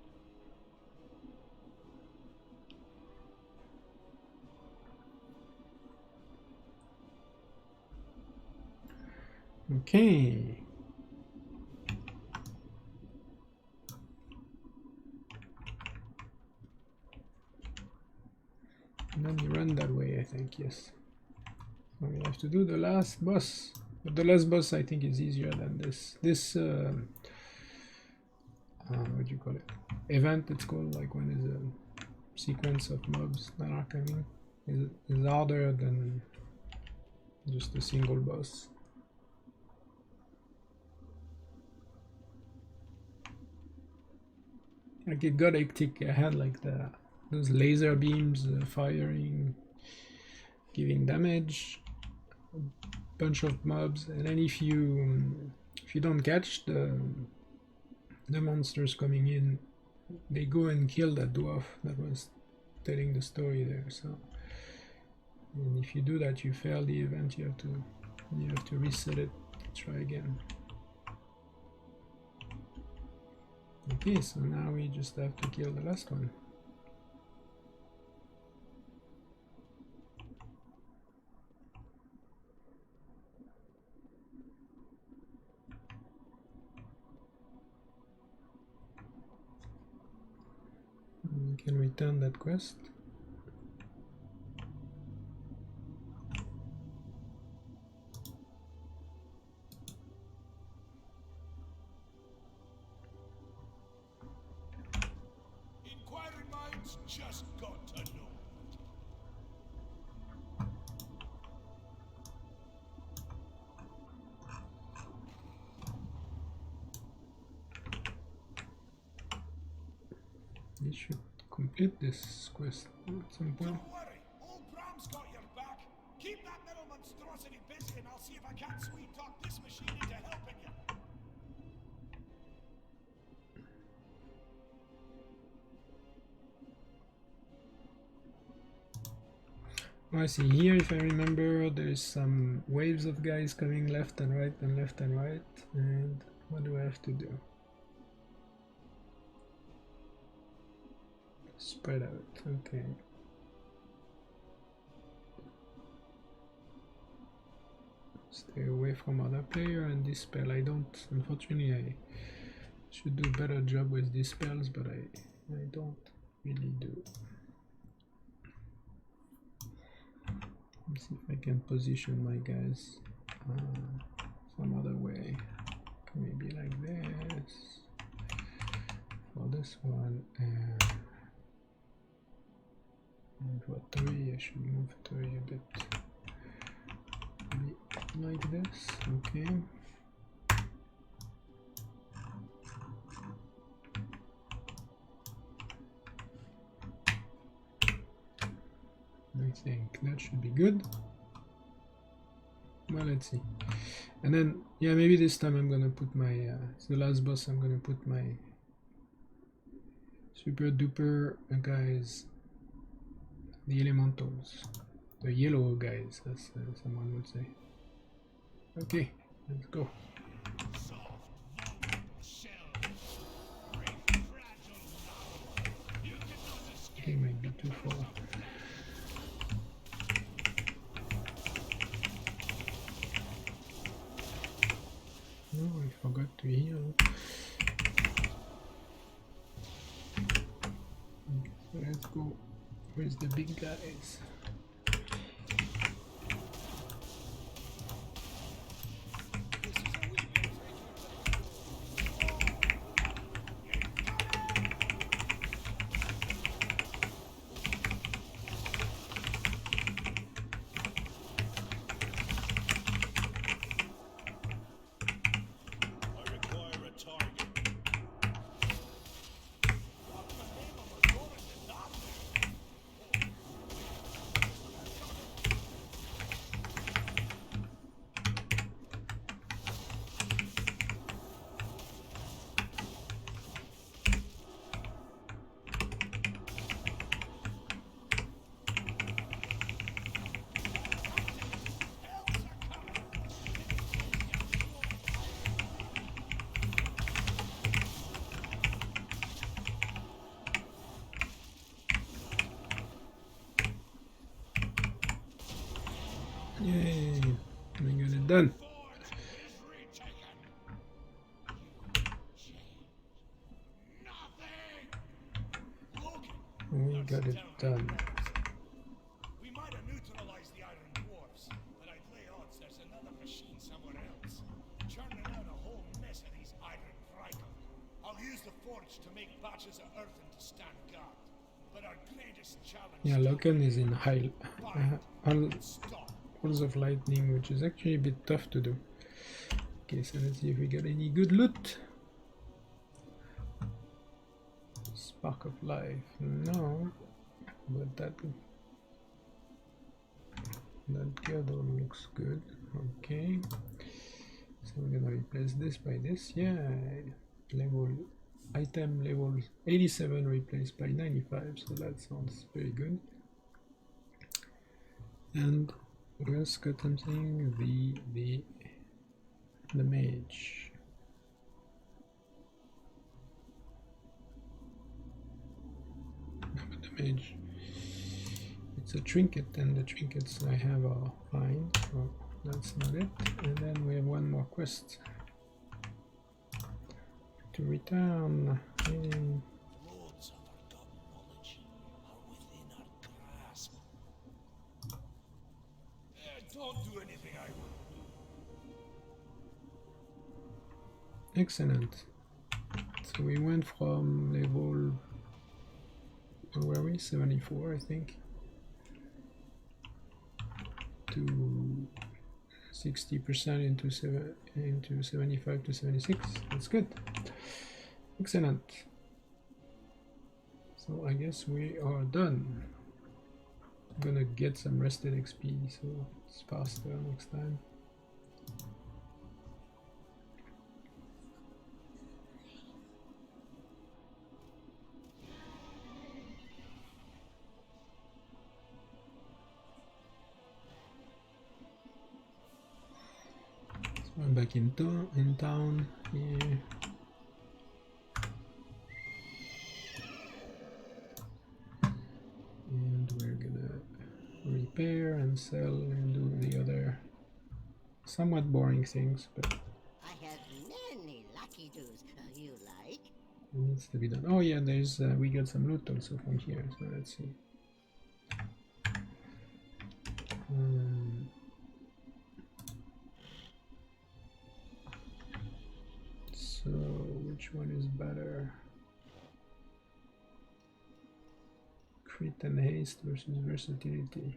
Okay. And then you run that way, I think, yes. So we have to do the last boss. But the last boss, I think, is easier than this. This, what do you call it? Event, it's called, like when there's a sequence of mobs that are coming. Is harder than just a single boss. Like it got hectic. I had like those laser beams firing, giving damage, a bunch of mobs, and then if you don't catch the monsters coming in, they go and kill that dwarf that was telling the story there. So, and if you do that, you fail the event. You have to reset it. Try again. Okay, so now we just have to kill the last one. We can return that quest. Inquiring minds just got to know. We should complete this quest at some point. Don't worry, old Bram's got your back. Keep that middle monstrosity busy and I'll see if I can't sweet talk this machine into helping you. I see here, if I remember, there's some waves of guys coming left and right and left and right. And what do I have to do? Spread out, okay. Stay away from other player and dispel. I don't, unfortunately, I should do a better job with dispels, but I don't really do. Let's see if I can position my guys some other way. Maybe like this for this one. And for 3, I should move 3 a bit. Maybe like this, okay. I think that should be good. Well, let's see. And then, yeah, maybe this time I'm gonna put my, it's the last boss, I'm gonna put my super duper guys, the elementals, the yellow guys, as someone would say. Okay, let's go. Okay, might be too far. No, I forgot to heal. Okay, so let's go. Where's the big guys? Yay, we got it done. We got it done. We might have neutralized the Iron Dwarfs, but I'd lay odds there's another machine somewhere else, churning out a whole mess of these Iron Vrykle. I'll use the forge to make batches of earthen to stand guard, but our greatest challenge... Yeah, Loken is in high Walls of Lightning, which is actually a bit tough to do. Okay, so let's see if we got any good loot. Spark of Life, no, but that girdle looks good. Okay, so we're gonna replace this by this. Yeah, item level 87 replaced by 95, so that sounds very good. And let's got something, the mage. The mage, it's a trinket, and the trinkets I have are fine, so that's not it. And then we have one more quest to return. Loads of forgotten knowledge are within our grasp. Don't do anything I wouldn't do. Excellent. So we went from level, where were we? 74, I think, to 60% into 75 to 76. That's good. Excellent. So I guess we are done. I'm gonna get some rested XP, so it's faster next time. So I'm back in town here. And we're gonna repair and sell and do the other somewhat boring things, but I have many lucky doos you like. it needs to be done. Oh yeah, there's we got some loot also from here, so let's see. So which one is better? crit and haste versus versatility.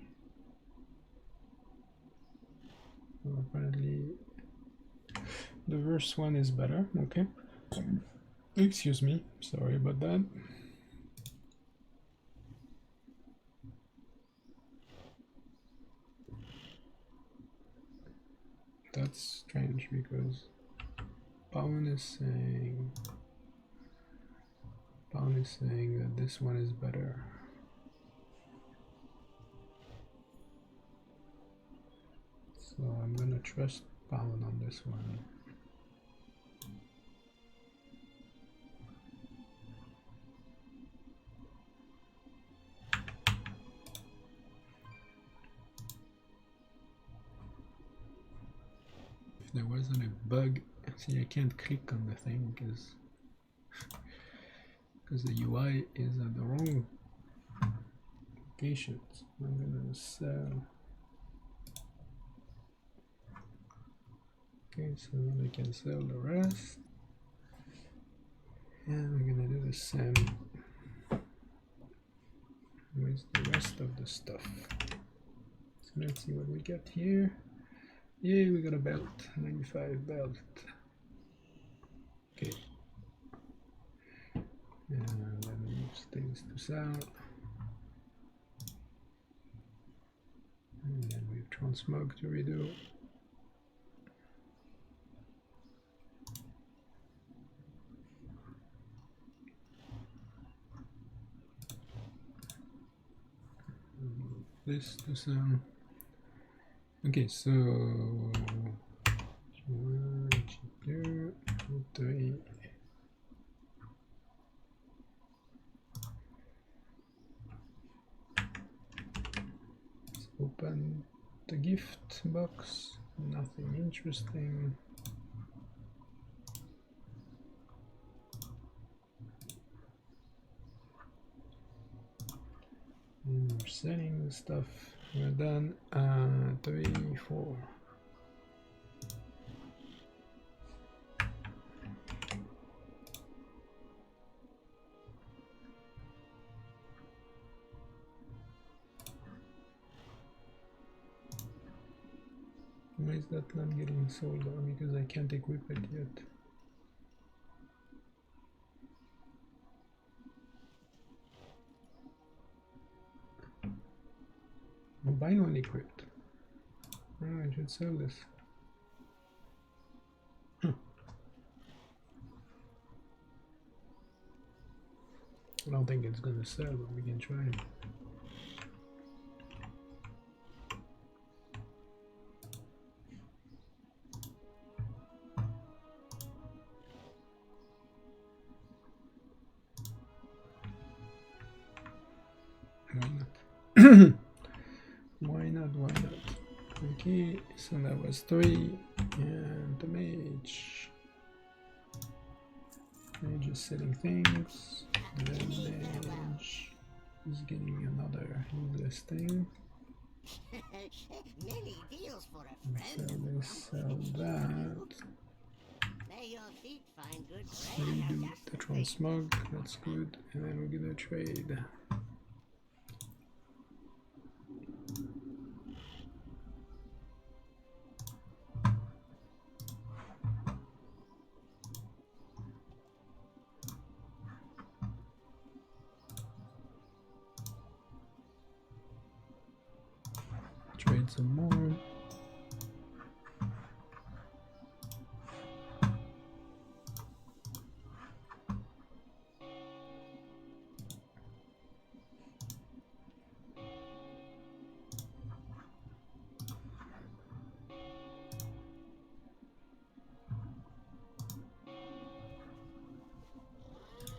Well, apparently the verse one is better. Okay. Excuse me, sorry about that. That's strange because Pound is saying that this one is better. So I'm gonna trust Pound on this one. If there wasn't a bug, see, I can't click on the thing because the UI is at the wrong location. So I'm gonna sell. Okay, so then I can sell the rest, and we're gonna do the same with the rest of the stuff. So let's see what we got here. Yeah, we got a belt, 95 belt. Okay. And then we use things to sell. And then we have transmog to redo. This to sell. Okay, so 3. Let's open the gift box. Nothing interesting. And we're selling the stuff. We're done. 3, 4. Why is that not getting sold? Because I can't equip it yet. Buy one equipped. Oh, I should sell this. I don't think it's gonna sell, but we can try. Why not? Why not? Okay, so that was 3, and the mage. Mage is selling things. Then mage is getting another useless thing. Many deals for a friend. Sell this, sell that. May your feet find good Redo the transmog, that's good. And then we're gonna trade. Trade some more.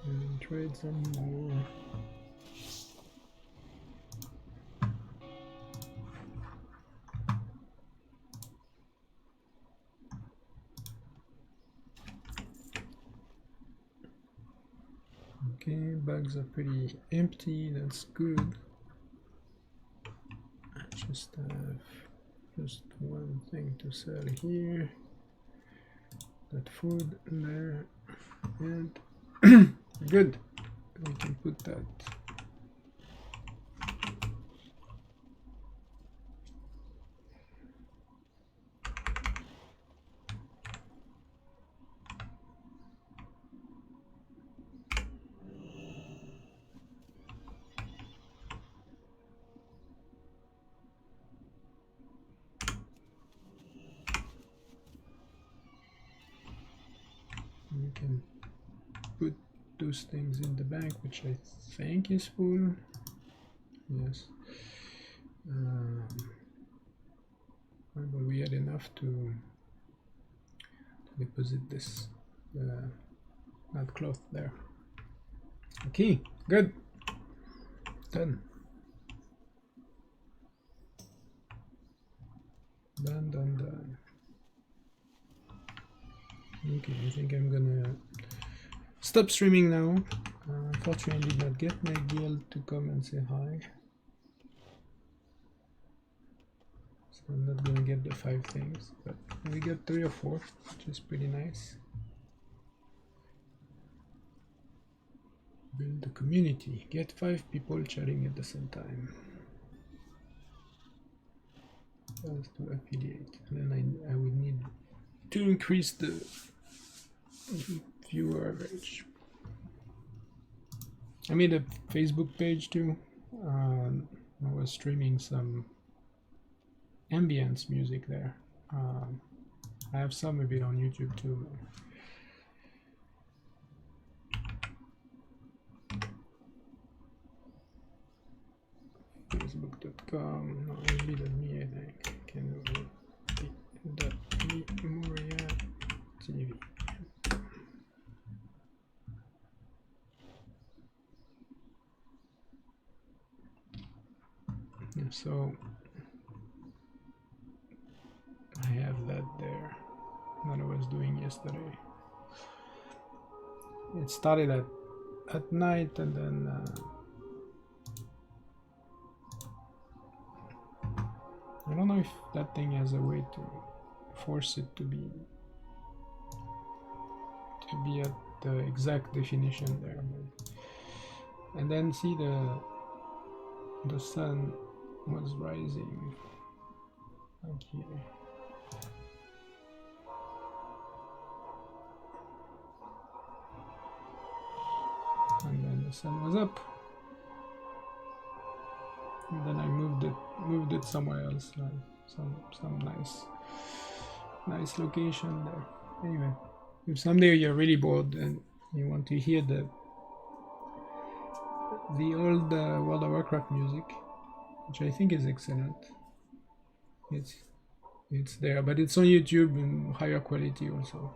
And trade some more. Okay, bags are pretty empty, that's good. I just have just one thing to sell here. That food there, and good. We can put that can put those things in the bank, which I think is full. Yes. But we had enough to deposit this that cloth there. Okay, good. Done. Done. Okay, I think I'm gonna stop streaming now. Unfortunately, I did not get my guild to come and say hi. So I'm not gonna get the 5 things, but we got 3 or 4, which is pretty nice. Build the community. Get 5 people chatting at the same time. As to affiliate. And then I would need to increase the viewer average. I made a Facebook page too. I was streaming some ambience music there. I have some of it on YouTube too. Facebook.com, no, me, I think. Can be Moria TV. Yeah, so I have that there that I was doing yesterday. It started at night, and then I don't know if that thing has a way to force it to be at the exact definition there. And then see the sun was rising like here. And then the sun was up. And then I moved it somewhere else, some nice location there. Anyway, if someday you're really bored and you want to hear the old World of Warcraft music, which I think is excellent, it's there, but it's on YouTube in higher quality also.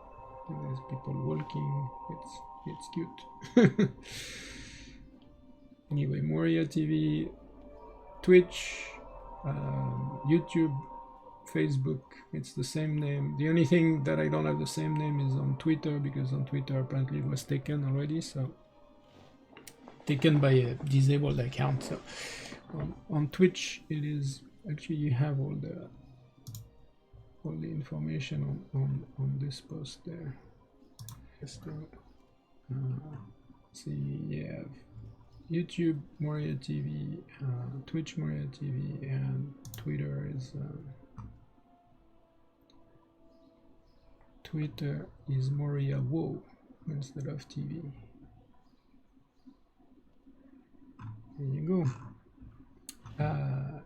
There's people walking. It's cute. Anyway, Moria TV, Twitch, YouTube, Facebook, it's the same name. The only thing that I don't have the same name is on Twitter, because on Twitter apparently it was taken already, so taken by a disabled account. So on Twitch it is actually, you have all the information on this post there. See, you have YouTube Moria TV, Twitch Moria TV, and Twitter is Moria WoW instead of TV. There you go.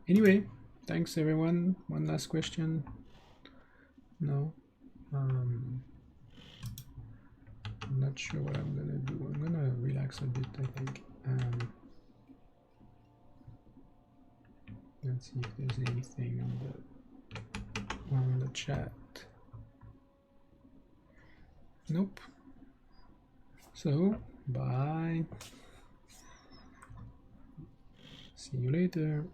Anyway, thanks everyone. One last question. No. I'm not sure what I'm gonna do. I'm gonna relax a bit, I think. Let's see if there's anything on the chat. Nope. So bye. See you later.